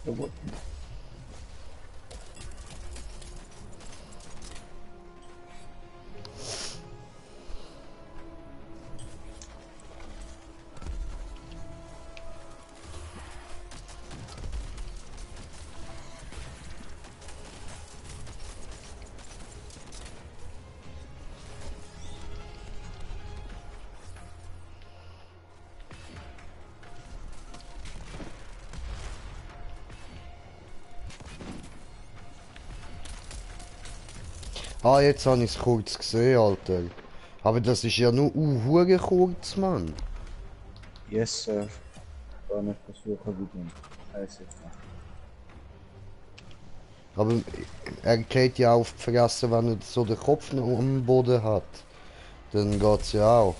Jawohl. Ah, jetzt habe ich es kurz gesehen, Alter. Aber das ist ja nur hure kurz, Mann. Yes, Sir. War eine Versuche wieder. Alles jetzt. Aber er geht ja auf die Fresse, wenn er so den Kopf noch am Boden hat. Dann geht's ja auch.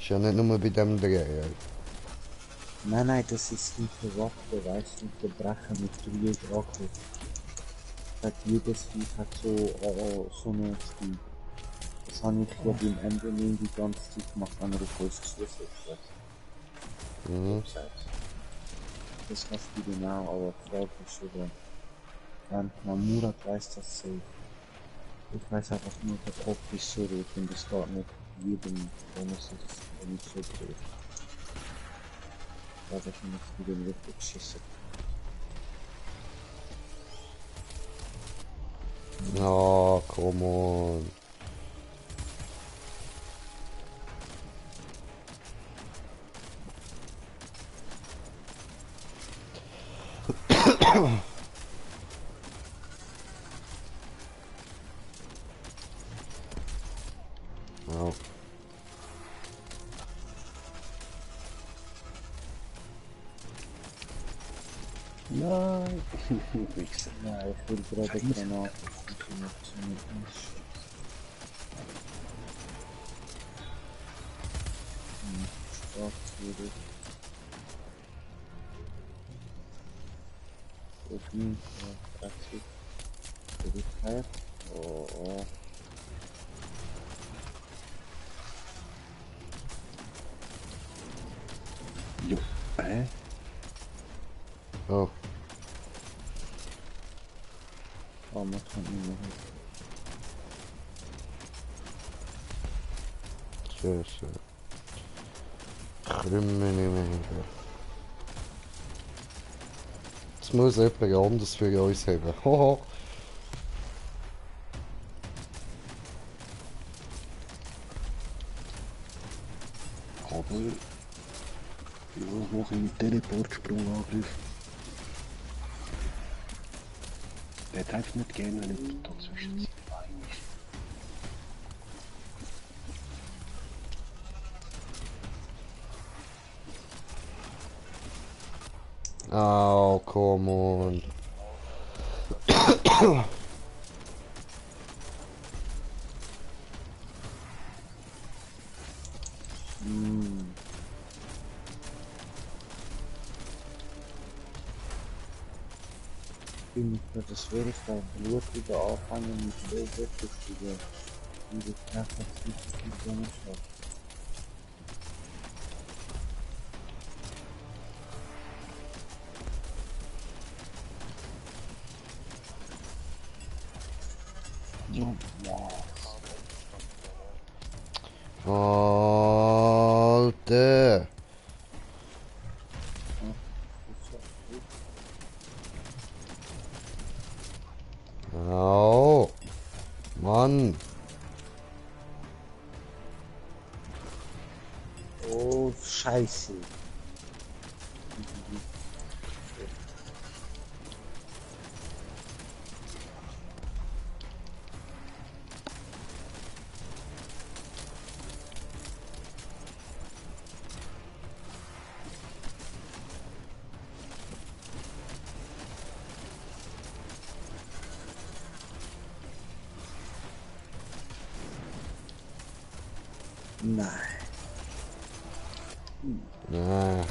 Ist ja nicht nur bei dem Dreher. Nein, das ist Interrupter, weißt du, Unterbrecher mit Real Rocket. Hat jedes Lied hat so eine Speed. Das habe ich ja beim Ende die ganze Zeit gemacht, wenn er auf uns geschlossen ist. Mhm. Das hast du genau, aber die Frage ist oder Murat weiß das safe. Ich weiß einfach nur, der Kopf ist so rot und es geht nicht jedem, wenn es nicht so rot. Da habe ich nicht wieder richtig geschissen. Oh, come on. Ja. Nein! Wichser. Ja, ich will gerade Granaten. Oh, Jo. Oh, oh, man kann nicht mehr. sehr schön. Krümmen. Jetzt muss jemand anders für uns haben. Hoho. Aber... Ja, mache ich mit Teleportsprungangriff. Der trifft nicht gerne, wenn jemand da zwischen seinen Beinen ist. Oh, come on. Bin nicht mehr das wäre ich beim Blut wieder anfangen mit Low-Wettigkeit. Wie das einfach nicht so nicht hat. Ja, ja. Alter. Au. Mann. Oh, Scheiße. Nein. Ah.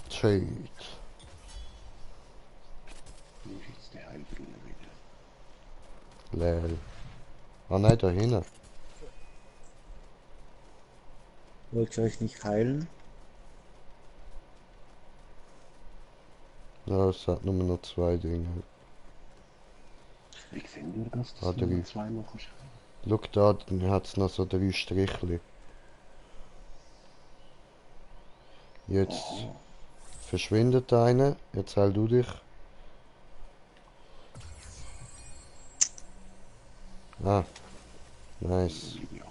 Shit. Wo ist jetzt der Heilbrunnen wieder? Lel. Ah nein, da hinten. Wollt ihr euch nicht heilen? Ja, es hat nur noch 2 Dinge. Wie sehen wir das, dass Ah, du nur drei. zweimal kannst? Schau da, dann hat es noch so 3 Strichli. Jetzt Aha. verschwindet einer. Jetzt heil du dich. Ah, nice. Ja.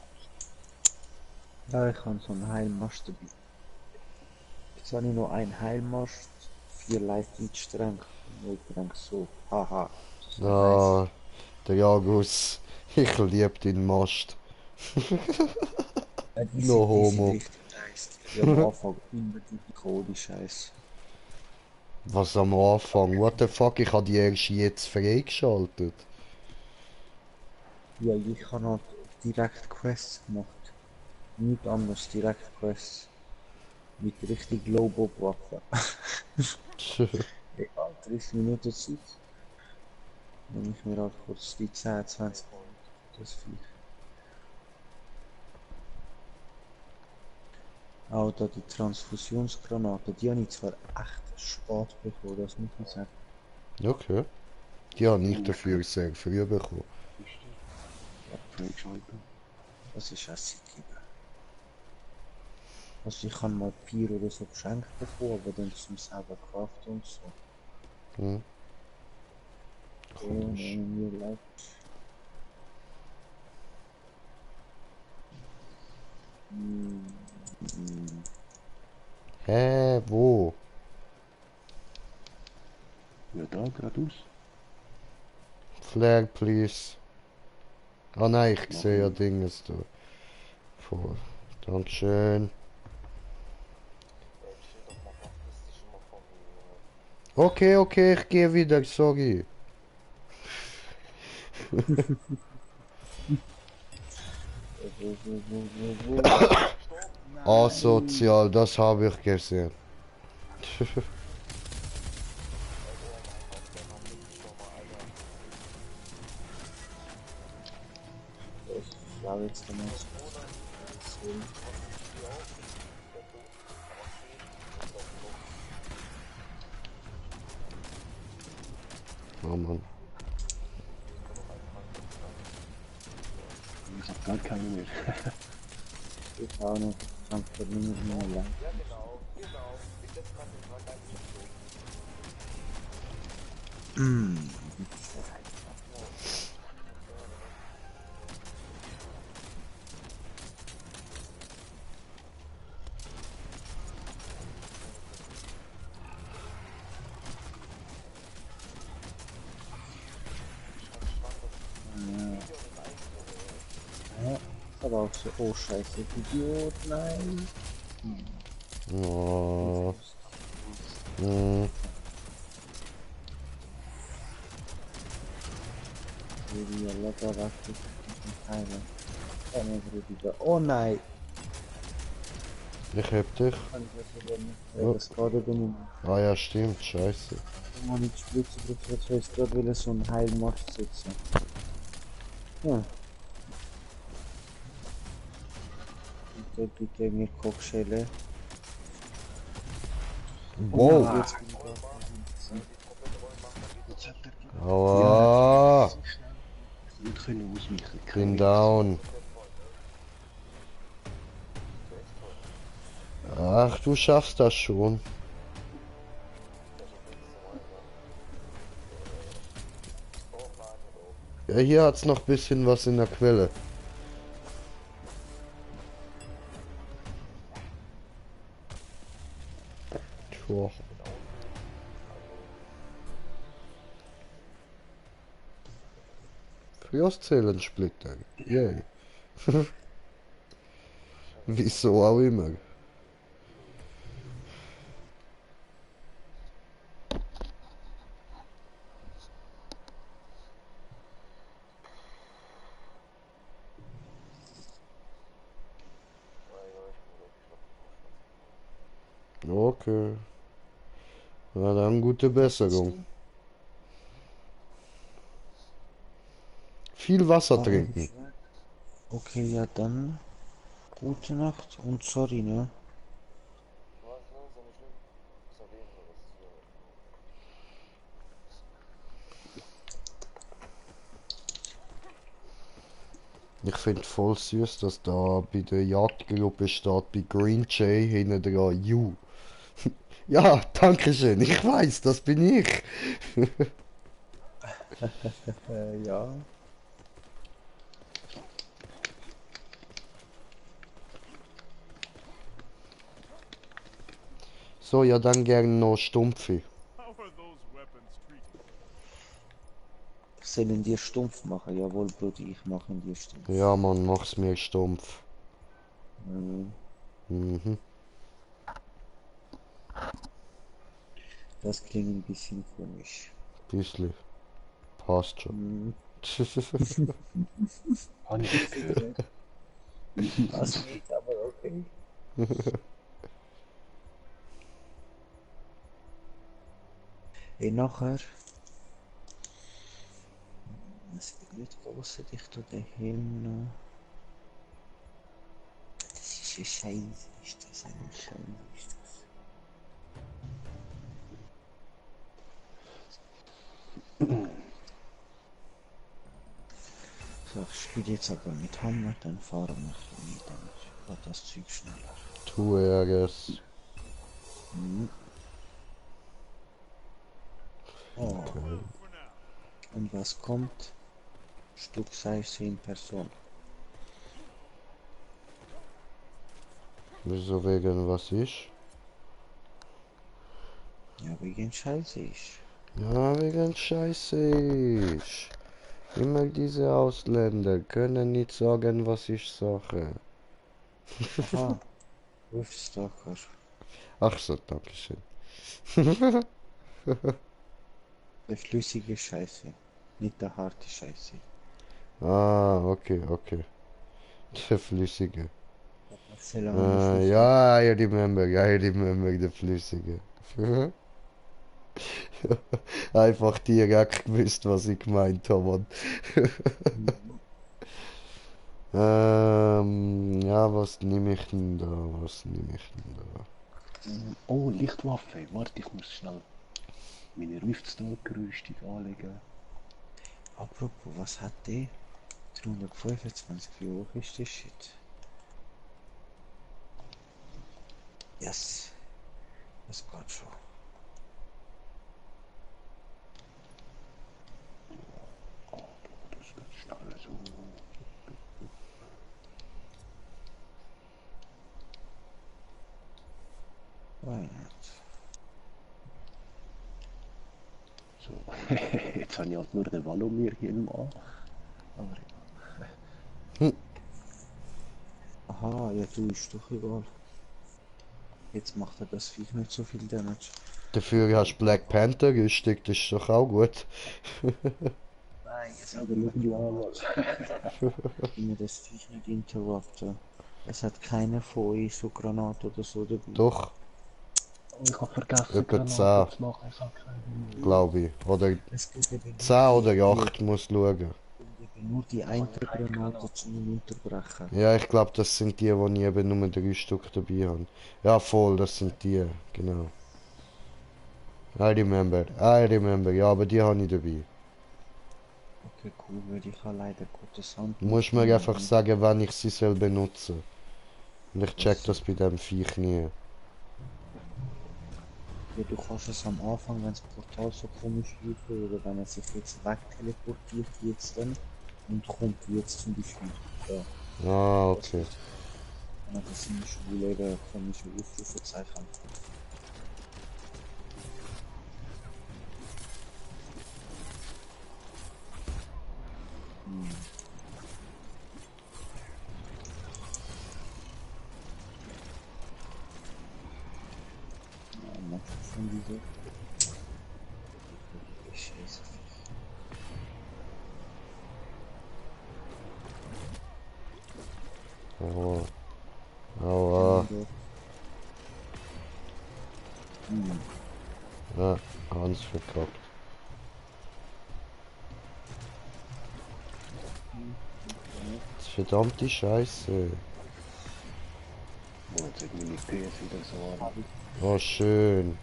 Ja, ich habe so einen Heilmast dabei. Jetzt habe ich noch einen Heilmast, 4 Life-Lead-Stränge, 0 Tränke so. Haha. Das ist nice. Ah, der Jagus. Ich lieb den Mast. Ja, No die sind homo. richtig nice. Die am Anfang immer die Code Scheiße. Was am Anfang? What the fuck? Ich habe die erst jetzt freigeschaltet. Ja, ich habe halt direkt Quests gemacht. Nicht anders, direkt Quests. Mit richtig Low-Bob-Waffen. Egal, 30 Minuten Zeit. Nehme ich mir halt kurz die 10, 20 Minuten für das Viech. Auch da die Transfusionsgranate, die habe ich zwar echt spät bekommen, das muss man sagen. Okay. Die habe ich dafür sehr früh bekommen. Freigeschalten. Das ist assig. Also ich habe mal Bier oder so geschenkt bekommen, aber dann zum selber gekauft und so. Hm. Oh, nein, mir leid. Hä, wo? Ja, da, geradeaus. Flag, please. Ah nein, ich sehe ja Dinges da. Vor. Dankeschön. Okay, okay, ich gehe wieder, sorry. Asozial, das habe ich gesehen. Ich glaube jetzt einmal so. Oh Mann. Ich hab gar keine mehr. Ich auch nicht. Ich kann es nicht mehr lang. Ja, aber auch so, oh scheiße, Idiot, nein. Oh. Hm. Wie locker was ich Teile. Oh nein. Ich hab dich. Ja, das geht aber nicht. Ah ja, stimmt, scheiße. Ich muss nicht spritzen, jetzt will ich dort will so ein Heilmast sitzen. Ja. Bitte, bitte mir Kochschelle. Wow. Jetzt bin ich da. Jetzt hat er Aua. nicht können ausweichen. Bin down. Ach, du schaffst das schon. Ja, hier hat's noch bisschen was in der Quelle. Tja. Frühjahrszellensplitter. Yay. Wieso auch immer. Okay. Na dann gute Besserung. Viel Wasser trinken. Okay, ja dann. Gute Nacht und sorry, ne? Ich finde voll süß, dass da bei der Jagdgruppe steht bei Green Jay hinten dran You. Ja, danke schön. Ich weiß, das bin ich. Ja. So, ja dann gerne noch Stumpfe. How are those weapons treated? Sollen dir stumpf machen? Jawohl, Brudi, ich mache ihn dir stumpf. Ja, Mann, mach's mir stumpf. Mhm. Mhm. Das klingt ein bisschen komisch. Bisschen. Passt schon. Mhm. Habe ich nicht gehört. Das nicht, aber okay. Hey, nachher. Es wird nicht groß, ich tue den Helm noch. Das ist ein Scheiß, ist das ein Scheiß, ist das. So, ich spiele jetzt aber mit Hammer, dann fahren wir nicht, dann geht das Zeug schneller. Tu Ärgers. Mhm. Oh, und was kommt? Stück Scheiße in Person. Wieso wegen was ist? Ja, wegen Scheiße ich. Ja, wegen Scheiße. Immer diese Ausländer können nicht sagen, was ich sage. Aha, Wolfstalker. Ach so, dankeschön. Der flüssige Scheiße, nicht der harte Scheiße. Ah, okay, okay. Der Flüssige. Porzellan flüssig. Ja, I remember der Flüssige. Einfach direkt gewusst, was ich gemeint habe. Ja, was nehme ich denn da? Was nehme ich denn da? Oh, Lichtwaffe. Warte, ich muss schnell meine Rüstung anlegen. Apropos, was hat der? 325, wie hoch ist der Shit? Yes, das geht schon. Das geht schnell so. Why not? So, jetzt habe ich halt nur den Valomir-Helm an. Aber Aha, ja du, ist doch egal. Jetzt macht er das Viech nicht so viel Damage. Dafür hast du Black Panther gesteckt, das ist doch auch gut. Nein, jetzt aber schau dir an, was. ich mir das Viech nicht interrupten. Es hat keine von euch so Granate oder so dabei. Doch, Ich habe vergessen, etwa Granaten 10, zu machen. Ich habe keine. glaube ich. Oder Es gibt eben 10 oder 8, muss schauen. nur die eine Granate zum Unterbrechen. Ja, ich glaube, das sind die, wo ich eben nur 3 Stück dabei habe. Ja, voll, das sind die, genau. I remember, ja, aber die habe ich dabei. Okay, cool, weil ich habe leider gutes Sound. Du musst mir einfach sagen, wann ich sie soll benutzen. Und ich check das bei dem Viech nie. Ja, du kannst es am Anfang, wenn das Portal so komisch wird, oder wenn er sich jetzt wegteleportiert jetzt dann und kommt jetzt zum Beispiel da. Ah, okay. Dann hat er seine Schwule eben komische Ausrufezeichen. Ja, manche von diese. Scheiße. Aua. Aua. Ja, Hans verkackt. Das ist verdammte Scheiße. Oh, jetzt hat meine PS wieder so an. Oh, schön.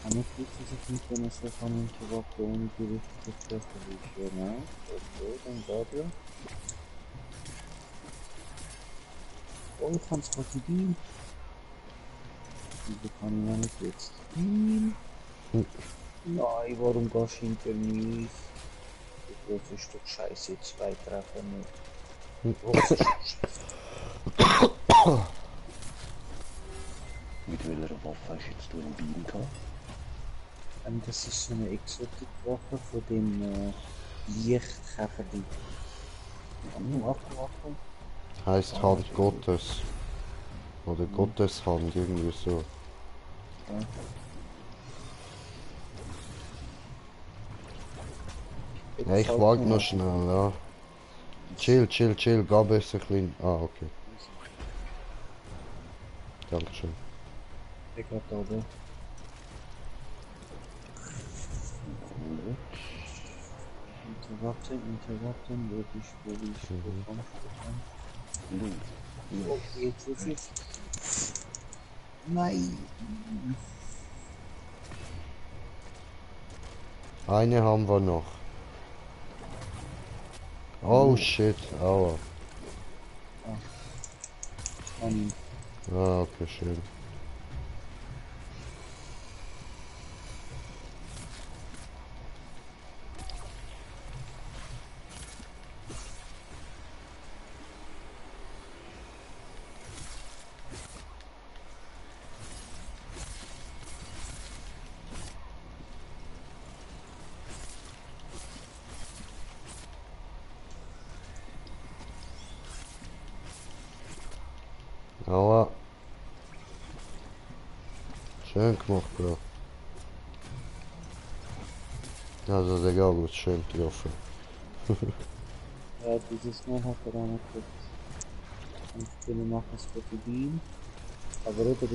Kann ich nicht, dass ich nicht, wenn es so von Interaktion die richtige Treffer ist, ja, ne? Okay, dann da wir. Oh, ich kann es gerade bedienen. Wieso kann ich noch nicht jetzt? Nein, warum gehst du hinter mich? Du großes Stück Scheiße, 2 Treffer nicht. Großes Stück Scheiße. Mit welcher Waffe hast du jetzt du einen Beam gehabt? Das ist so eine Exotik-Waffe von dem Lichtkäferli. Waffe. Heißt Hand Gottes. Oder Gotteshand, irgendwie so. Ja, ich warte noch schnell, ja. Chill, gab es ein bisschen. Ah, okay. Dankeschön. Der geht da oben. Interrupten, wo kommst du? Oh, jetzt ist es. Nein! Eine haben wir noch. Oh shit, aua. Und Ah, okay, schön. Aua. Schön gemacht, Bro. Also sehr gut, schön getroffen. ja, dieses Mal hat er auch noch kurz können machen das Protein. Aber oder das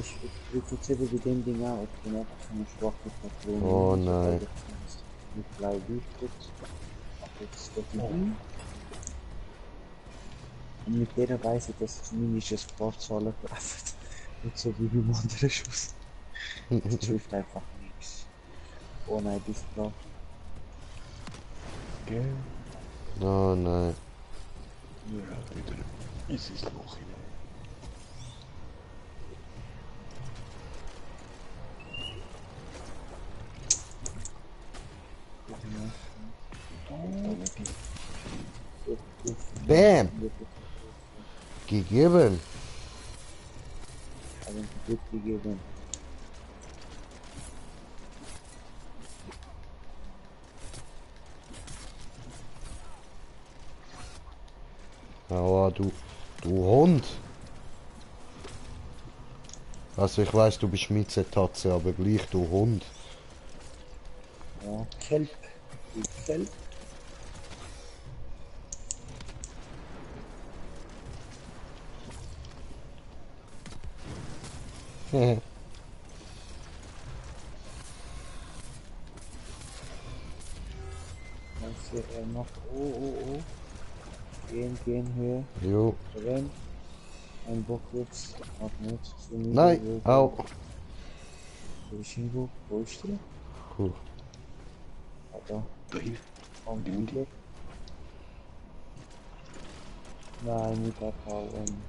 wird jetzt eben bei dem Ding auch, ich bin einfach so eine schwache Patrone. Oh nein. Mit blau durchgeht. Aber das Protein. Und mit der weiß ich, dass zumindest ein paar Zahlen treffen. Nicht so wie beim anderen Schuss. Das trifft einfach nichts. Oh nein, das drauf. Gell? Oh nein. Ja, wieder. Es ist Loch hinein. Bam! Gegeben. Haben sie gut gegeben. Aua, du Hund. Also ich weiß, du bist Mitzetatze, aber gleich du Hund. Ja, Kelp. Die Kelp. Dann hier er noch. Oh. Gehen hier. Jo. Rennen. Ein Bock jetzt. Auch nicht. Zu mir. Nein, au. Wo ist Hingo? Wo ist der? Cool. Ah, da. Dahin. Kommt Die Mutti. wieder. Nein, nicht abhauen.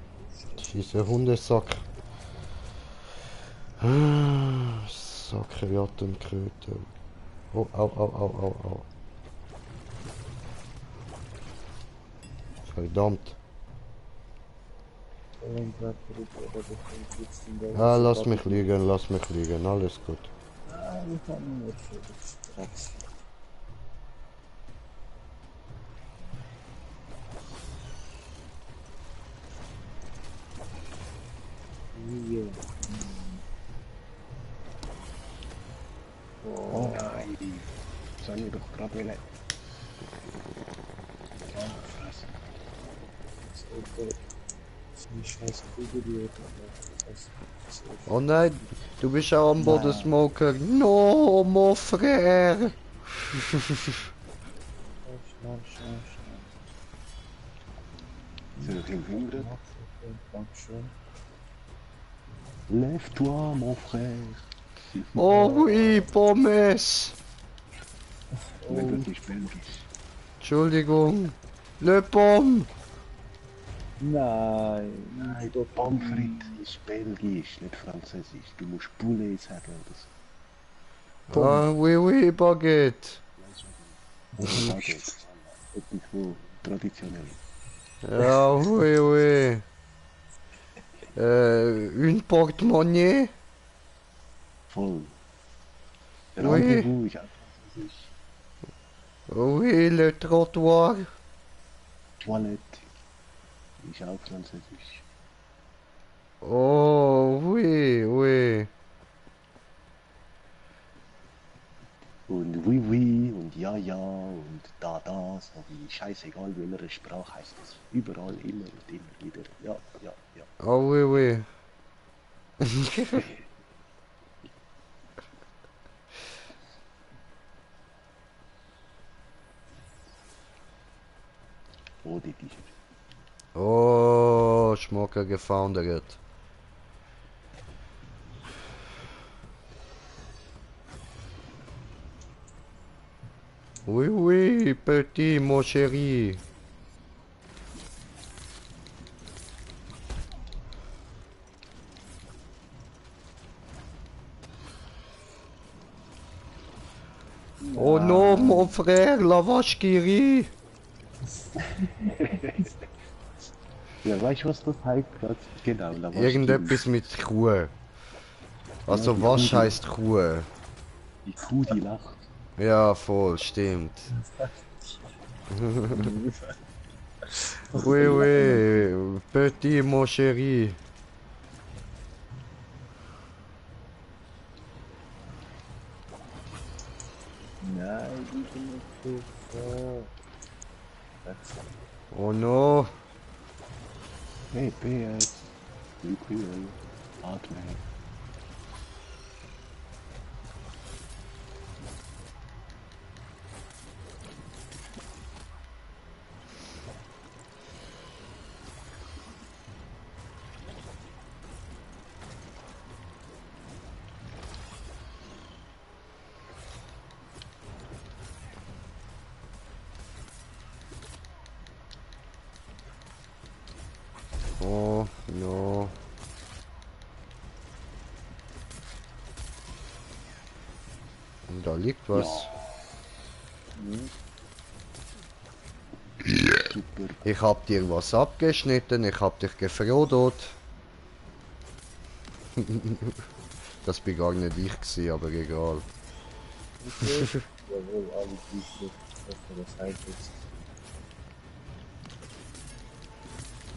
Scheiße Hundesack. Sackrattenkröte. Oh, au. Verdammt. Ah, lass mich liegen, alles gut. Nein, ich kann nicht für das Drecks. Hier. Oh nein. Das habe ich doch gerade wollen. Ja, fressen. Das ist eine scheiß Kugel, das Oh nein, du bist auch am Boden, Smoker. No, mon frère. Schnell. Sind wir ein bisschen hungrig? Dankeschön. Lève-toi, mon frère. Oh oui, Pommes. Wenn das ist Belgisch. Entschuldigung. Le Pomme. Nein, Nein, Pommes frites ist Belgisch, nicht Französisch. Du musst Poulet sagen oder so. Ah, oui, Baguette. Baguette. Etwas wo traditionell. Ja, oui. Une porte-monnaie. Voll. Oui. Rendezvous ist auch Französisch. Oui, le trottoir. Toilette ist auch Französisch. Oh, oui. Und oui und ja und da, so wie scheißegal welcher Sprache heißt es. Überall immer und immer wieder. Ja. Oh, oui. Oh, die T-Shirt. Oh, Schmucker gefoundert. Oui, petit, mon chéri. Oh non, mon frère, la vache qui rit. Ja, weißt du, was das heißt? Das, genau, la vache Irgendetwas mit Kuh. Also die was Kuh, heißt Kuh? die Kuh, die lacht. Ja, voll, stimmt. Oui, oui, petit mon chéri. Nein, ich bin nicht so. Oh non. Hey, PS. Willkür. Atme. Oh non. Und da liegt was. Super. Ich hab dir was abgeschnitten, ich hab dich gefrodert. Das bin gar nicht ich gewesen, aber egal. Jawohl, alle Güte, was für das heißt ist.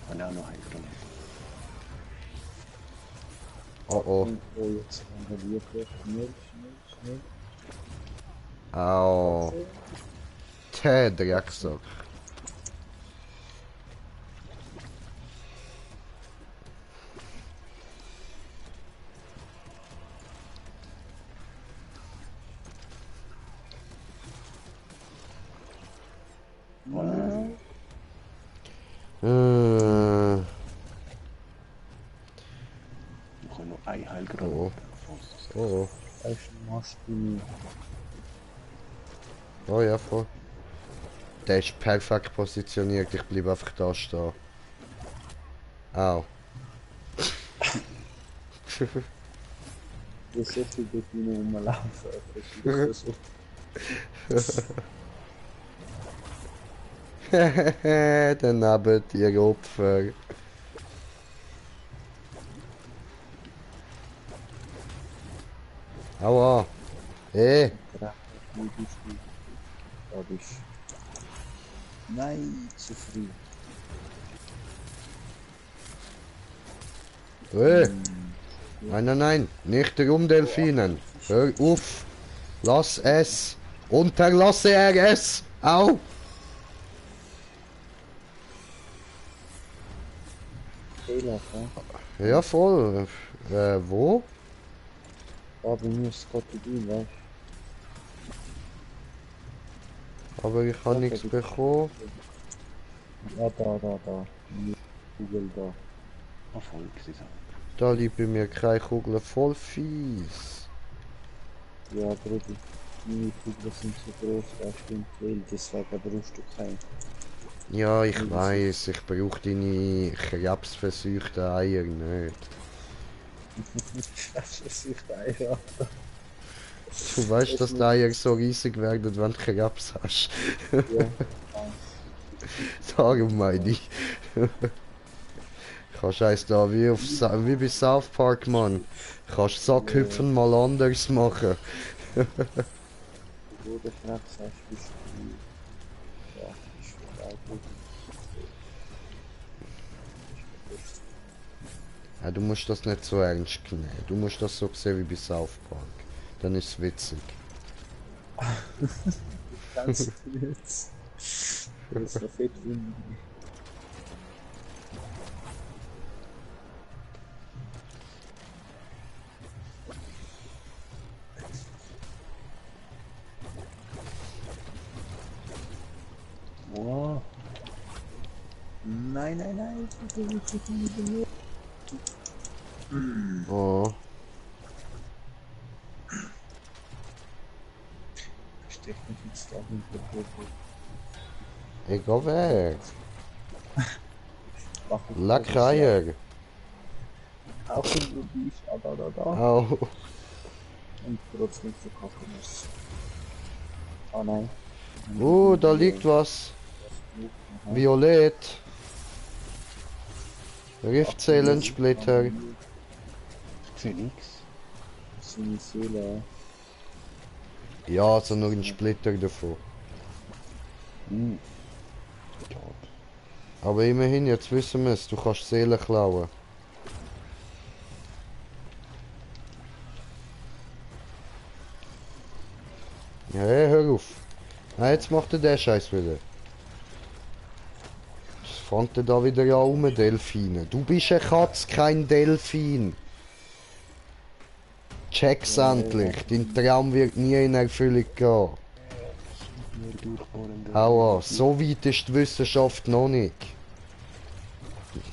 Und auch noch Heilgranate. Oh oh. Oh, jetzt haben wir schnell, schnell. Au. Der Drecksack. Äh. Wir können noch ein Heilgranate. Oh. Oh. Welchen machst du? Oh ja, voll. Der ist perfekt positioniert, ich bleib einfach da stehen. Au. Du hast so viel dort rumlaufen. Das ist so. Daneben die Opfer. Aua. Hey. Da bist du. Nein, zu früh. Hey. Nein, nein, nein. Nicht darum, Delfinen. Hör auf. Lass es. Unterlasse er es. Au. Fehler, ja? Ja, voll. Wo? Aber mir ist Gott gedient, weißt Aber ich habe nichts bekommen. du? Ja, da. Kugel da. Erfolg, sie sagen. Da liegt bei mir keine Kugel, voll fies. Ja, Bruder, meine Kugeln sind so groß, da stimmt viel, deswegen brauchst du keinen. Ja, ich weiß, ich brauche deine krebsversuchten Eier nicht. Das ist nicht einfach. Du weißt, dass die Eier so riesig werden, wenn du Krebs hast. Ja. Darum meine ich. Kannst eins da wie, wie bei South Park, Mann. Kannst Sackhüpfen mal anders machen. Wo der Krebs hast, bist du. Ja, ist total gut. Ja, du musst das nicht so ernst nehmen. Du musst das so sehen wie bei South Park. Dann ist es witzig. Ganz jetzt. Das ist so fett wie. Wow. Nein. Oh. Steck mich jetzt da hinter. Ich geh weg. Leck Eier. Auch wenn du bist, da. Au. Und trotzdem verkaufen musst. Oh nein. Da liegt was. Violett. Riftzellensplitter. Ich sehe nichts. Das ist eine Seele. Ja, also nur ein Splitter davon. Hm. Ja. Aber immerhin, jetzt wissen wir es, du kannst Seelen klauen. Ja, hey, hör auf. Nein, jetzt macht er den Scheiß wieder. Was fängt er da wieder an Delfine? Du bist eine Katze, kein Delfin. Check's endlich, dein Traum wird nie in Erfüllung gehen. Nur durchbohrende. Aua, so weit ist die Wissenschaft noch nicht.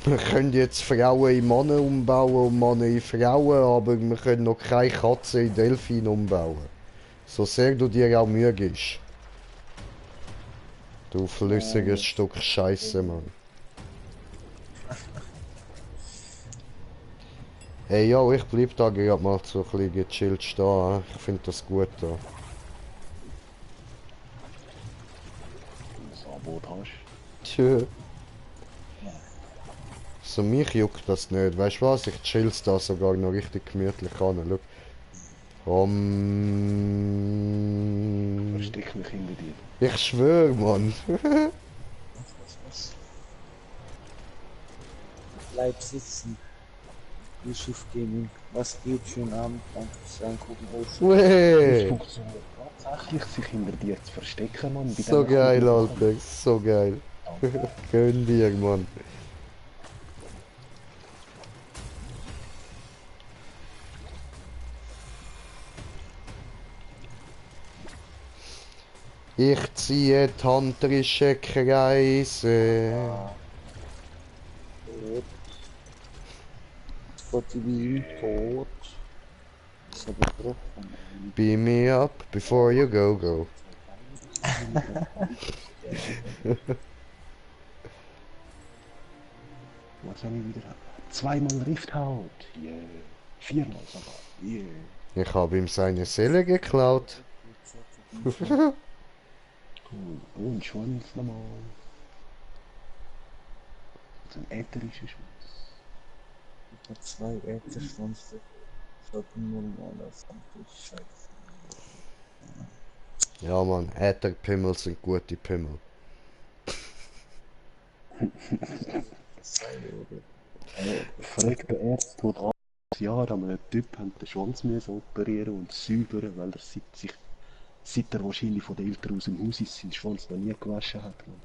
Wir können jetzt Frauen in Männer umbauen und Männer in Frauen, aber wir können noch keine Katze in Delfin umbauen. So sehr du dir auch Mühe gibst. Du flüssiges Stück Scheiße, Mann. Hey, ja, ich bleib da gerade mal so ein bisschen gechillt stehen. Ich finde das gut da. Wenn du ein Angebot hast. Tschö. So, mich juckt das nicht. Weißt du was? Ich chill's da sogar noch richtig gemütlich an. Schau. Versteck mich hinter dir. Ich schwör, Mann. Bleib sitzen. Yusuf Gaming. Was geht? Schönen Abend. Danke fürs Reingucken. Oh, Es Weh. funktioniert tatsächlich, sich hinter dir zu verstecken, Mann. Bei So diesen geil, Kugeln. Alter. So geil. Gönn dir, Mann. Ich ziehe tantrische Kreise. tot. Spotify tot. Ist aber gebrochen. Beam me up before you go. Was habe ich wieder? Zweimal Rifthaut. Yeah. Viermal sogar. Yeah. Ich habe ihm seine Seele geklaut. Cool. Und Schwanz nochmal. So ein ätherischer Schwanz. Ich hab 2 Ätherschwanz. Verbindung alles. Scheiße. Ja, Mann, Ätherpimmel sind gute Pimmel. Verrückter Arzt, der 8 Jahre an einem Typ haben den Schwanz müssen operieren und säubern, weil er seit er wahrscheinlich von den Eltern aus dem Haus ist, seinen Schwanz noch nie gewaschen hat. Man.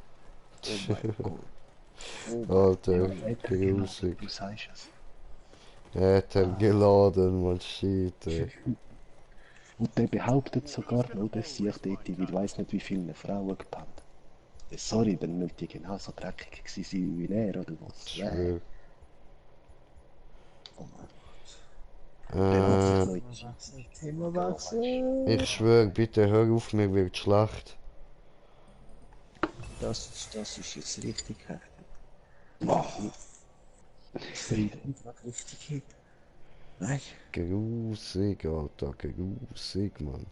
Oh mein Gott. Alter, Äther geladen, grusig. du sagst es. Äther geladen, man, shit, ey. Und der behauptet sogar noch, dass sie dort ich weiss nicht wie viele Frauen gepennt. Sorry, dann müsste die genauso dreckig gewesen sein wie er, oder was? Schwör. Oh mein Der hat sich noch in Themawechsel. Ich schwör, bitte hör auf, mir wird schlecht. Das ist jetzt richtig heftig. Oh, Einfach richtig hit. Nein. Grusig, Alter, grusig, Mann.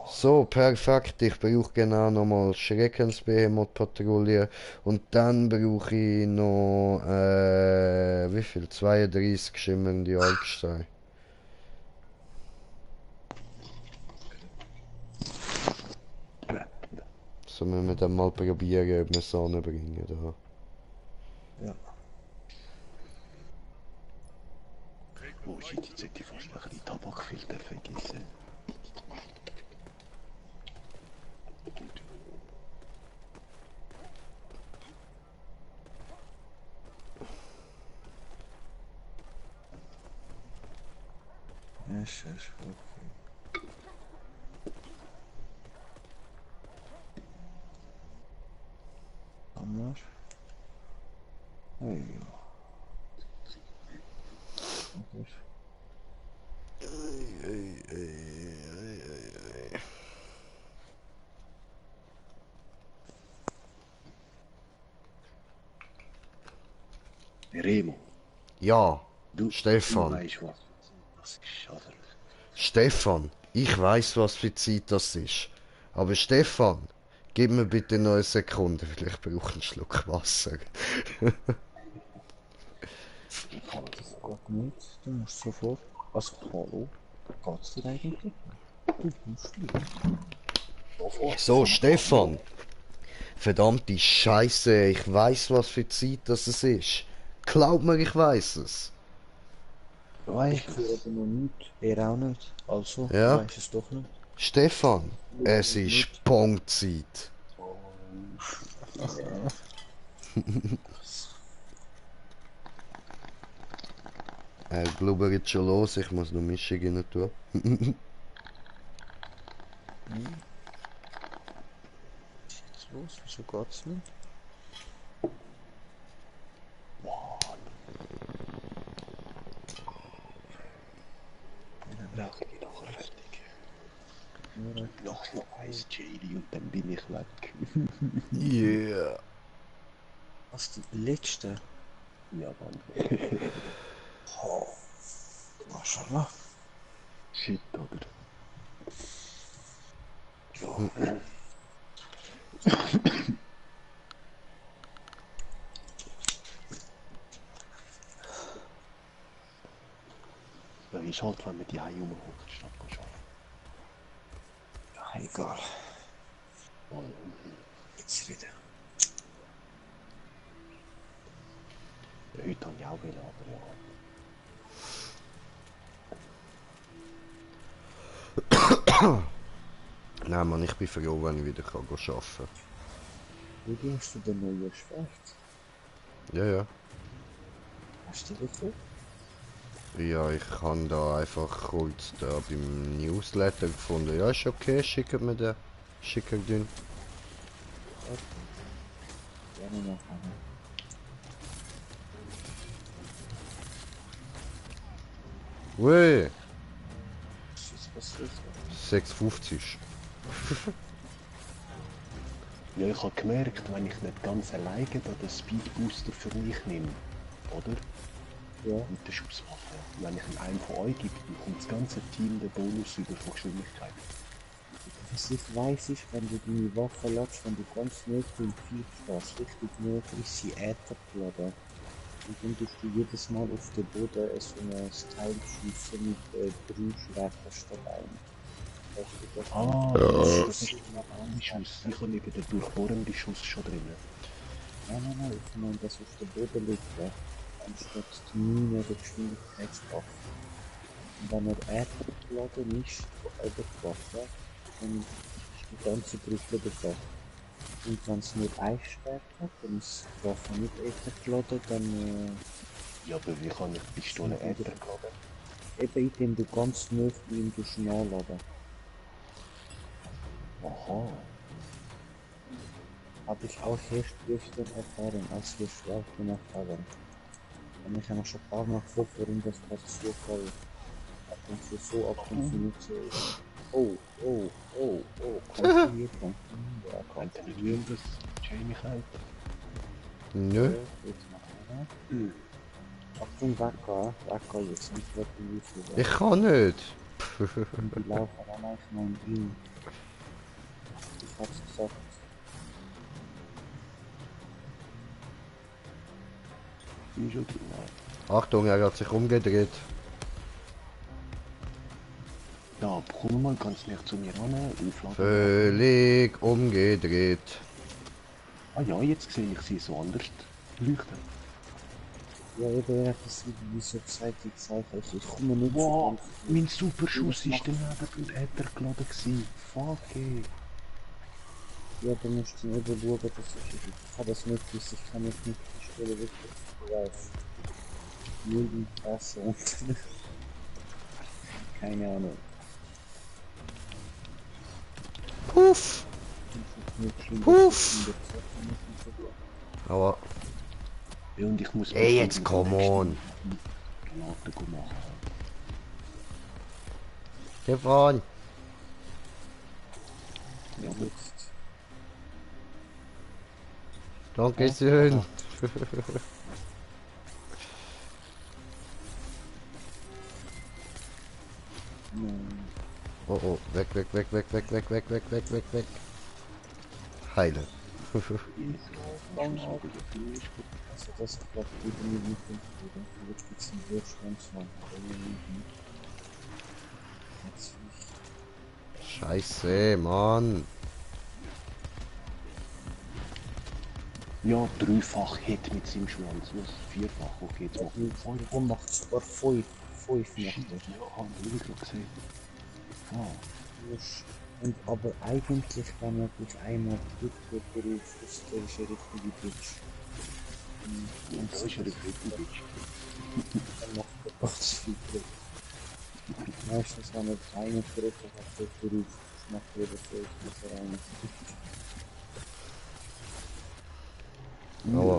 So, perfekt. Ich brauche genau nochmal Schreckensbehemoth-Patrouille. Und dann brauche ich noch, wie viel? 32 schimmernde Alpsteine. So müssen wir dann mal probieren, ob wir es anbringen. Da. Ja. oh shit, jetzt hätte ich fast noch die Tabakfilter vergessen. Ja, ist okay. Anders. Hey. Anders. Remo, Ja, du Stefan. weißt was. Das ist schade. Stefan, Ich weiß, was für Zeit das ist. Aber Stefan, gib mir bitte noch eine Sekunde. Vielleicht brauche ich einen Schluck Wasser. Das geht nicht. Du musst sofort. Also, hallo? Geht's dir eigentlich? Du musst nicht. So, Stefan. Verdammte Scheiße, ich weiß, was für Zeit das es ist. Glaub mir, ich weiß es. Ich höre aber noch nicht. Er auch nicht. Also, Ja. weiß es doch nicht. Stefan, es ist Pongzeit. Er blubbert schon los, ich muss noch Mischung rein tun. Was ist jetzt los? Wieso geht's nicht? Dann bin ich nachher fertig. Noch eins Chili und dann bin ich weg. Yeah. Was die letzte? Ja, Mann. Oh. Maschallah. Shit, oder? Ja, ist halt, wenn man die Heim rumhockt, statt zu arbeiten. Ja, egal. Jetzt wieder. Ja, heute habe ich auch will, aber ja. Nein, Mann, ich bin froh, wenn ich wieder arbeiten kann. Wie gehst du den neuen Schwert? Ja, ja. Hast du das so? Ja, ich habe da einfach kurz da beim Newsletter gefunden. Ja, ist okay, schickt mir den. Schickt den. Gerne machen. Ui, Was ist passiert? 6,50. Ja, ich habe gemerkt, wenn ich nicht ganz alleine den Speedbooster für mich nehme, oder? Ja. Mit der Schusswaffe. Wenn ich einem von euch gebe, bekommt das ganze Team den Bonus über von Geschwindigkeit. Was ich weiss ist, wenn du deine Waffe lässt, wenn du ganz nah im Vieh stehst, richtig nah, ist sie Äther geladen. Und dann tust du jedes Mal auf den Boden so ein Teil schiessen mit 3 Schwertern statt einem. Das ist der andere Schuss. Ich habe eben den durchbohrenden Schuss schon drin. Nein, ich meine, das auf dem Boden liegt, anstatt die Mine oder Geschwindigkeitswaffe. Und wenn er Äther geladen ist, über die Waffe, dann ist die ganze Gruppe betroffen. Und wenn es nur ein Schwert hat, dann ist die Waffe nicht Äther geladen, dann Ja, aber wie kann ich die Pistole Äther geladen? eben indem du ganz nah bei ihm nachladen. Aha. Habe ich auch erst gestern erfahren, als wir Schwert gemacht haben. Und ich habe schon ein paar Mal gefragt, warum das gerade Zufall ab und zu so, ab und zu nicht so ist. Oh, kontrolliert. Ja, Könnte nicht will, dass Jamie hält. Nö. Jetzt machen wir. Achtung, weggehen jetzt, nicht weg in die Ich kann nicht. Und die laufen dann einfach mal in ihn. Ich hab's gesagt. Bin schon drin. Achtung, er hat sich umgedreht. Da, komm mal ganz näher zu mir ran, aufladen. Völlig umgedreht. Ah ja, jetzt sehe ich sie so anders leuchten. Ja, eben, er hat das wie so gesagt, ich komme nicht Wow, so mein Superschuss ist daneben und Äther geladen gewesen. Fuck ey. Ja, du musst dann eben schauen, dass ich kann das nicht wissen, ich kann nicht mit der Stelle wirklich beweisen. Null Interesse und keine Ahnung. Puff! Puff! Aber, Ja, und ich muss ey, jetzt come on! Granaten machen. Stefan! Ja, Jetzt. Dankeschön! Oh, oh, weg, weg, weg, weg, weg, weg, weg, weg, weg, weg, weg. Heile. Also das klappt irgendwie mit dem Bruder. Jetzt gibt's einen Würschwanz. Scheiße, Mann. Ja, dreifach Hit mit seinem Schwanz. Was? Vierfach, okay, jetzt machen wir Warum macht sogar 5 macht er? Ja, haben wir gerade gesehen. Ah, Und aber eigentlich kann man durch einmal Glück Beruf, das ist der richtige Bitch. und da ist er richtig. Dann macht er ganz viel Glück. Meistens, wenn er keine Treffer hat, der Beruf, das macht er das so, dass er eine Aua.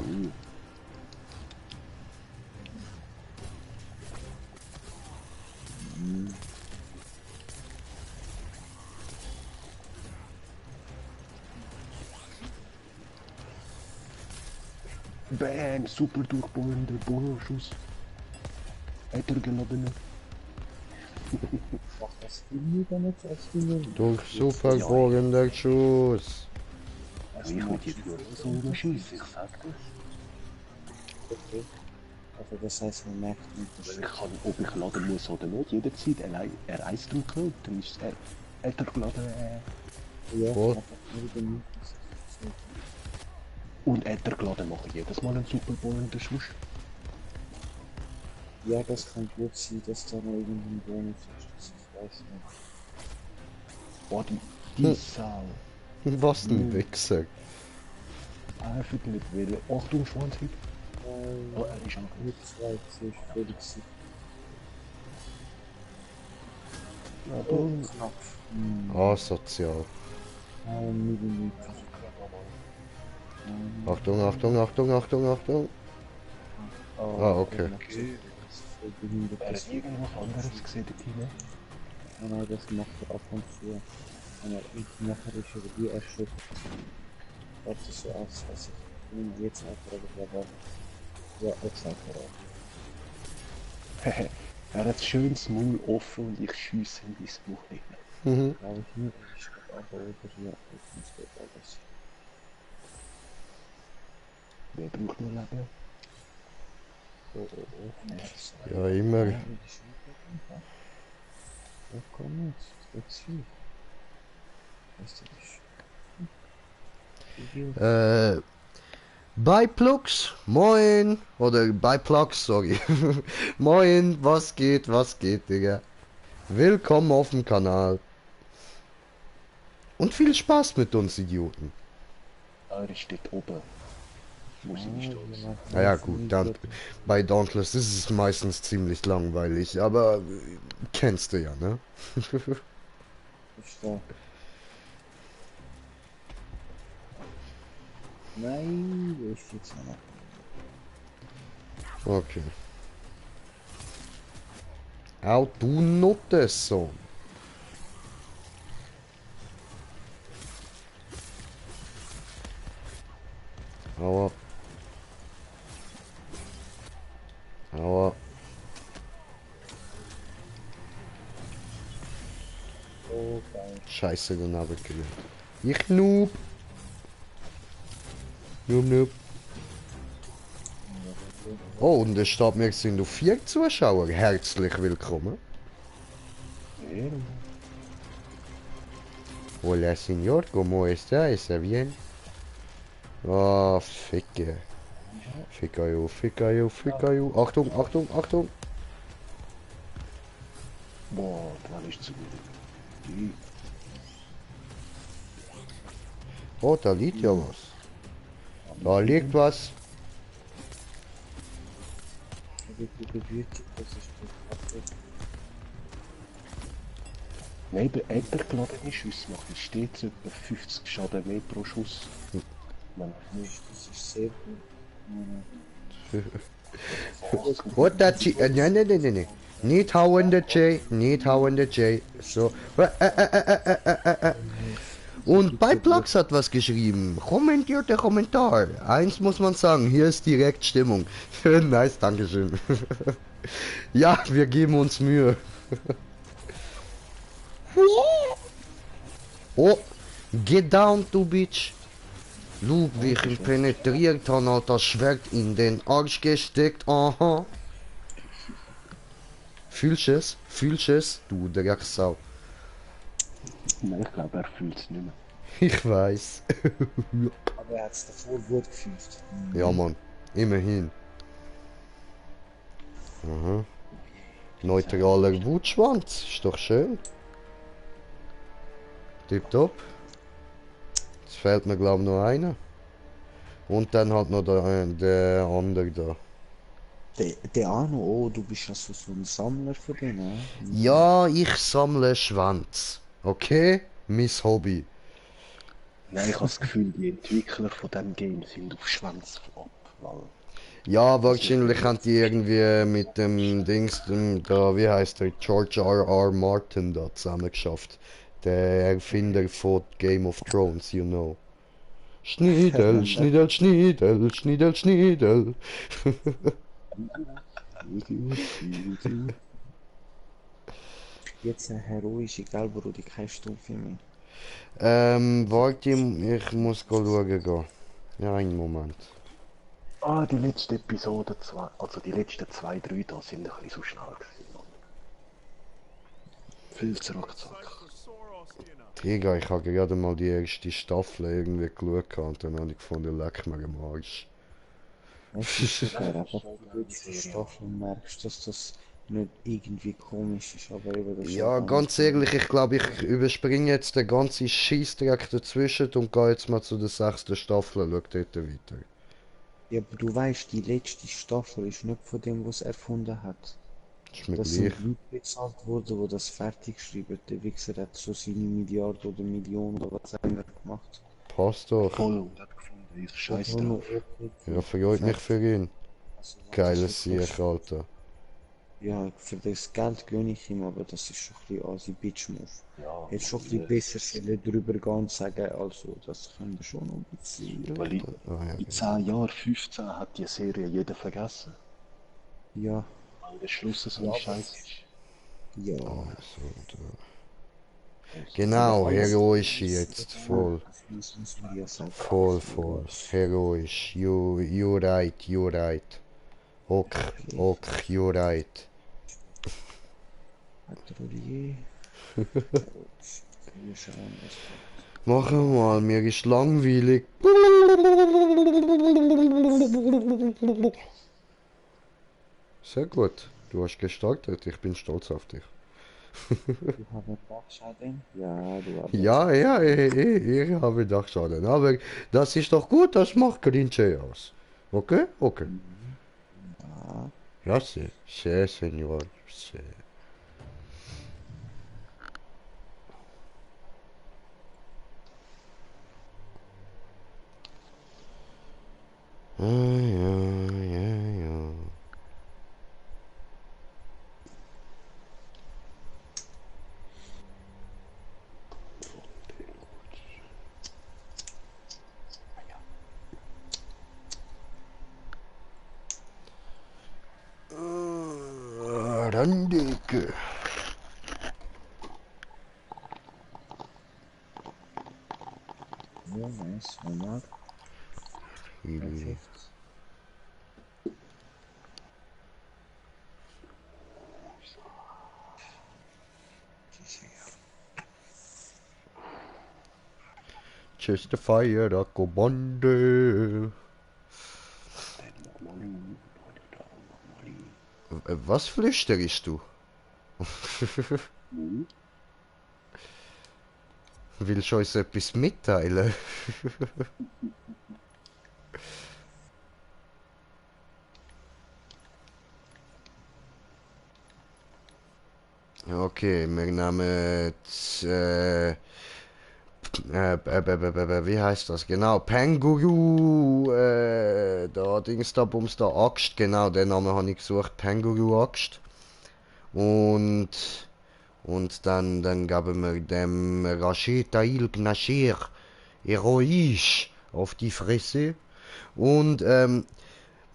Bam, super durchbohrender Bohrschuss. Weitergeladen. macht das viel lieber nicht als die Null. Durch super bohrender Schuss. Ich würde jetzt nur so schießen, ich sag das. Okay. Also das heißt, man merkt nicht, dass Ich kann, ob ich laden muss oder nicht, jederzeit R1 drücken, dann ist er geladen. ja, Oh. aber irgendwie nicht. Und er geladen machen jedes Mal einen super bohrenden Schuss. Ja, das kann gut sein, dass da noch irgendein Bonus ist, das ich weiß nicht. Oh, die Sau. Was ein Wichser. Einfach nicht wählen. Achtung, Schwanzhit. Oh, er ist angekommen. Mit 2 ist Felix. Oh, knapp. Asozial. Millimeter. Achtung, Achtung, Achtung, Achtung, Achtung. Ah, okay. Das ist voll behindert. Er hat irgendwas anderes gesehen, der Team. Nein, das macht er ab und zu. Aber ich nachher ist er wie erschöpft. Das ist so aus, als ich ihn jetzt einfach aber ja, jetzt einfach auch. Er hat schönes Maul offen und ich schiesse in dieses Buch nicht. Mhm. Glaube ich nicht, ich glaube aber oder ja, ich muss das alles. Wer braucht nur Leben? Oh. Ja, immer. Ja, komm jetzt, das geht schief. Weißt du nicht? Biplugs, moin. Oder Biplugs, sorry. Moin, was geht, Digga. Willkommen auf dem Kanal. Und viel Spaß mit uns, Idioten. Er steht oben. Muss ich nicht aus. Naja, gut, bei Dauntless ist es meistens ziemlich langweilig, aber kennst du ja, ne? Ich da. Nein, wo ist jetzt noch? Okay. How do not this song? Aua. Aua. Oh, geil. Scheiße, den habe ich gelegt. Ich Noob. Noob. Oh, und es steht mir, sind noch 4 Zuschauer. Herzlich willkommen. Hola, señor, ¿cómo está? ¿Está bien? Oh, Ficke. Fickajo. Achtung, Achtung, Achtung. Boah, da ist zu gut. Oh, da liegt ja was. Da liegt was. Wie bewirkt das ist das? Nein, bei geladenen Schüssen macht es stets etwa 50 Schaden mehr pro Schuss. Wenn nicht. Das ist sehr gut. What that nee. Nicht hauen der J, nicht hauen der J. So. Und bei Plugs hat was geschrieben. Kommentiert der Kommentar. Eins muss man sagen, hier ist direkt Stimmung. Nice, dankeschön. Ja, wir geben uns Mühe. Oh, get down, du Bitch. Schau, wie ich ihn penetriert habe, hat das Schwert in den Arsch gesteckt. Aha. Fühlst du es? Fühlst du es? Du Drecksau. Nein, ich glaube, er fühlt es nicht mehr. Ich weiß. Aber er hat es davor gut gefühlt. Ja, Mann. Immerhin. Aha. Neutraler Wutschwanz. Ist doch schön. Tipptopp. Jetzt fehlt mir, glaube ich, noch einer. Und dann halt noch der andere da. Der Arno, oh, du bist ja so ein Sammler von denen, Ja, ich sammle Schwanz. Okay? Mein Hobby. Nein, ich habe das Gefühl, die Entwickler von diesem Game sind auf Schwanz ab. Weil Ja, wahrscheinlich haben die irgendwie mit dem Dings, da, wie heißt der, George R. R. Martin da zusammen geschafft. Der Erfinder von Game of Thrones, you know. Schniedel, Schniedel, Schniedel, Schniedel, Schniedel. Jetzt heroische Gelbrudi, keine Stufe mehr. Warte, ich muss schauen gehen. Ja, einen Moment. Ah, die letzte Episode 2, also die letzten 2, 3 da sind ein bisschen so schnell gewesen. Viel zu ruckzuck. Digga, ich habe gerade mal die erste Staffel irgendwie geschaut und dann habe ich gefunden, leck mir am Arsch. Es ist super, aber wenn du die Staffel merkst, dass das nicht irgendwie komisch ist, aber eben das ist Ja, auch ganz ehrlich, ich glaube, ich überspringe jetzt den ganzen Scheissdreck dazwischen und gehe jetzt mal zu der 6. Staffel und schau dort weiter. Ja, aber du weißt, die letzte Staffel ist nicht von dem, was er erfunden hat. Ist mir Das gleich. sind Leute bezahlt worden, die das fertig schreiben. Der Wichser hat so seine Milliarden oder Millionen oder was auch immer gemacht. Passt doch. Voll und hat gefunden, ich scheiß Obwohl drauf. noch Ja, freut mich für ihn. Also, wenn Geiles das so Sieg, Alter. Ja, für das Geld gönne ich ihm, aber das ist schon ein bisschen Asi-Bitch-Move. Ja, Hätte schon ein bisschen besser sollen drüber gehen und sagen, also, das können wir schon noch ein bisschen. weil Ah, ja. in 10 Jahren, 15 hat die Serie jeder vergessen. Ja, Weil der Schluss so ein Scheiß ist. ja. Genau, heroisch jetzt. Voll. Das muss man ja sagen. Voll. Heroisch. You right, you right. Ok, you right. Hat er je? Wir schauen, was kommt. Machen wir mal, mir ist langweilig. Sehr gut. Du hast gestartet, ich bin stolz auf dich. Du hast einen Dachschaden? Ja, du hast. Ja, ich habe Dachschaden. Aber das ist doch gut, das macht Grinche aus. Okay? Okay. Ja, Grazie. Sí, señor. Sí. Ja. Randeke. ja, nice. Why not? Perfekt. Just a fire, Bande. Was flüsterst du? Willst du uns etwas mitteilen? Okay, wir nehmen wie heißt das genau? Panguru, da Dings da Bums da Axt, genau, den Namen habe ich gesucht, Panguru Axt. Und dann geben wir dem Rashid Ail Gnashir heroisch auf die Fresse. Und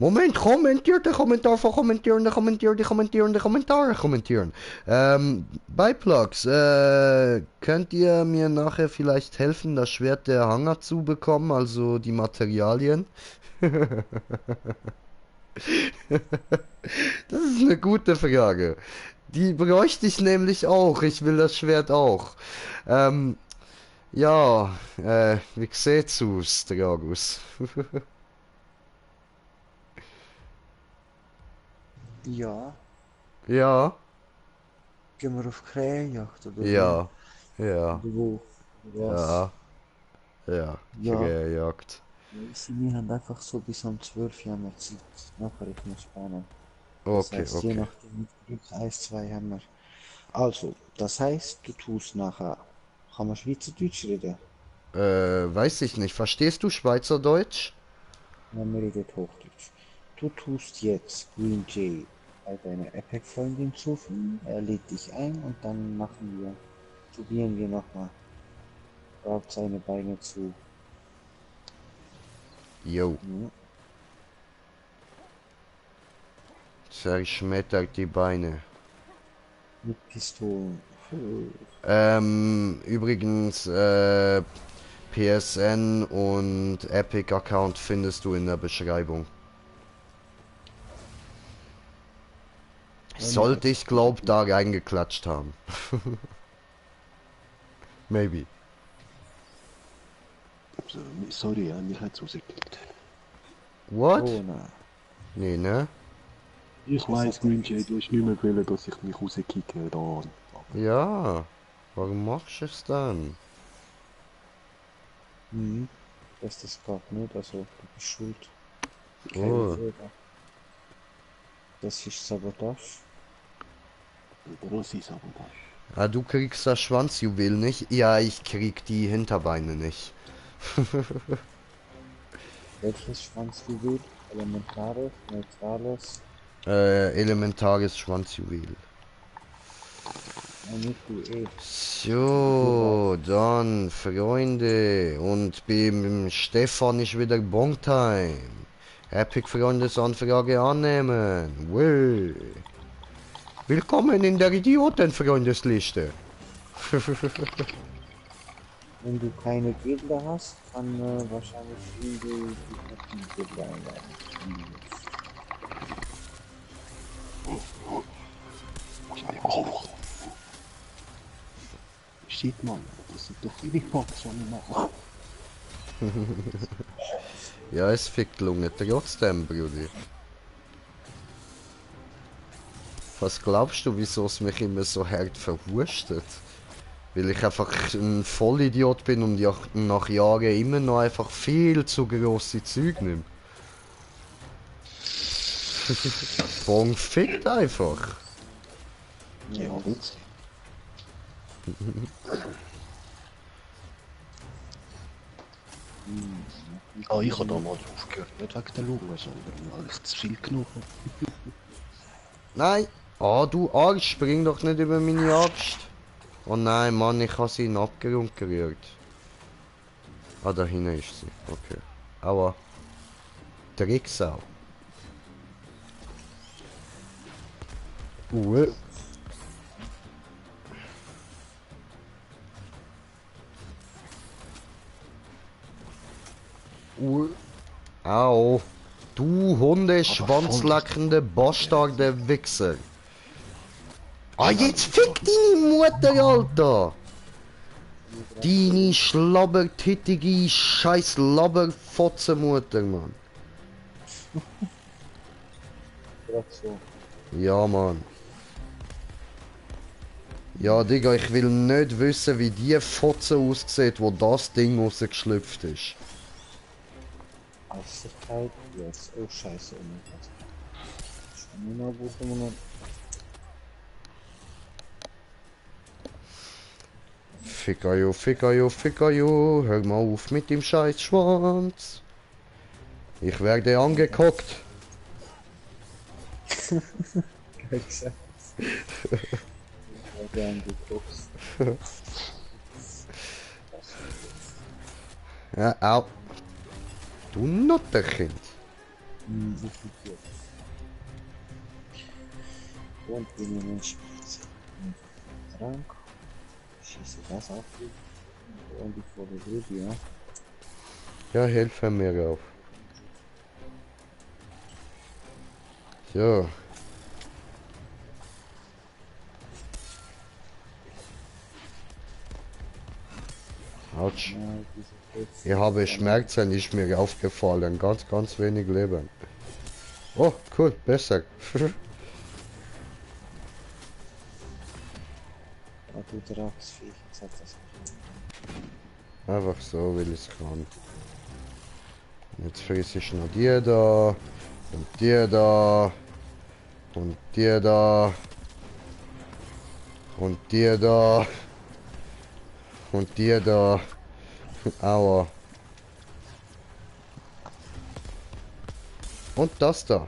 Moment, kommentiert den Kommentar von kommentieren. Bei Plugs, könnt ihr mir nachher vielleicht helfen, das Schwert der Hanger zu bekommen, also die Materialien? Das ist eine gute Frage. Die bräuchte ich nämlich auch. Ich will das Schwert auch. Ähm, ja, wie sieht's aus, Dragus? Ja, Ja, gehen wir auf Krähenjagd oder wie? ja, ja, Oder wo? Oder was? ja, ja, Ja, Krähenjagd. wir haben einfach so bis um 12 Uhr haben wir Zeit. Nachher ich muss spannen. Das Okay, heißt, je okay. nachdem, wie Glück 1, 2 haben wir. Also, das heißt, du tust nachher. Kann man Schweizerdeutsch reden? Weiß ich nicht. Verstehst du Schweizerdeutsch? Ja, wir reden Hochdeutsch. Du tust jetzt Green Jay bei deiner Epic-Freundin hinzufügen. Er lädt dich ein und dann probieren wir nochmal. Raubt seine Beine zu. Jo, Ja. zerschmettert die Beine. Mit Pistolen. Übrigens, PSN und Epic-Account findest du in der Beschreibung. Sollte ich glaub da reingeklatscht haben. Maybe. Also, sorry, ja, mir hat's rausgeklickt. What? Oh nein. Nee, ne? Ich weiss, Green Jay, du hast nicht mehr wollen, dass ich mich rauskicke da. Ja. Warum machst du es dann? Mhm. Das geht nicht, also du bist schuld. Oh. Keine Fehler. Das ist Sabotage. Grosse Sabotage. Ah, du kriegst das Schwanzjuwel nicht? Ja, ich krieg die Hinterbeine nicht. Welches Schwanzjuwel? Elementares, neutrales, Elementares Schwanzjuwel. nicht du eh. So, dann, Freunde. Und beim Stefan ist wieder Bongtime. Epic Freundesanfrage annehmen. Wee. Willkommen in der Idioten-Freundesliste. Wenn du keine Gegner hast, kann wahrscheinlich Ingo dich noch die Gegner einladen. Auch. Shit, Mann, das sind doch viele Box, die ich mache. Ja, es fickt Lunge trotzdem, Brudi. Was glaubst du, wieso es mich immer so hart verwurstet? Weil ich einfach ein Vollidiot bin und ja nach Jahren immer noch einfach viel zu grosse Zeug nehme. Bong fickt einfach. Ja, witzig. Ah, ich habe damals aufgehört, nicht wegen der Lunge, sondern weil ich zu viel genommen habe. Nein! Ah, du Arsch, spring doch nicht über meine Axt. Oh nein, Mann, ich habe sie in den Abgrund gerührt. Ah, da hinten ist sie. Okay. Aua. Drecksau. Au. Du Hundeschwanzleckende Bastarde Wichser. Ah, jetzt fick deine Mutter, Alter! Deine schlabbertittige scheiß Labberfotzenmutter, Mann. Gerade so. Ja, Mann. Ja, Digga, ich will nicht wissen, wie die Fotze aussieht, wo das Ding rausgeschlüpft ist. Aussichtheit, jetzt. Oh scheiße, oh mein Gott. Schauen wir mal, wo sind wir noch? Ficker, jo, hör mal auf mit dem scheiß Schwanz. Ich werde angeguckt. Geil gesagt. Ich werde angeguckt. Ja, au. Du Nutterkind. So viel jetzt. Und wir nehmen Spitze. Trank. Schieße das auf. Und die volle Grube, ja. Ja, helfe mir auf. So. Autsch. Ja, diese Pilze. Ich habe Schmerzen, ist mir aufgefallen. Ganz wenig Leben. Oh, cool, besser. Ah, du Draxviech, jetzt hat das nicht. Einfach so, weil ich es kann. Jetzt friss ich noch dir da. Und dir da. Und dir da. Und dir da. Und dir da. Aua. Und das da.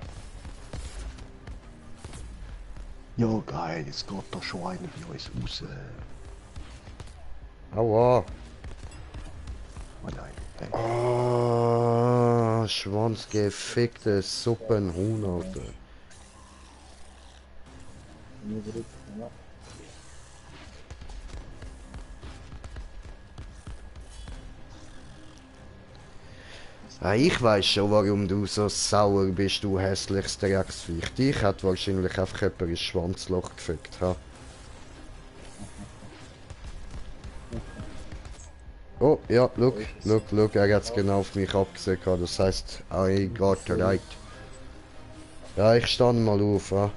Ja, geil, jetzt geht da schon einer bei uns raus. Aua. Oh nein, hey. Ah, schwanzgeficktes Suppenhuhn, Alter. Ja. Ah, ich weiß schon, warum du so sauer bist, du hässliches Drecksviech. Dich hat wahrscheinlich einfach jemand ins Schwanzloch gefickt, ha? Oh, ja, look, er hat's genau auf mich abgesehen, das heißt, I got right. Ja, ich stand mal auf, ha?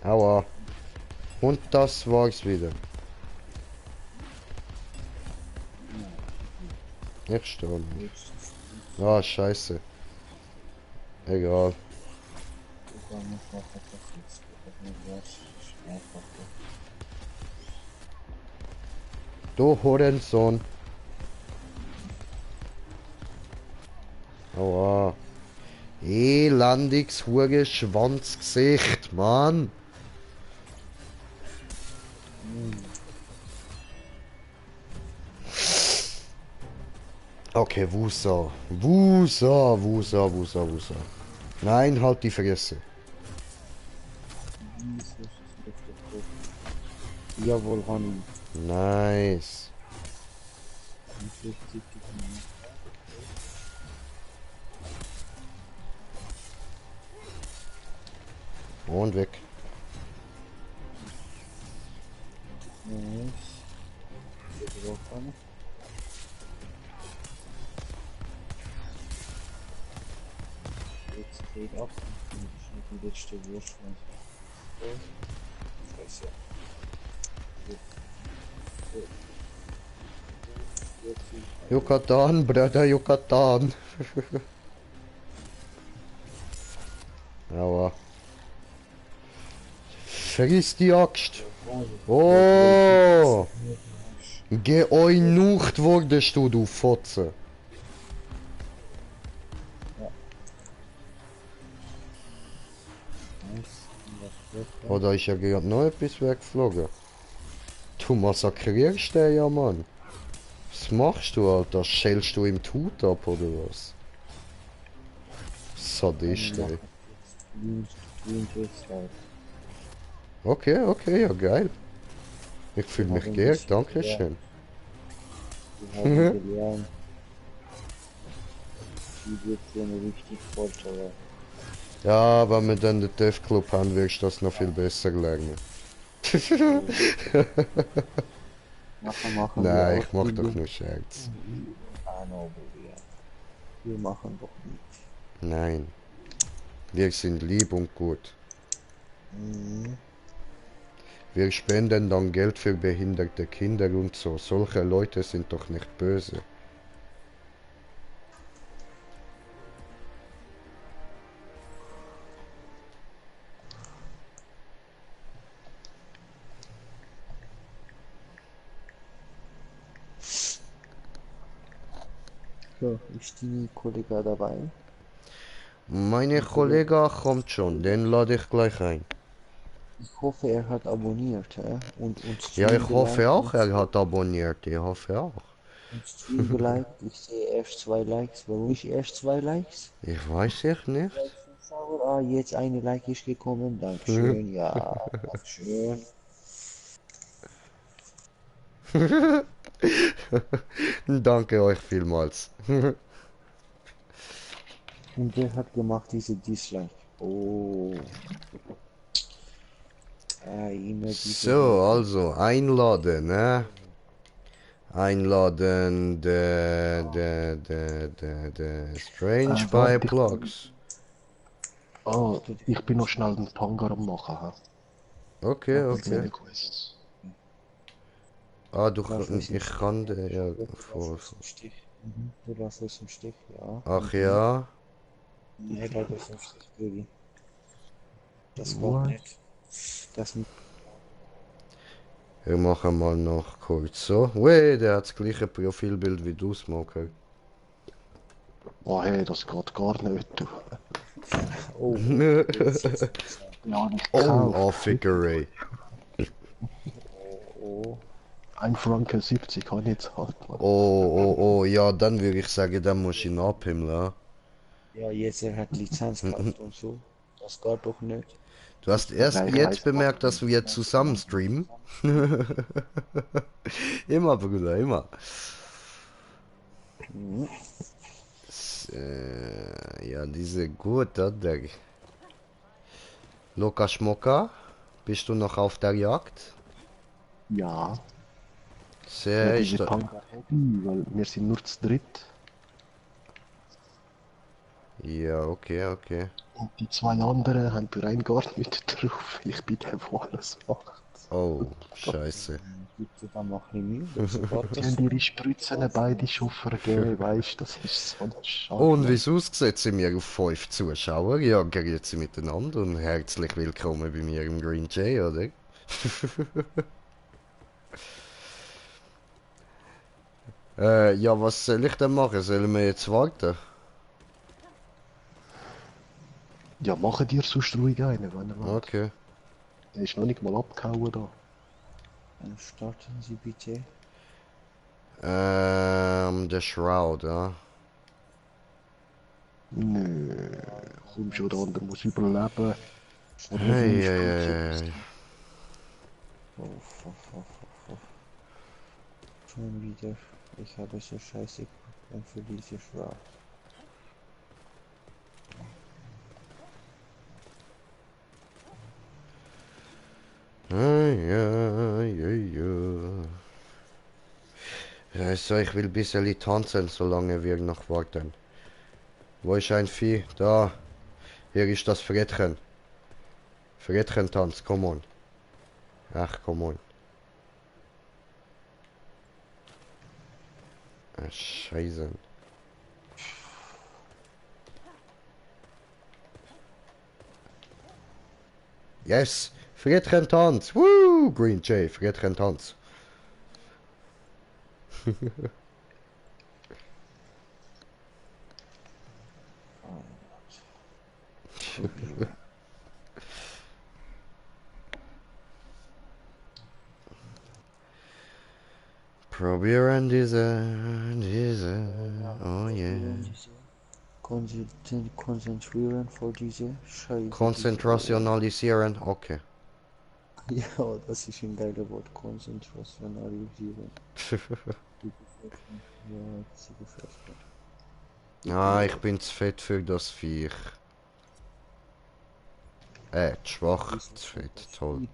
Aua. Und das war's wieder. Ich stehe nicht. Ah, scheiße. Egal. Du Hurensohn. Aua. Elendiges Hurenschwanzgesicht, Mann. Okay, Wusa. Wusa. Nein, halt die Fresse. Jawohl, Honey. Nice. Und weg. Jetzt geht ab. Die letzte Wurst. Scheiße. Yucatan, Bruder, Yucatan. Aua. Vergiss die Axt. Oh! Geeunucht wurdest du Fotze. Oder ist ja gerade noch etwas weggeflogen? Du massakrierst den ja, Mann. Was machst du, Alter? Schälst du ihm die Haut ab, oder was? Sadist, ey. Okay, ja geil. Ich fühle mich geehrt, danke schön. Wir haben gelernt, wie wird so eine richtig Vorteil. Ja, wenn wir dann den Dev Club haben, wirst du das noch viel besser lernen. Machen Nein, wir ich mach doch Ausbildung. nur Scherz. Ah, no, Bruder. Wir machen doch nicht. Nein. Wir sind lieb und gut. Wir spenden dann Geld für behinderte Kinder und so. Solche Leute sind doch nicht böse. So, ist die Kollege dabei? Meine Kollege kommt schon, den lade ich gleich ein. Ich hoffe, er hat abonniert, hä? Und Ja, Stream ich hoffe auch, geliked. er hat abonniert. Ich hoffe auch. Und Stream geliked. Ich sehe erst 2 Likes. Warum ich erst 2 Likes? Ich weiß ich Zwei nicht. Zuschauer. Ah, jetzt eine Like ist gekommen. Dankeschön. Ja, Dankeschön. Danke euch vielmals. Und wer hat gemacht diese Dislike? Oh. Immer diese So, Hater. also einladen, ne? Einladen, de Strange by Warte, Plugs. ich bin noch schnell den Tangar am machen. Ha? Okay, Mit okay. meinen Quests. Ah, Lass uns im ich Stich. kann ja Du lass vor. uns im Stich. Du lass uns im Stich, ja. Ach ja. Nee, lass uns im Stich, Baby. Das geht What? nicht. Das Wir machen mal noch kurz so. Weh, der hat das gleiche Profilbild wie du, Smoker. Oh hey, das geht gar nicht, du. Oh, Ja, nicht Oh, gekauft. oh, Figure Ray. oh. 1 Franken 70 kann ich jetzt halt. Mann. Oh, ja, dann würde ich sagen, dann muss ich ihn abhimmeln. Ja, jetzt er hat Lizenz gekauft und so. Das geht doch nicht. Du hast erst Nein, ich jetzt weiß bemerkt, dass wir jetzt zusammen streamen. Immer, Bruder, immer. Ja, diese gut, oder? Loka Schmoka, bist du noch auf der Jagd? Ja, Sehr ja ich diese da. Tangar Heavy, weil wir sind nur zu dritt. Ja, okay. Und die 2 anderen haben rein gar nicht drauf. Ich bin der, der alles macht. Oh, scheiße. Gibst du dann noch ein bisschen Mühe? Das geht Die das. haben ihre Spritzen beide schon vergeben, weißt du, das ist so eine Schande. Und wie es aussieht, sind wir auf 5 Zuschauer. Ja, grüezi miteinander und herzlich willkommen bei mir im Green Jay, oder? Ja, was soll ich denn machen? Sollen wir jetzt warten? Ja, machen dir sonst ruhig einen, wenn er will. Okay. Der ist noch nicht mal abgehauen da. Dann starten Sie bitte. Der Shroud, ja. Nö, komm schon, der andere muss überleben. Hey. Schon wieder. Ich habe so scheiße Equipment für diese Frau. Ja, so, ich will ein bisschen tanzen, solange wir noch warten. Wo ist ein Vieh? Da. Hier ist das Frettchen. Frettchen-Tanz, come on. Ach, come on. Ah, Scheiße. Yes! Frettchen-Tanz! Woo! Green Jay, Frettchen-Tanz. Probieren diese, oh yeah. Konzentrieren vor diese Scheiße. Konzentrationalisieren, okay. Ja, das ist ein geiles Wort. Konzentrationalisieren. Ja, das gefällt mir. Ah, ich bin zu fett für das Viech. Zu schwach, zu fett, toll.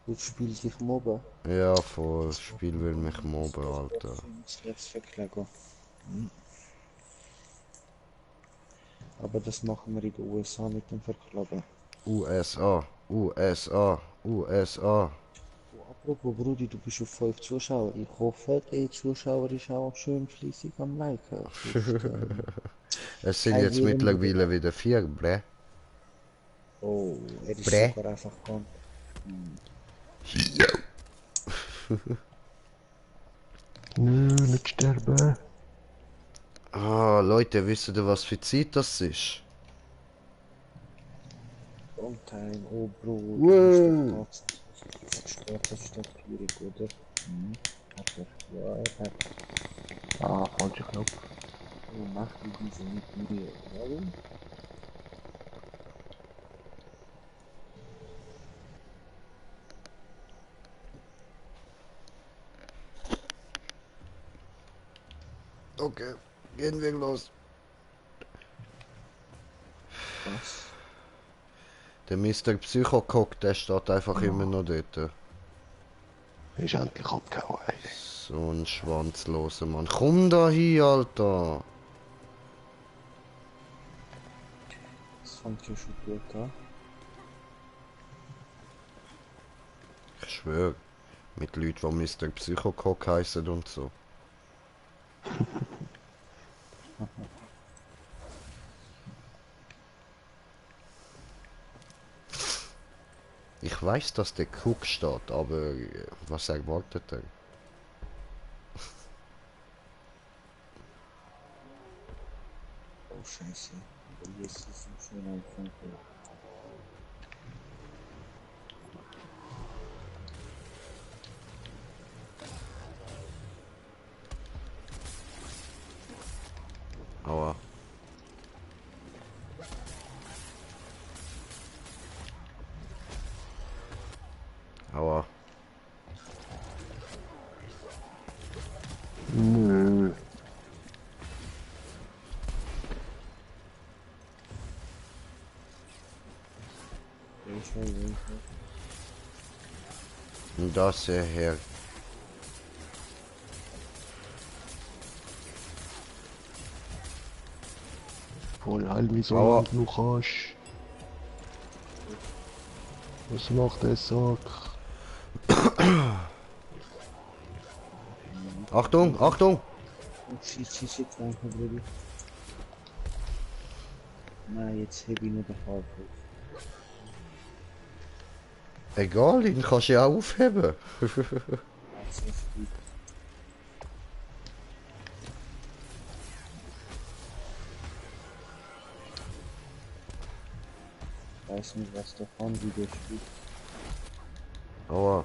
Jetzt spielt sich Mobber. Ja, voll, das Spiel will mich mobben, Alter. Aber das machen wir in den USA mit dem Verklagen. USA. Oh, apropos Brudi, du bist auf 5 Zuschauer. Ich hoffe, die Zuschauer ist auch schön fleißig am Liken. Es sind jetzt mittlerweile wieder 4, bre. Oh, er ist Bre. sogar einfach gone. Nö, nicht sterben. Ah, Leute, wisst ihr, was für Zeit das ist? Frontline, oh Bro, Wow. das ist doch schwierig, oder? Hm. Hat er, ja, er hat. Ah, falscher Knopf. Oh, mach die diese mit mir, warum? Okay, gehen wir los. Was? Der Mr. Psychocock, der steht einfach immer noch dort. Ist endlich abgehauen, ey. So ein schwanzloser Mann. Komm da hin, Alter. Das fängt ja schon gut an. Ich schwöre. Mit Leuten, die Mr. Psychocock heißen und so. Ich weiß, dass der Cook steht, aber was erwartet er? Oh, Scheiße. Jetzt ist es schon am Funken. Aua. Aua. Nö. Welcher? Und das her. Voll heil mich so Aua. lange du kannst. Was macht der Sack? Achtung, Achtung! Oh, shit, danke, Bruder. Nein, jetzt heb ich nur den Halb auf. Egal, ihn kannst du ja auch aufheben. Das ist gut. Ich weiß nicht, was davon wieder spielt. Aua.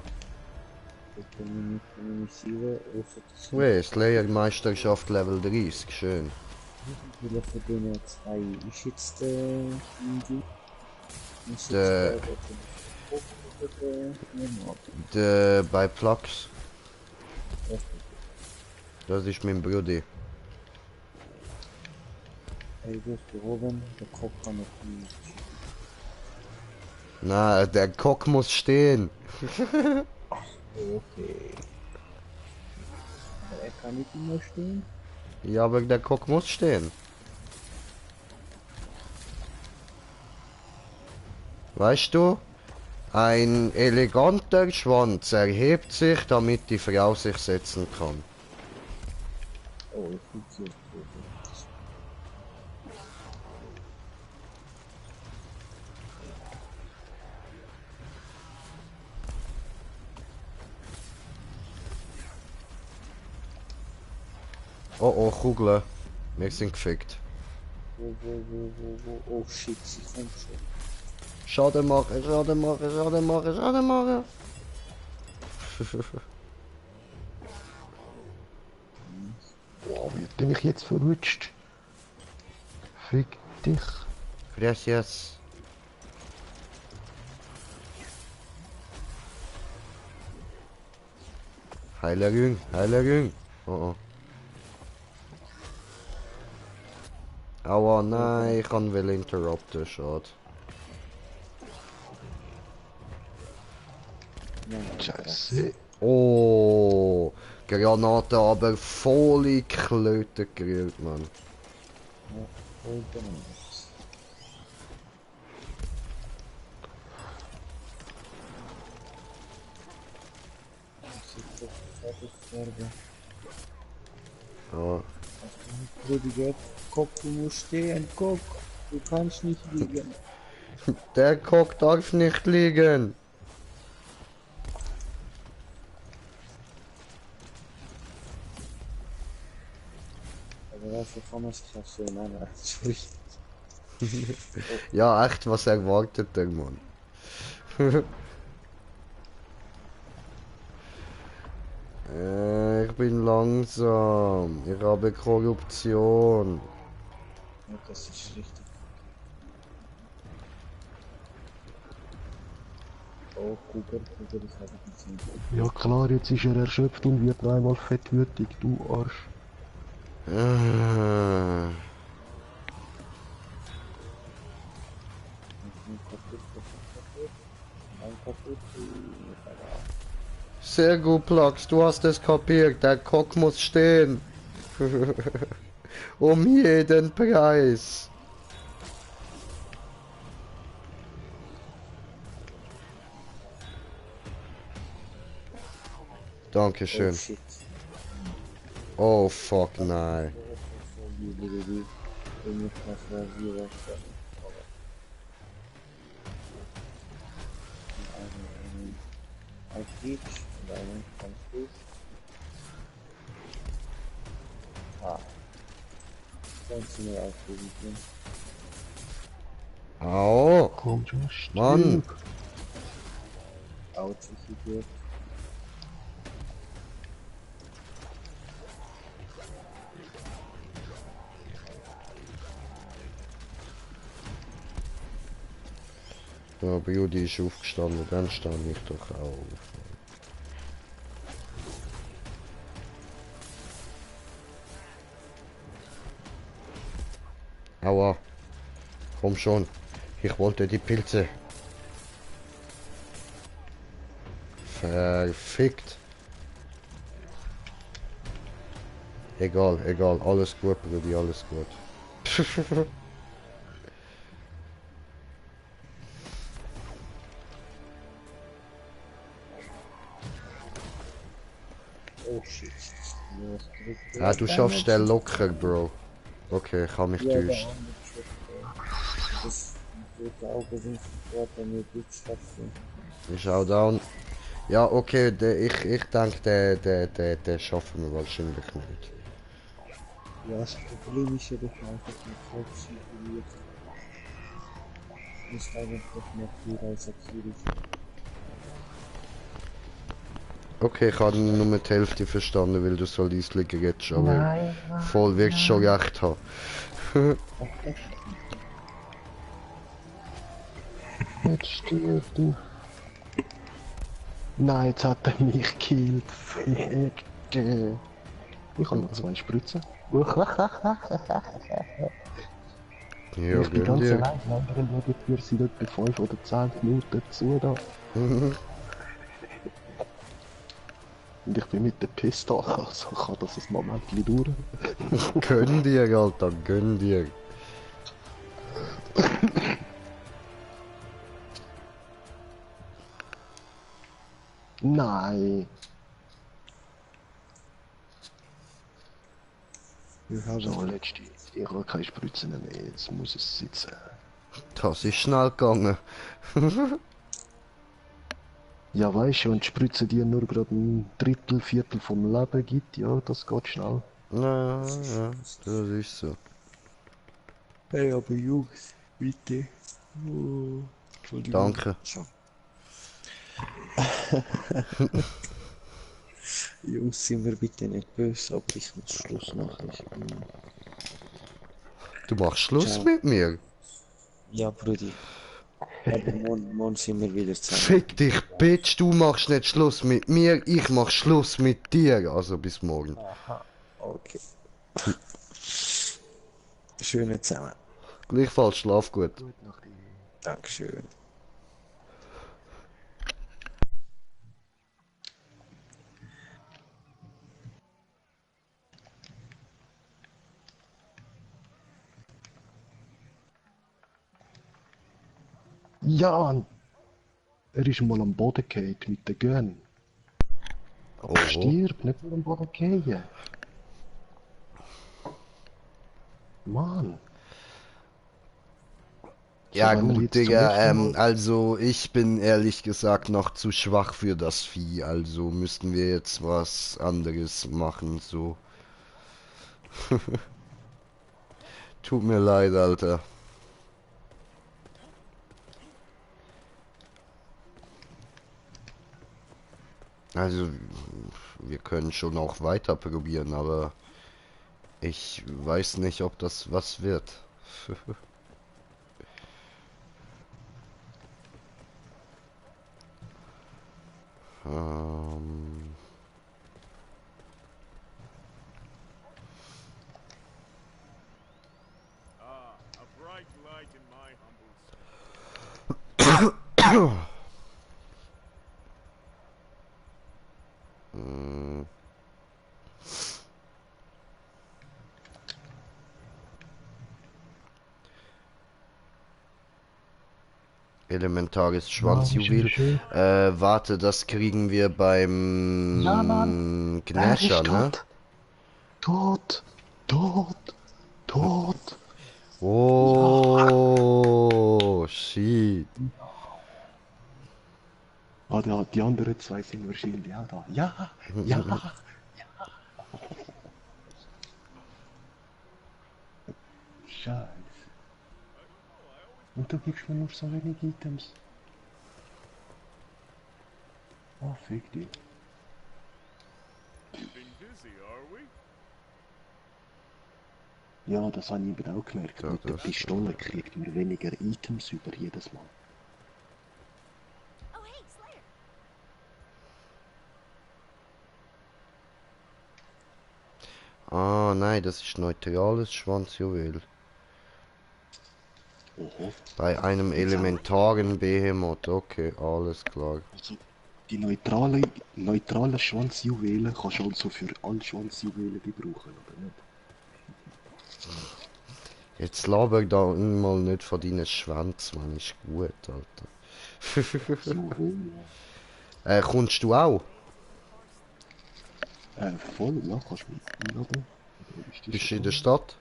Ich kann mich nicht kommunizieren, außer dass Weh, Slayer-Meisterschaft Level 30, schön. viele von denen zwei ist jetzt Indie. Ist Der- jetzt normal. Bei Plax, das ist mein Bruder. Hey, du hast gehoben, der Kopf kann noch nie. Na, der Cock muss stehen. Okay. Aber er kann nicht immer stehen. Ja, aber der Cock muss stehen. Weißt du, ein eleganter Schwanz erhebt sich, damit die Frau sich setzen kann. Oh, ich bin so gut. Oh oh, Kugeln. Wir sind gefickt. Wo. Oh shit, sie kommt schon. Schaden machen, Schaden machen, Schaden machen, Schaden machen. Wow, wie hat der mich jetzt verrutscht? Fick dich. Gracias. Heilerung, Heilerung. Oh oh. Aua, nein, ich kann will interrupten, schade. Scheiße. Oh, Granate aber voll in die Klöte gerührt, Mann. Ja. Bruder, Kopf, du musst stehen, Kopf. Du kannst nicht liegen. Der Cock darf nicht liegen. Aber dafür kann man sich auch so nennen. Sorry. Ja, echt, was erwartet der Mann? Ich bin langsam. Ich habe Korruption. Ja, das ist richtig. Oh, Kuger, ich habe gesehen. Ja klar, jetzt ist er erschöpft und wird noch einmal fettwütig, du Arsch. Ah, Ein kaputt. sehr gut, Plax, du hast es kapiert. Der Cock muss stehen. Um jeden Preis. Oh Dankeschön. shit. Oh fuck, nein. Ein Peach und einen Konfus. Ah, kannst du mir ausprobieren? Au, Komm schon, stirb. Mann. Autsch, ich Idiot. Ja, Beauty ist aufgestanden, dann stand ich doch auf. Aua. Komm schon. Ich wollte die Pilze. Verfickt. Egal, egal. Alles gut, Brudi, alles gut. Oh shit. Ja, du schaffst den locker, Bro. Okay, ich habe mich täuscht. Das rote Auge sind sofort bei mir durchschlafen. Ich schau down. Ja, okay, ich denke, der schaffen wir wahrscheinlich nicht. Ja, das Problem ist ja, dass man einfach mit Fox verliert. Nicht einfach noch viel als aktiv. Okay, ich habe nur die Hälfte verstanden, weil du so leise redest, aber voll wirst schon recht haben. Jetzt stirb du. Nein, jetzt hat er mich gekillt. Fickte. Ich habe noch 2 Spritzen. Ja, Ich bin gönn ganz dir. allein. Die anderen Nebentür sind etwa 5 oder 10 Minuten zu da. Und ich bin mit der Pistole, also kann das ein Moment dauern. Gönn dir, Alter, gönn dir. Nein. Wir haben So, letzte. Ich habe keine Spritzen mehr, jetzt muss es sitzen. Das ist schnell gegangen. Ja, weißt du, wenn die Spritze dir nur gerade ein Drittel, Viertel vom Leben gibt, ja, das geht schnell. Ja, ja, das ist so. Hey, aber Jungs, bitte. Oh, Entschuldigung. Danke. So. Jungs, sind wir bitte nicht böse, aber ich muss Schluss machen. Du machst Schluss Ciao. mit mir? Ja, Brudi. Aber morgen sind wir wieder zusammen. Fick dich, Bitch, du machst nicht Schluss mit mir, ich mach Schluss mit dir. Also bis morgen. Okay. Schöne zusammen. Gleichfalls, schlaf gut. Dankeschön. Ja, er ist mal am Boden gefallen mit den Gun. Oh. Stirb, nicht mal am Boden fallen. Mann. Ja wenn wir gut, jetzt zum Digga, nächsten Mal- also ich bin ehrlich gesagt noch zu schwach für das Vieh, also müssten wir jetzt was anderes machen, so. Tut mir leid, Alter. Also, wir können schon auch weiter probieren, aber ich weiß nicht, ob das was wird. ähm, Ah, a bright light in my humble soul. mm, elementares Ja, ist wieder Schwanzjuwel. schön. Warte, das kriegen wir Ja, Mann. beim Er Gnäscher, ist ne? tot. Tot. Tot. Tot. Ja. Oh, shit. Ah, die anderen zwei sind wahrscheinlich auch da. Ja. Ja. Scheiße. Und du gibst mir nur so wenig Items. Ah, fick dich. Keeping busy, are we? Ja, das habe ich eben auch gemerkt. Ja, Mit der das, Pistole kriegt man weniger Items über jedes Mal. Oh, hey, Slayer. Ah, nein, das ist neutrales Schwanzjuwel. Oho. Bei einem Jetzt auch. elementaren Behemoth, okay, alles klar. Also, die neutrale Schwanzjuwelen kannst du also für alle Schwanzjuwelen gebrauchen, oder nicht? Jetzt laber da mal nicht von deinen Schwanz, man, ist gut, Alter. Juwelen. Kommst du auch? Voll, ja, kannst du mich einladen. Oder ist das Bist du schon in der da? Stadt?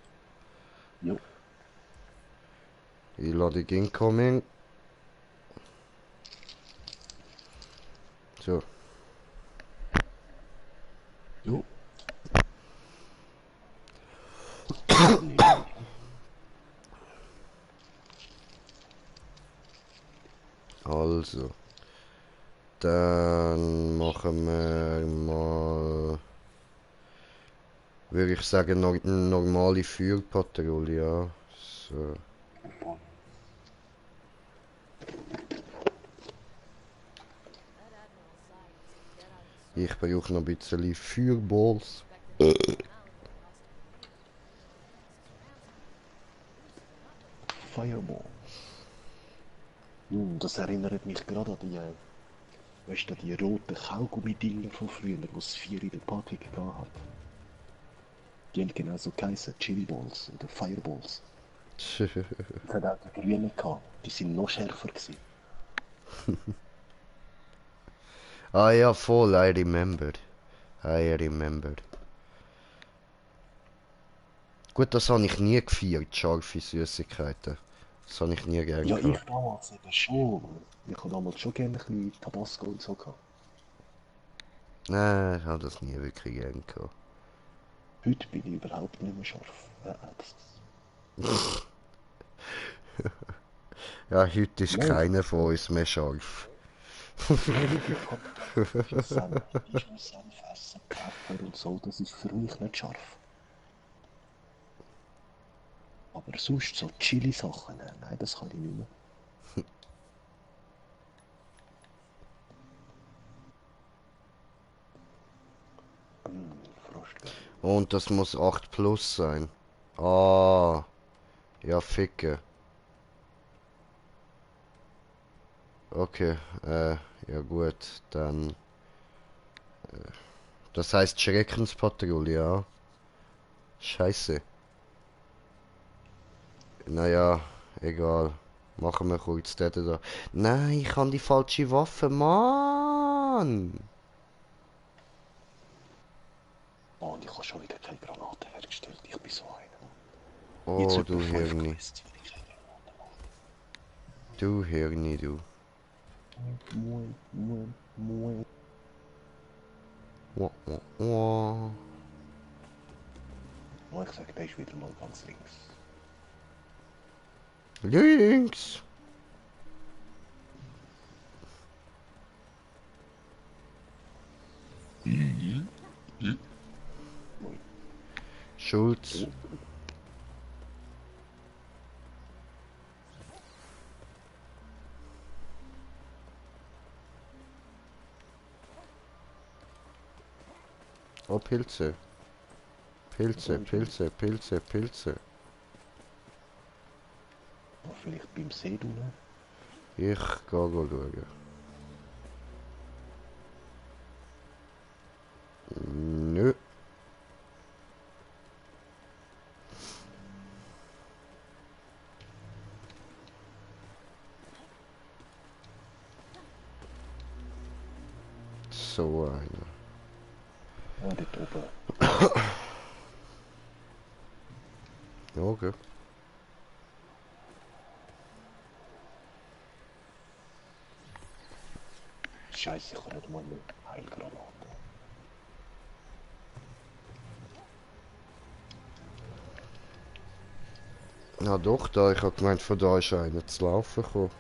Ja. Einladung incoming. So. Jo. Also. Dann machen wir mal, würde ich sagen, normale Führpatrouille, ja. So. Ich brauche noch ein bisschen Feuerballs. Fireball. Das erinnert mich gerade an die, weißt du, die roten Kaugummi-Dinger von früher, die es 4 in der Packung gehabt hat. Die haben genau so geheißen, Chillballs oder Fireballs. Es hat auch die grünen gehabt, die sind noch schärfer gewesen. Ah ja, voll, I remembered. I remembered. Gut, das habe ich nie gefeiert, scharfe Süßigkeiten. Das habe ich nie gern Ja, ich gehabt. damals eben schon. Ich habe damals schon gerne ein bisschen Tabasco und so gehabt. Nein, ich habe das nie wirklich gern gehabt. Heute bin ich überhaupt nicht mehr scharf. Ja, heute ist Nein, keiner von uns mehr scharf. nein, wirklich, ich habe viel Senf. Ich muss Senf essen, Pfeffer und so, das ist für mich nicht scharf. Aber sonst so Chili-Sachen, nein, das kann ich nicht mehr. Frostbeere. Und das muss 8 plus sein. Ah, ja, ficke. Okay, ja gut, dann. Das heißt Schreckenspatrouille, ja. Scheiße. Naja, egal. Machen wir kurz das da. Nein, ich habe die falsche Waffe, Mann! Oh, und ich habe schon wieder keine Granate hergestellt, ich bin so einer. Jetzt Oh, etwa du 5 Hirni. Quests, wenn ich keine Granate mache. Du Hirni, du. Wah, wah, wah. Oh, ich sag, der ist wieder mal ganz links. Links! Schulz. Oh, Pilze. Pilze, Pilze, Pilze, Pilze. Oh, vielleicht beim See unten. Ich gehe schauen. Nö. So einer. Ah, dort oben. Okay. Scheiße, ich kann nicht mal eine Heilgranate. Na doch, da. Ich habe gemeint, von da ist einer zu laufen gekommen.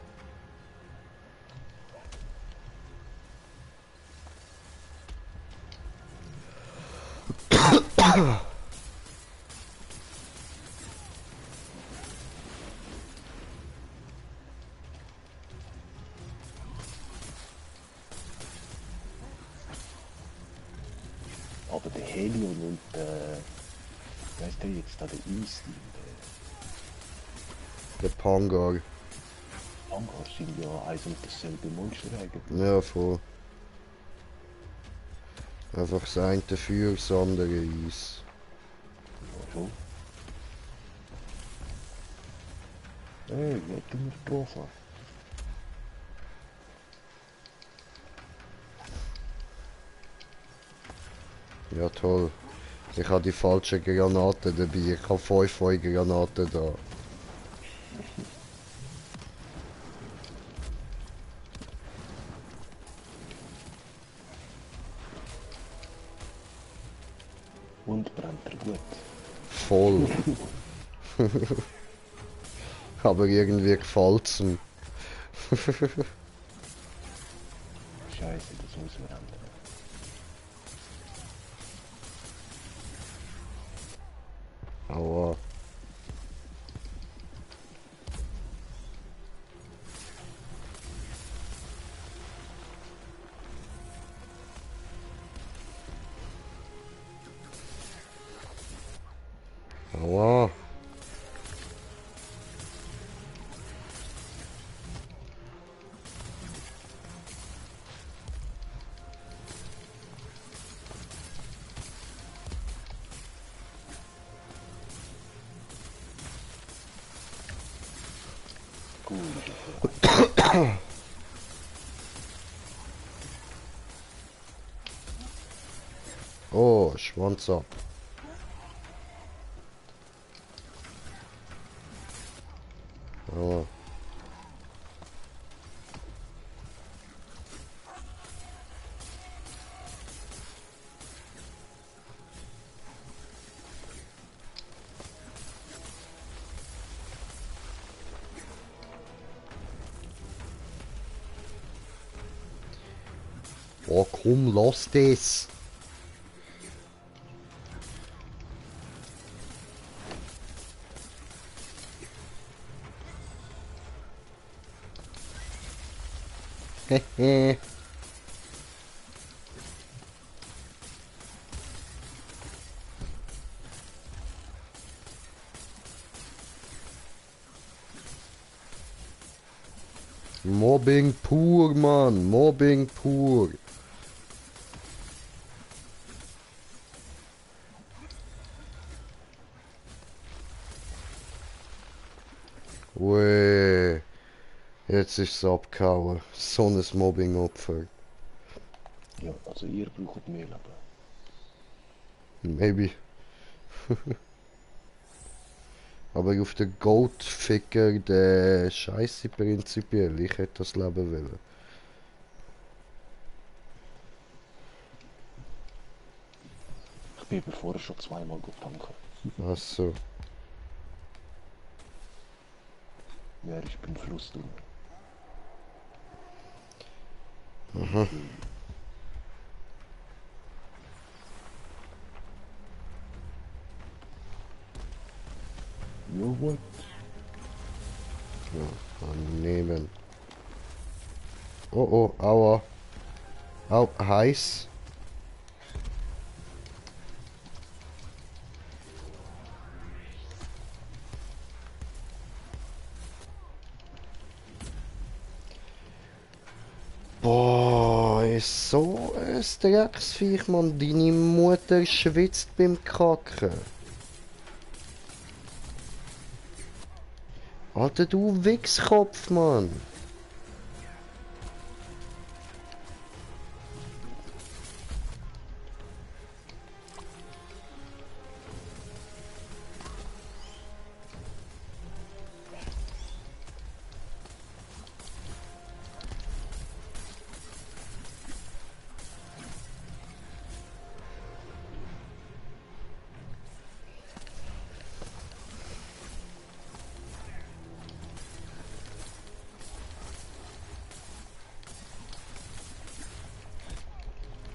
Aber der Helion und wie heißt der jetzt da, der Easton, Der Pangar. der Angar sind ja eins und dasselbe Monster eigentlich. Ja, voll. Einfach das eine Feuer, das andere Eis. Ja, schon. Hey, hätten wir getroffen. Ja, toll. Ich habe die falsche Granate dabei. Ich habe 5 Granaten da. Und brennt er gut. Voll. Aber irgendwie gefällt es mir. Scheiße, das muss man ändern. Aua. Aua. Gut. Oh, Schwanz ab. Aua. Oh komm, lass das. Hehe. Mobbing pur, Mann. Mobbing pur. Ui. Jetzt ist es abgehauen. So ein Mobbing-Opfer. Ja, also ihr braucht mehr Leben. Maybe. Aber auf den Goldficker, der Scheiße prinzipiell. Ich hätte das Leben wollen. Ich bin aber vorher schon zweimal gut tanken. Ach so. Wer ist beim Fluss drin? Aha. What? Ja, annehmen. Oh oh, aua. Au, heiß. Boah, ist so ein Drecksviech, Mann. Deine Mutter schwitzt beim Kacken. Alter, du Wichskopf, Mann.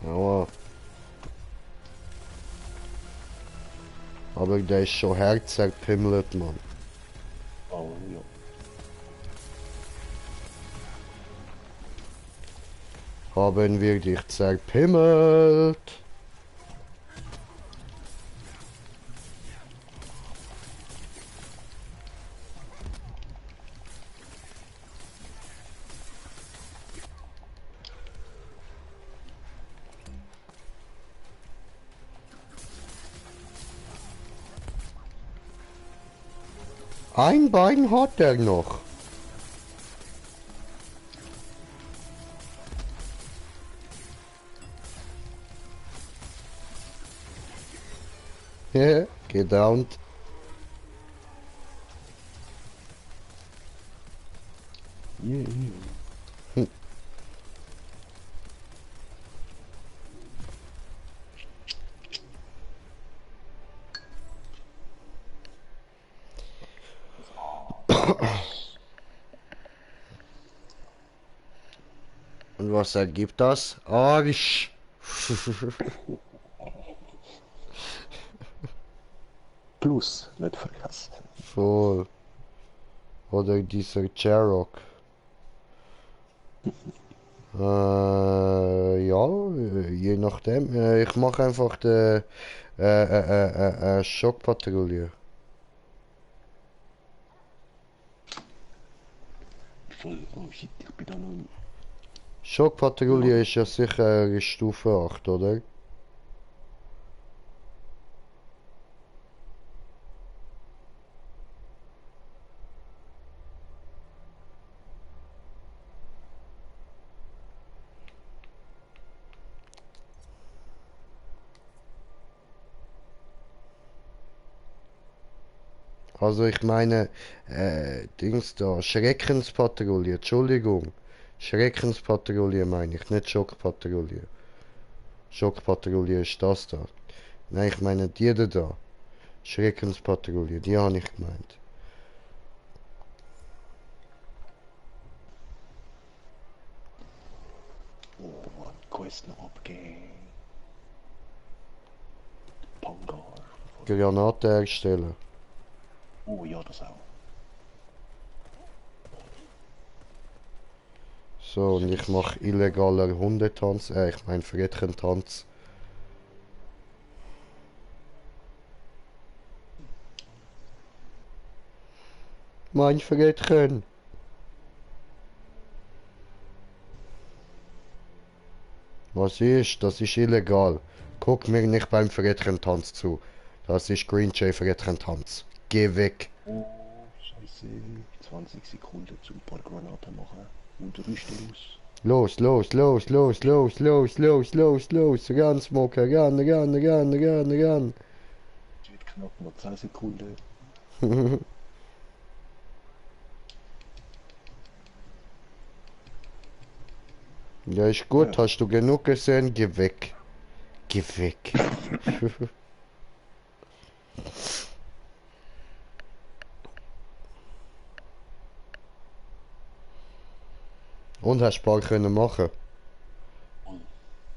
Aua. Aber der ist schon herzerpimmelt, Mann. Oh ja. Haben wir dich zerpimmelt? Ein Bein hat er noch. Gedownt. Yeah. Und was ergibt das? Arsch. Plus, nicht vergessen. Voll. Oder dieser Jarrock. Ja, je nachdem. Ich mache einfach die Schockpatrouille. Voll, oh shit, ich bin da noch... Schockpatrouille ist ja sicher Stufe 8, oder? Also ich meine, Dings da, Schreckenspatrouille, Entschuldigung. Schreckenspatrouille meine ich, nicht Schockpatrouille. Schockpatrouille ist das da. Nein, ich meine die da. Schreckenspatrouille, die habe ich gemeint. Oh, Quest noch abgeben. Pangar. Granate herstellen. Oh ja, das auch. So, und ich mache illegaler Hundetanz, ich meine Frettchentanz. Mein Frettchen. Was ist? Das ist illegal. Guck mir nicht beim Frettchentanz zu. Das ist Green Jay Frettchentanz. Geh weg. Oh, scheiße. 20 Sekunden zum paar Granaten machen. Und rüste los. Los, los, los, los, los, los, los, los, los. Ran, Smoker, ran, ran, ran, ran, ran. Es wird knapp noch 10 Sekunden. Ja, ist gut, Ja. hast du genug gesehen? Geh weg. Geh weg. Und hast Spaß können machen?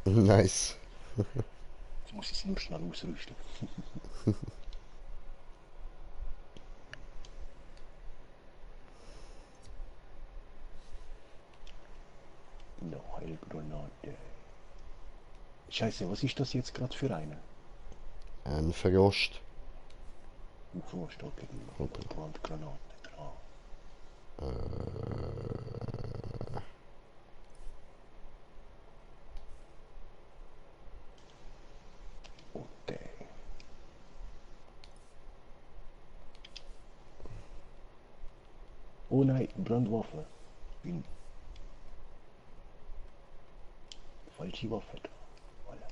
Nice. Jetzt muss ich es nur schnell ausrüsten. Noch Heilgranate. Scheiße, was ist das jetzt gerade für eine? Ein Verrost. Ein Vorstock gegen Brandgranate dran. Okay. Oh nein, Brandwaffe. Falsche Waffe da. Voilà.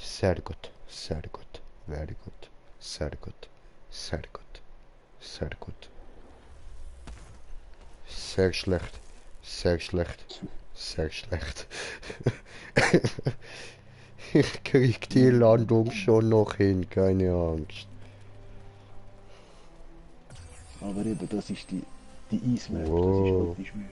Sehr gut, sehr gut, very gut, sehr gut, sehr gut, sehr gut. Sehr schlecht, sehr schlecht, sehr schlecht. Ich krieg die Landung schon noch hin, keine Angst. Aber eben, das ist die Eismap, das ist Wow. wirklich schwierig.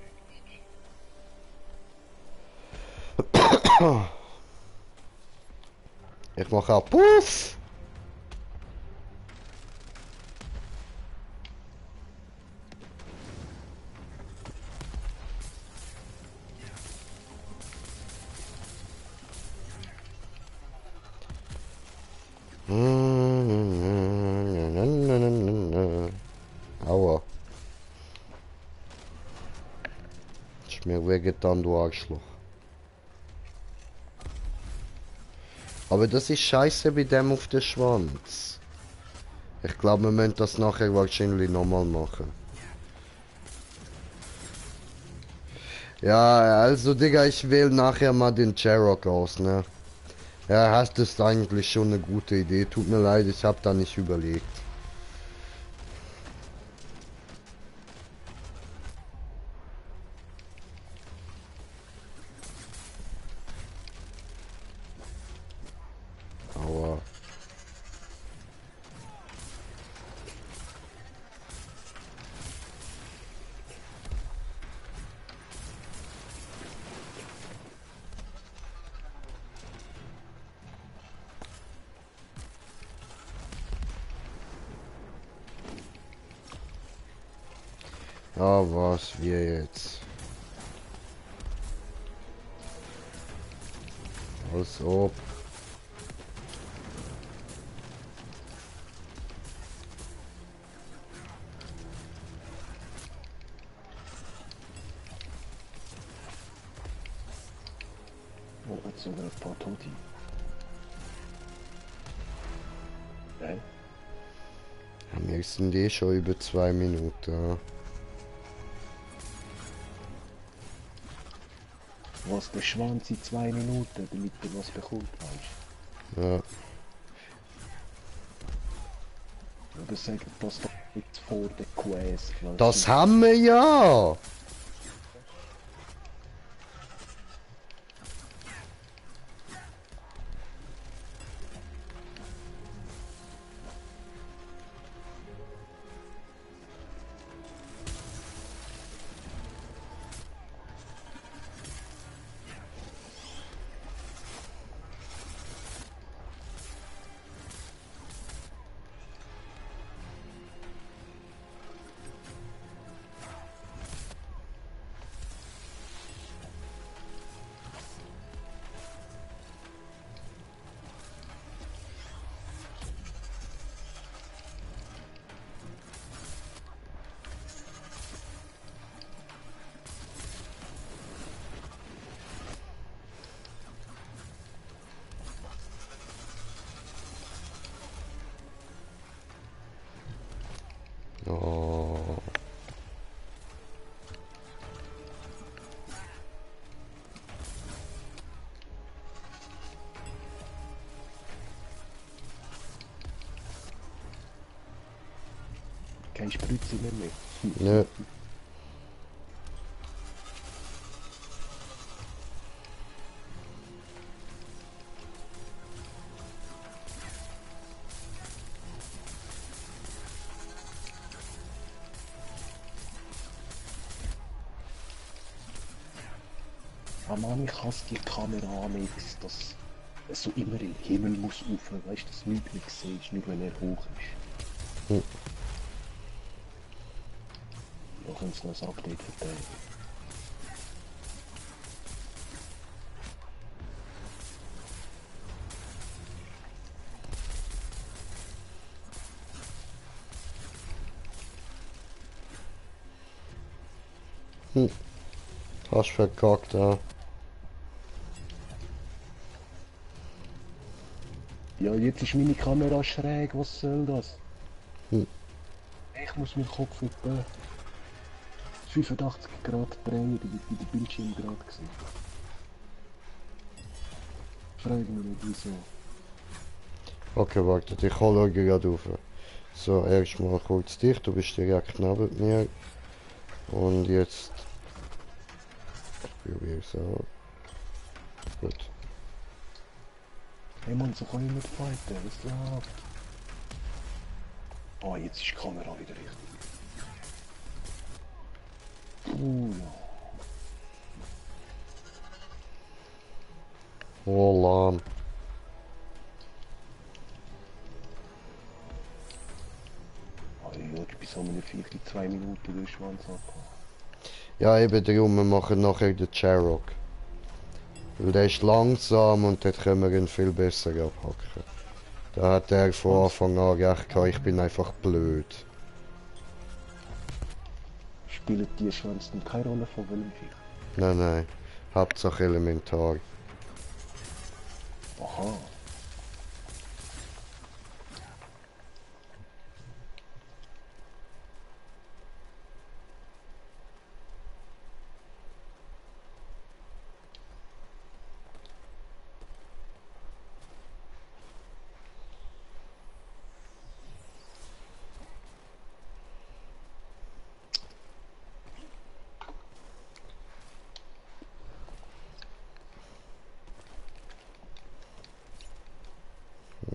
Ich mach auch Puff! Aua. Ist mir wehgetan, du Arschloch. Aber das ist scheiße bei dem auf den Schwanz. Ich glaube, wir müssen das nachher wahrscheinlich nochmal machen. Ja, also Digga, ich wähle nachher mal den Cherok aus, ne? Ja, hast ist eigentlich schon eine gute Idee. Tut mir leid, ich habe da nicht überlegt. Aua. Ja, was wir jetzt? Als ob. Oh, jetzt sogar ein paar Tote. Nein? Ja, wir sind eh schon über 2 Minuten. Ja. Was der Schwanz in 2 Minuten, damit er was bekommt, weißt Ja. du? Oder sagen das doch nicht vor der Quest. Weil Das sonst- haben wir ja! Oh. Keine Spritze mehr. Nö. Ah Mann, ich hasse die Kamera-Mix, das so immer im Himmel muss rauf, weißt du, dass nichts mehr siehst, nur wenn er hoch ist. Hm. Da können sie noch ein Update verteilen. Hast verkackt, ja. Ja, jetzt ist meine Kamera schräg, was soll das? Hm. Ich muss meinen Kopf etwa 85 Grad drehen, damit ich den Bildschirm gerade gesehen. Frage mich nicht wieso. Okay, warte, ich hole gerade auf. So, erstmal kurz dich, du bist direkt neben mir. Und jetzt probier es auch. Gut. Hey Mann, so kann ich nicht fighten, was läuft? Ah, jetzt ist die Kamera wieder richtig. Ja. Oh, lahm. Ah, ja, ich bin so eine 2 Minuten durch Schwanz abgehauen. Ja, eben darum, wir machen nachher den Cherok. Weil der ist langsam und dort können wir ihn viel besser abhacken. Da hat er von Anfang an recht gehabt, ich bin einfach blöd. Spielen die Schwanz denn keine Rolle von welchem Viech? Nein, nein. Hauptsache elementar. Aha.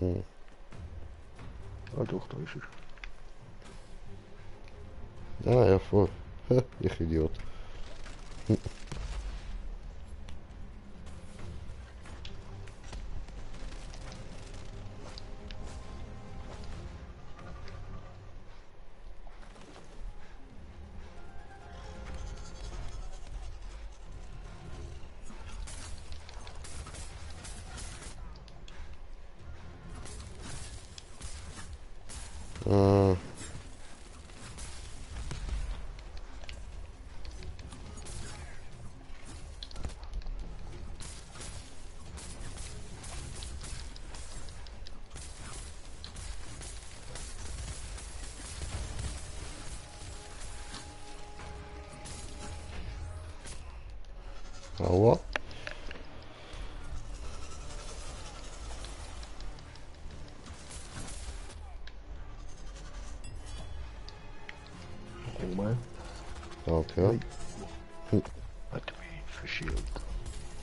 Hm. Ah doch, da ist er. Ah ja, voll. Ich Idiot. Äh, aua. Oh Mann. Danke. Hat mich verschielt.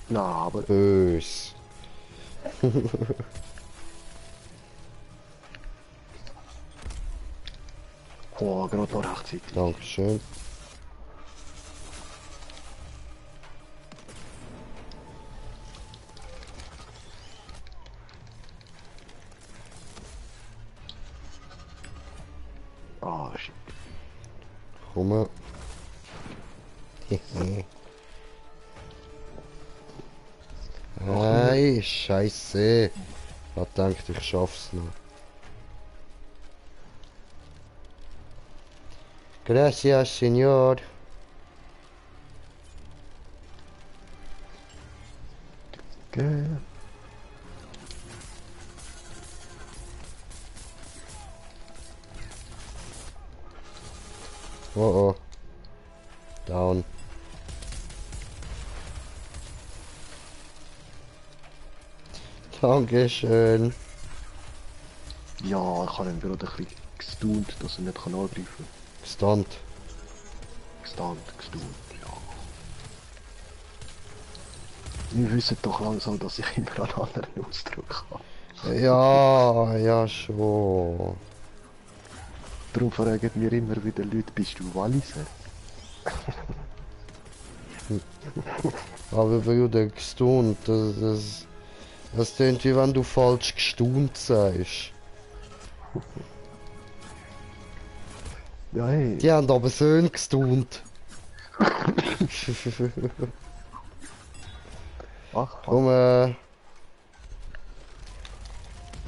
Na, aber Bös. oh, gerade noch rechtzeitig. Dankeschön. Ah, shit. Komme. Hey, Scheiße. Ich dachte, ich schaff's noch. Gracias, Señor. Gell. Oh oh. Down. Dankeschön. Ja, ich habe ihn gerade ein bisschen gestunt, dass er nicht angreifen kann. Stunt. Gestunt, ja. Wir wissen doch langsam, dass ich immer einen anderen Ausdruck habe. Ja, ja schon. Darum fragen mir immer wieder Leute, bist du Walliser? Aber Bruder, gestunt, das Das klingt wie wenn du falsch gestaunt sagst. Ja, hey. Die haben aber schön gestaunt. Ach, Komm,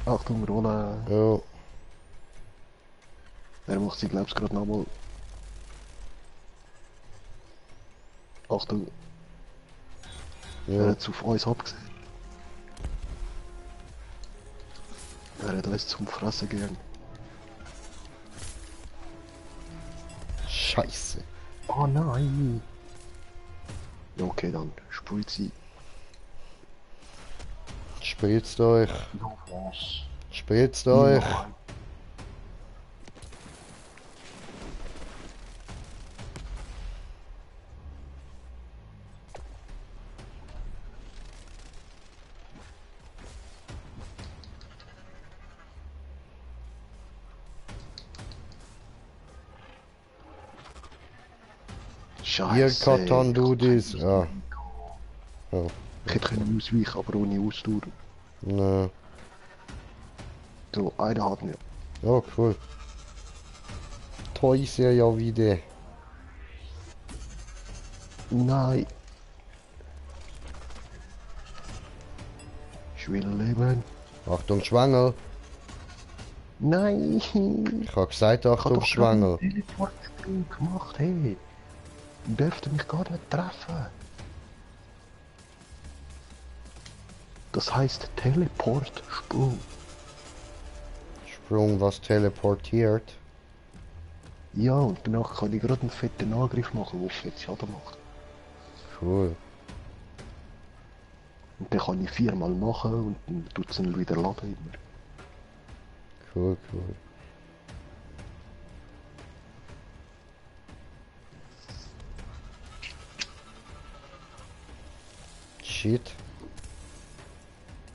Achtung, Rollen. ja. Er macht sie, glaubst gerade nochmal. Achtung, er Ja. hat auf uns abgesehen. Er hat uns zum Fressen gegangen. Scheiße. Oh nein! Ja, okay, dann sprüht sie. Spritzt euch. Ja, was? Spritzt euch. Nein. Ihr Scheiße. Katan du dies. Ja. Ja. Ich hätte können ausweichen, aber ohne Ausdauer. Ne. So, einer hat mir. Ja, cool. Toll ist er ja wieder. Nein. Ich will leben. Achtung, Schwangel. Nein. Ich hab gesagt, Achtung, Schwangel. Teleportsprung gemacht, hey. Du dürfte mich gar nicht treffen. Das heißt Teleportsprung. Sprung, was teleportiert. Ja, und danach kann ich gerade einen fetten Angriff machen, der fett Schaden macht. Cool. Und den kann ich 4-mal machen und dann tut es ihn wieder laden immer. Cool, cool. Shit.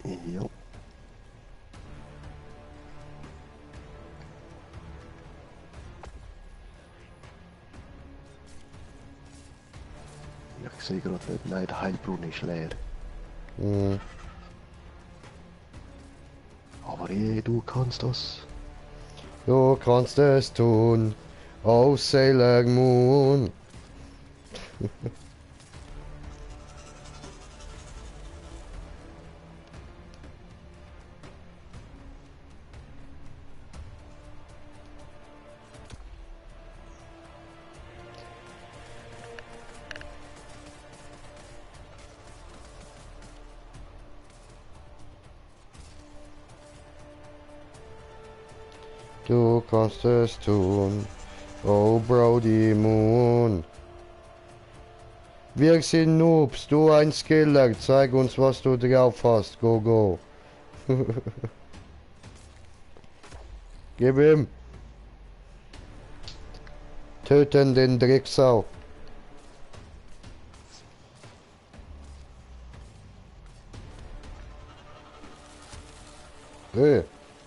Ja. Ja, ich sehe gerade nicht. Nein, der Heilbrunnen ist leer. Hm. Aber du kannst das. Du kannst es tun. Oh, Sailor Moon. Du kannst es tun. Oh, Brody Moon. Wir sind Noobs, du ein Skiller. Zeig uns, was du drauf hast. Go, go. Gib ihm. Töten den Drecksau.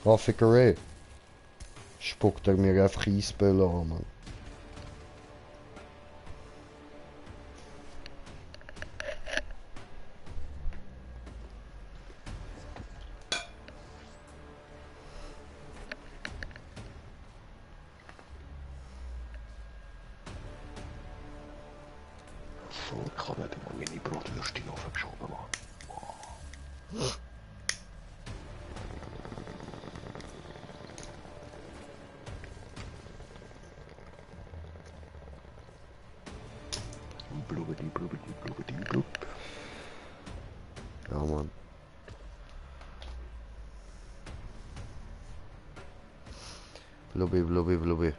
Raffikerei. Spuckt er mir einfach Eisbälle an, Mann. So, ich kann nicht immer meine Brotwürste aufgeschoben machen. Blubidi, blubidi, blubidi, blub. Ja, Mann. Blubbi, blubbi, blubbi.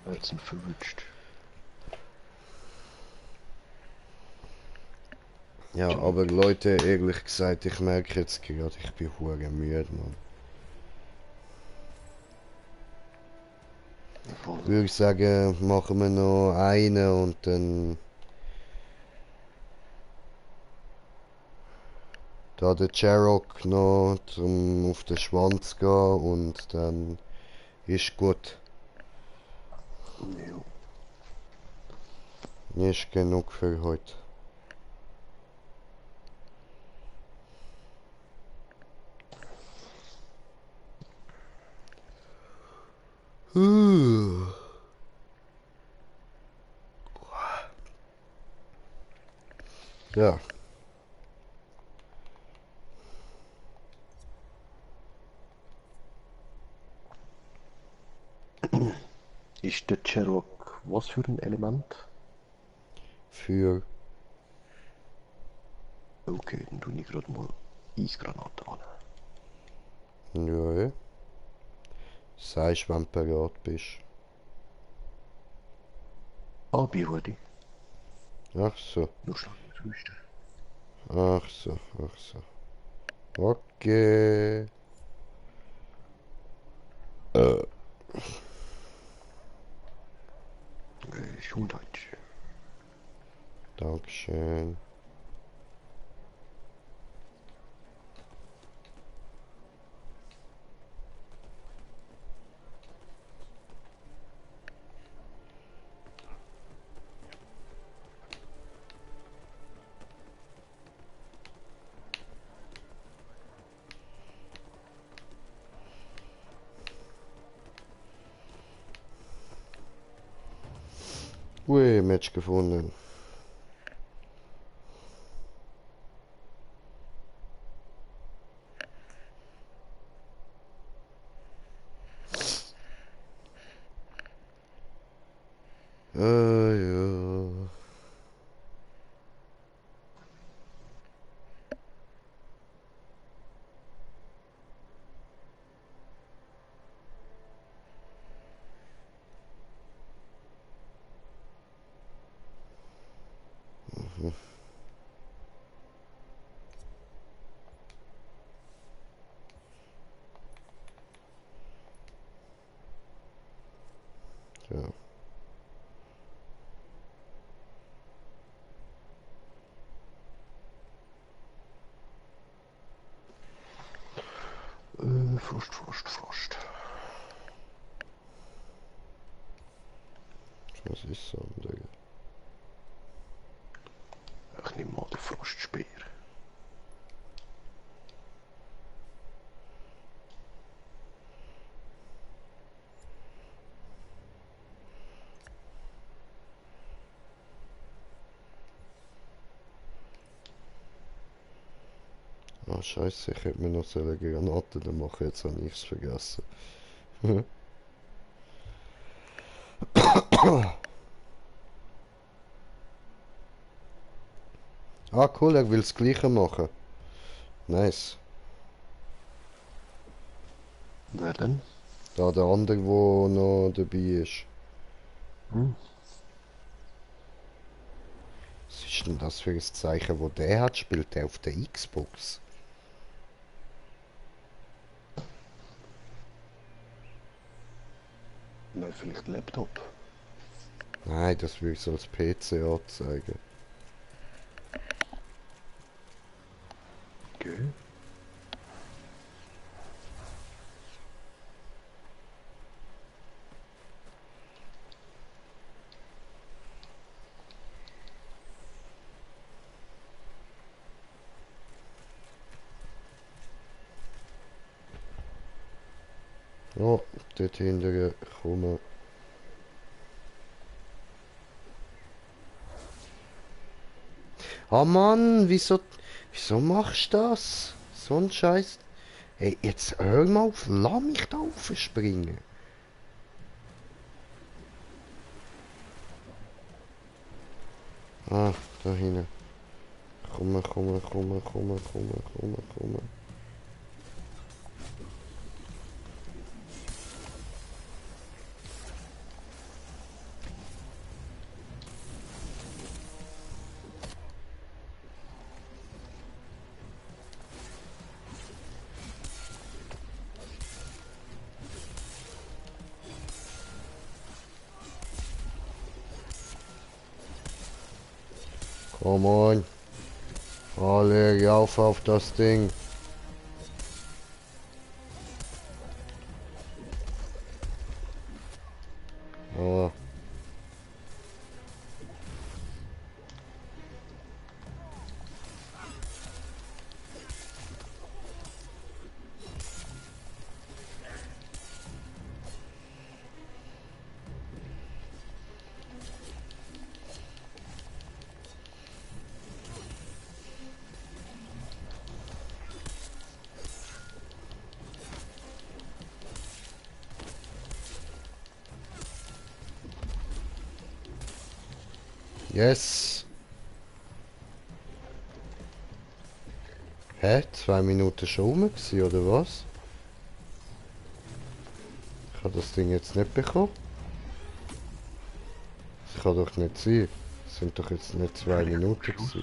Jetzt sind verwünscht. Ja, aber Leute, ehrlich gesagt, ich merke jetzt gerade, ich bin hure müde, Mann. Würde ich sagen, machen wir noch eine und dann Da der Cherok noch zum auf den Schwanz gehen und dann ist gut. Jo. Ist genug für heute. Ja. Ist der Cherok was für ein Element? Für. Okay, dann tue ich gerade mal Eisgranate an. Ja. Sagst, wenn du bereit bist. Ah, bin ready. Ach so. Nur schnell ausrüsten. Ach so. Ach so. Okay. Gesundheit. Dankeschön. Ui, Match gefunden. Ja. Ja. Frost. Was ist so, Digga? Ich nehme mal den Frostspeer. Ah, scheiße, ich hätte mir noch so eine Granate da machen, jetzt habe ich es vergessen. Ah, cool, er will das Gleiche machen. Nice. Wer denn? Da der andere, der noch dabei ist. Hm? Was ist denn das für ein Zeichen, wo der hat? Spielt der auf der Xbox? Nein, vielleicht Laptop. Nein, das würde ich so als PC anzeigen. Okay. Ja, dort hinterher kommen. Ah Mann, wieso machst du das? So ein Scheiß. Hey, jetzt hör mal auf, lass mich da aufspringen. Ah, da hinten. Komm. Come on. Alle auf das Ding. Oh. Yes. Hä? 2 Minuten schon rum gewesen, oder was? Ich habe das Ding jetzt nicht bekommen. Das kann doch nicht sein. Das sind doch jetzt nicht 2 Minuten gewesen.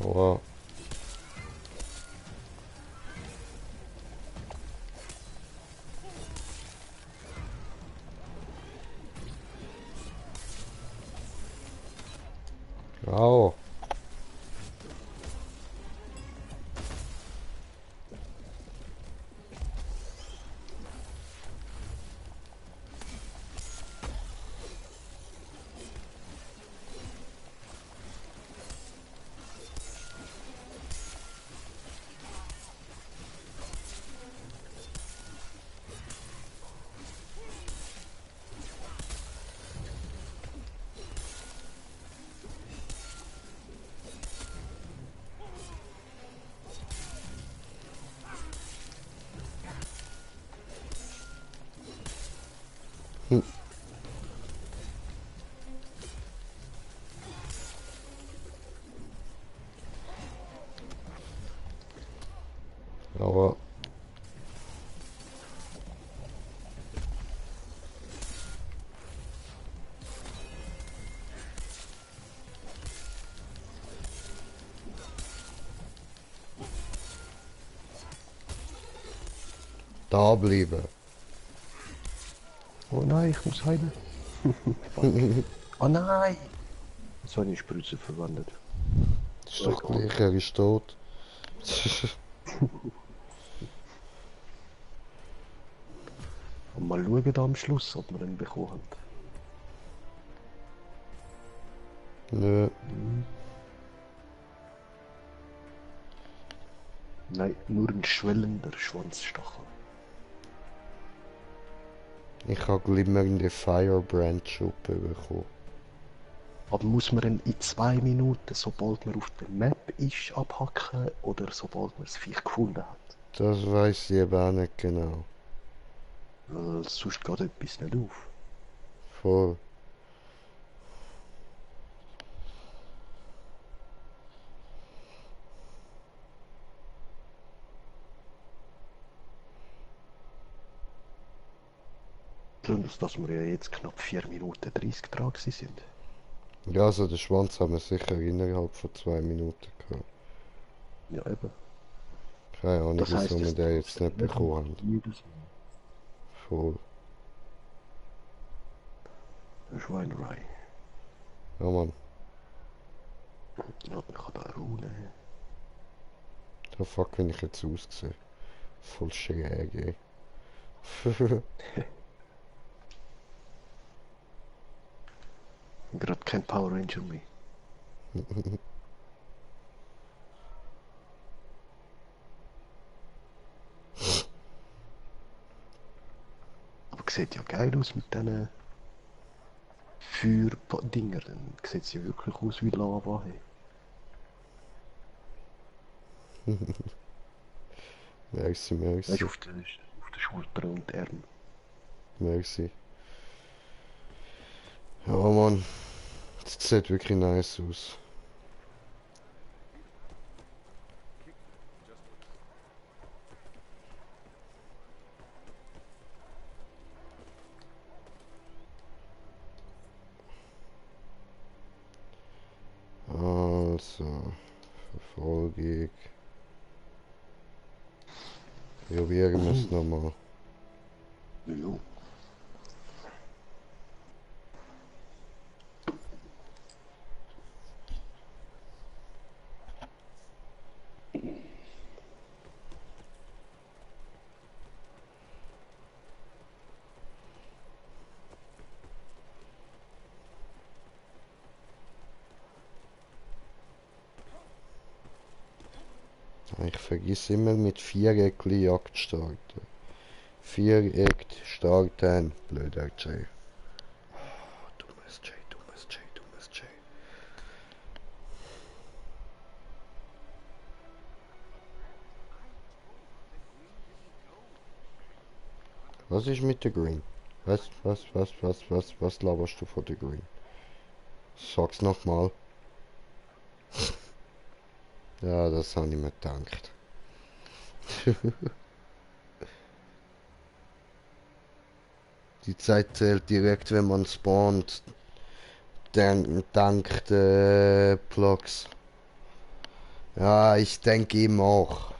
Wow. Wow. Hm. Aber da bleiben. Oh nein, ich muss heilen. Oh nein! So eine Spritze verwendet. Das ist doch gleich, er ist tot. Und mal schauen da am Schluss, ob wir ihn bekommen haben. Nö. Nein, nur ein schwellender Schwanzstachel. Ich habe glimmernde Firebrand-Schuppe bekommen. Aber muss man ihn in 2 Minuten, sobald man auf der Map ist, abhacken oder sobald man das Viech gefunden hat? Das weiß ich eben auch nicht genau. Weil sonst geht etwas nicht auf. Voll. Besonders, dass wir ja jetzt knapp 4 Minuten 30 dran gewesen sind. Ja, also den Schwanz haben wir sicher innerhalb von 2 Minuten gehabt. Ja, eben. Keine Ahnung, Das heisst, wieso wir es den jetzt nicht bekommen haben. jedes Mal. Voll. Schweinerei. Ja, Mann. Ja, ich habe da eine Rune. Da fuck, wenn ich jetzt aussehe. Voll schräg, ey. Gerade kein Power Ranger mehr. Aber sieht ja geil aus mit diesen Feuerdinger. Dann sieht es ja wirklich aus wie Lava. Hey. Merci, Weißt merci, du, auf den Schultern und Armen. merci. Ja, Mann. Das sieht wirklich nice aus. Also, Verfolgung. Probieren wir es nochmal. Ja. Ich vergesse immer mit Viereck Jagd starten. Viereck starten. Blöder Jay. Oh, dummes Jay, dummes Jay, dummes Jay. Was ist mit der Green? Was laberst du von der Green? Sag's nochmal. Ja, das habe ich mir gedacht. Die Zeit zählt direkt, wenn man spawnt. Dank der Blocks. Ja, ich denke ihm auch.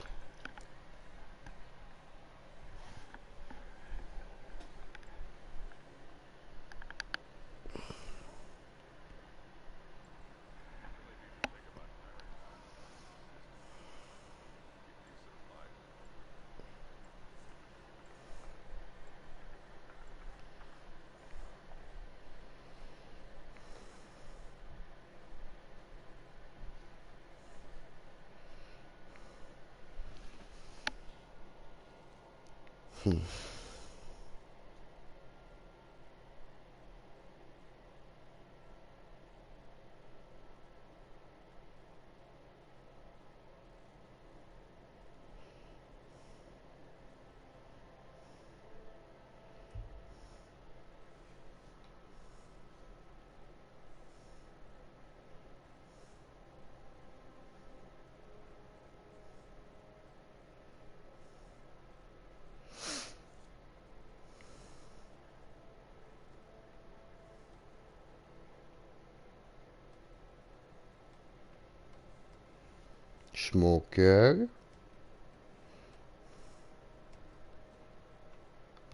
Smoker.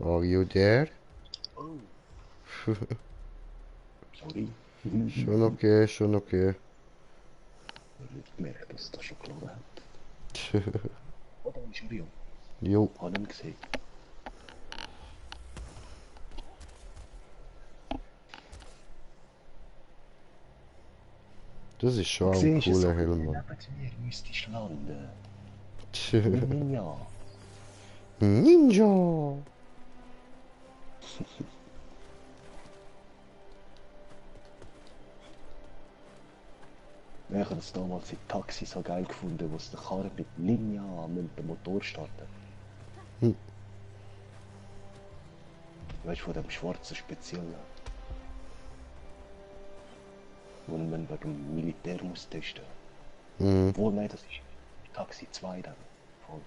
Are you there? Oh. Sorry. Schon okay, schon okay. Ich gemerkt, dass das schon geladen hat. Oh, da ist Orion. Jo, Hab ihn gesehen. das ist schon ein Siehst du, so cooler neben Helm, Mann. mir müsstest du landen. Ninja. Ninja! Ich habe das damals in Taxi so geil gefunden, wo es der Karre mit Ninja mit dem Motor starten. Hm. Weißt du, von dem schwarzen Speziellen. Wo man wegen dem Militär muss testen. Mhm. Obwohl, nein, das ist Taxi 2 dann. Voll.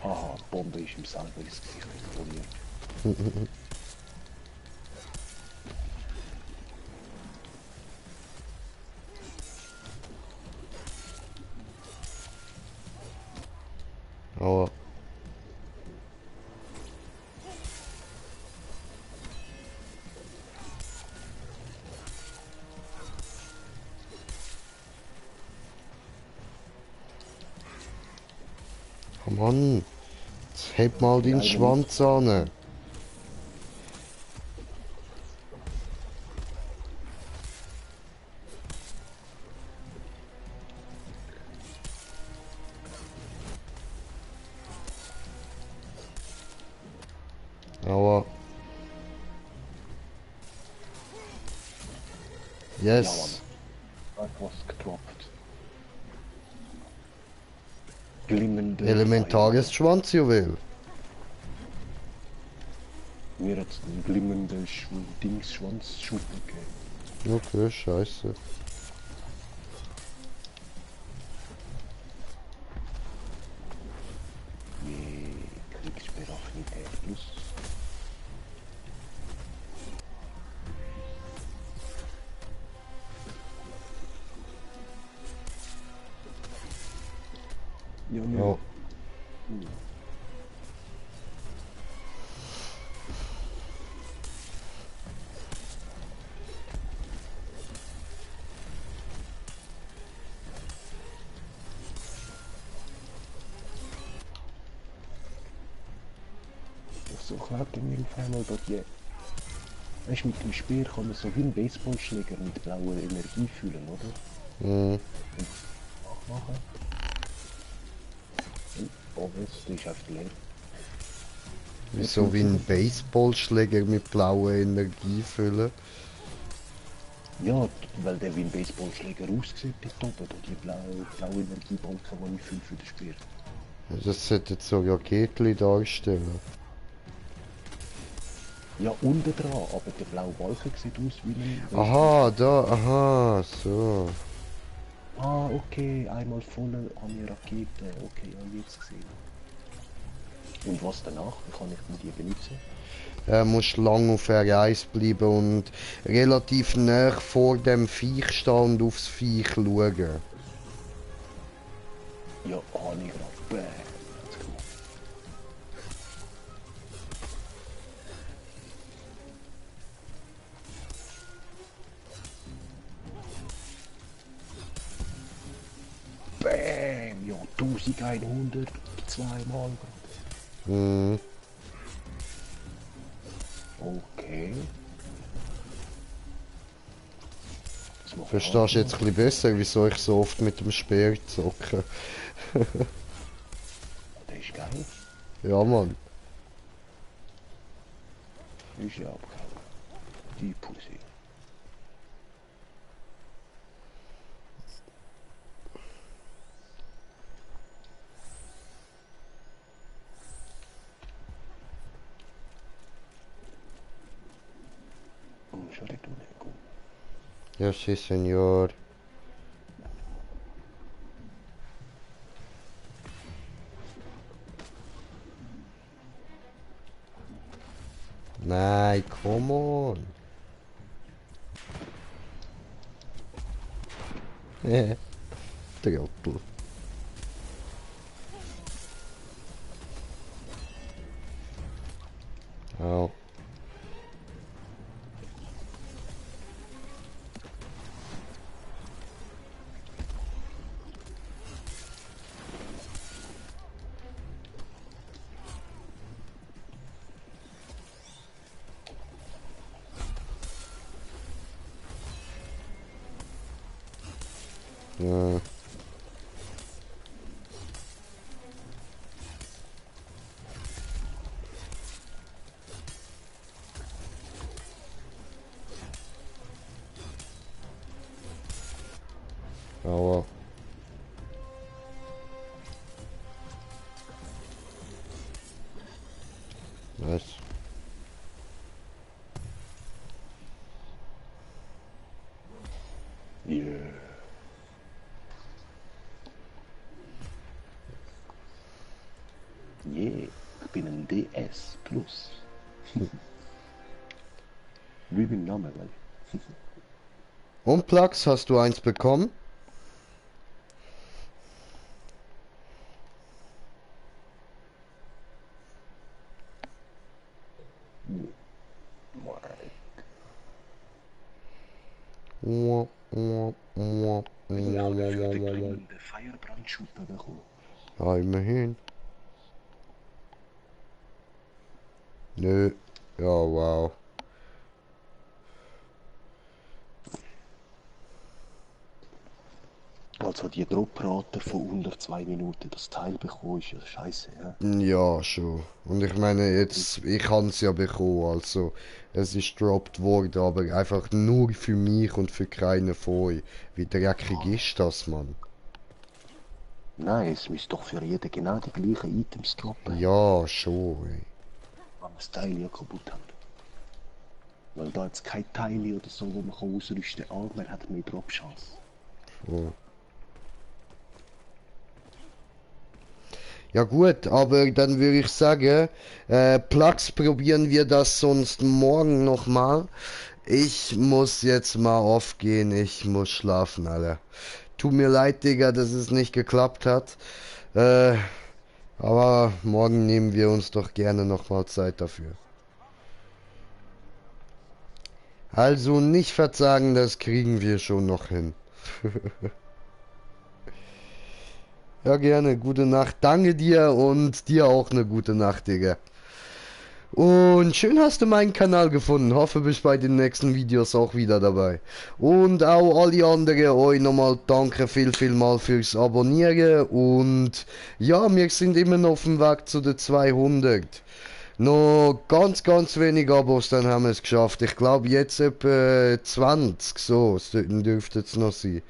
Haha, die Bombe ist ihm selber ins Gesicht explodiert. Aber oh Mann, jetzt heb mal den Schwanz an. Aua. Yes. Da hat was getroppt. Glimmende Elementares Schwanzjuwel. Mir hat ein glimmender Schwanzschuppen gegeben. Okay, scheiße. Je, Kriegsberaffinität plus. Ja, ne. Oh. So klagt mir auf einmal dort je. Weißt du, mit dem Speer kann man so wie ein Baseballschläger mit blauer Energie fühlen, oder? Mhm. Nachmachen. Oh, jetzt ist einfach leer. Wieso wie ein Baseballschläger mit blauer Energie füllen? Ja, weil der wie ein Baseballschläger aussieht, dort oben, da die blaue Energiebalken, die ich fühle für den Speer. Das sollte jetzt so Raketli darstellen. Ja, unten dran, aber der blaue Balken sieht aus wie ein Aha, da, aha, so. Ah, okay, einmal voll an die Rakete. Okay, ja, jetzt gesehen. Und was danach? Wie kann ich denn die benutzen? Musst lang auf R1 bleiben und relativ nah vor dem Viech stehen und aufs Viech schauen. Ja, habe ich gerade. Bäh. Hat's gemacht. Bäm! Ja, 1100 zweimal. Mhm. Okay. Das macht Verstehst du jetzt ein bisschen besser, wieso ich so oft mit dem Speer zocke? Das ist geil. Ja, Mann. Ist ja abgehauen. Die Pussy. Oh, schau dir du nicht gut. Ja, sí, señor. Nein, come on. Trottel. Au. Ja. Aua. Nice. Yeah. Yeah, ich bin ein DS Plus. Wie mein Name, weil. Und Plax, hast du eins bekommen? Mua, mua, mua, mua, Ich mua, habe mua, für den mua, mua. glimmenden Feierbrandschutz bekommen. Ja, immerhin. Nö. Ja, wow. Also die Droprate von unter 2 Minuten, das Teil bekommen, ist ja scheiße, ja. Ja, schon. Und ich meine, jetzt, ich habe es ja bekommen, also es ist gedroppt worden, aber einfach nur für mich und für keinen von euch. Wie dreckig ist das, Mann? Nein, es müsste doch für jeden genau die gleichen Items droppen, Ja, schon, ey. wenn wir das Teil ja kaputt haben. Weil da jetzt keine Teile oder so, wo man kann ausrüsten kann, man hat mehr Drop-Chance. Oh. Ja gut, aber dann würde ich sagen, Plax probieren wir das sonst morgen nochmal. Ich muss jetzt mal aufgehen, ich muss schlafen, Alter. Tut mir leid, Digga, dass es nicht geklappt hat. Äh, aber morgen nehmen wir uns doch gerne nochmal Zeit dafür. Also nicht verzagen, das kriegen wir schon noch hin. Ja, gerne. Gute Nacht. Danke dir und dir auch eine gute Nacht, Digga. Und schön hast du meinen Kanal gefunden. Hoffe, bist bei den nächsten Videos auch wieder dabei. Und auch alle anderen euch nochmal danke viel mal fürs Abonnieren. Und ja, wir sind immer noch auf dem Weg zu den 200. Noch ganz wenig Abos, dann haben wir es geschafft. Ich glaube jetzt etwa 20, so dürfte es noch sein.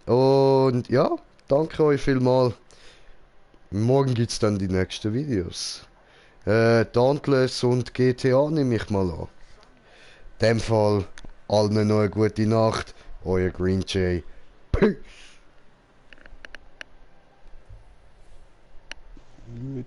Und ja, danke euch vielmal. Morgen gibt's dann die nächsten Videos. Dauntless und GTA nehme ich mal an. In dem Fall, allen noch eine gute Nacht. Euer Green Jay. Peace. Gut.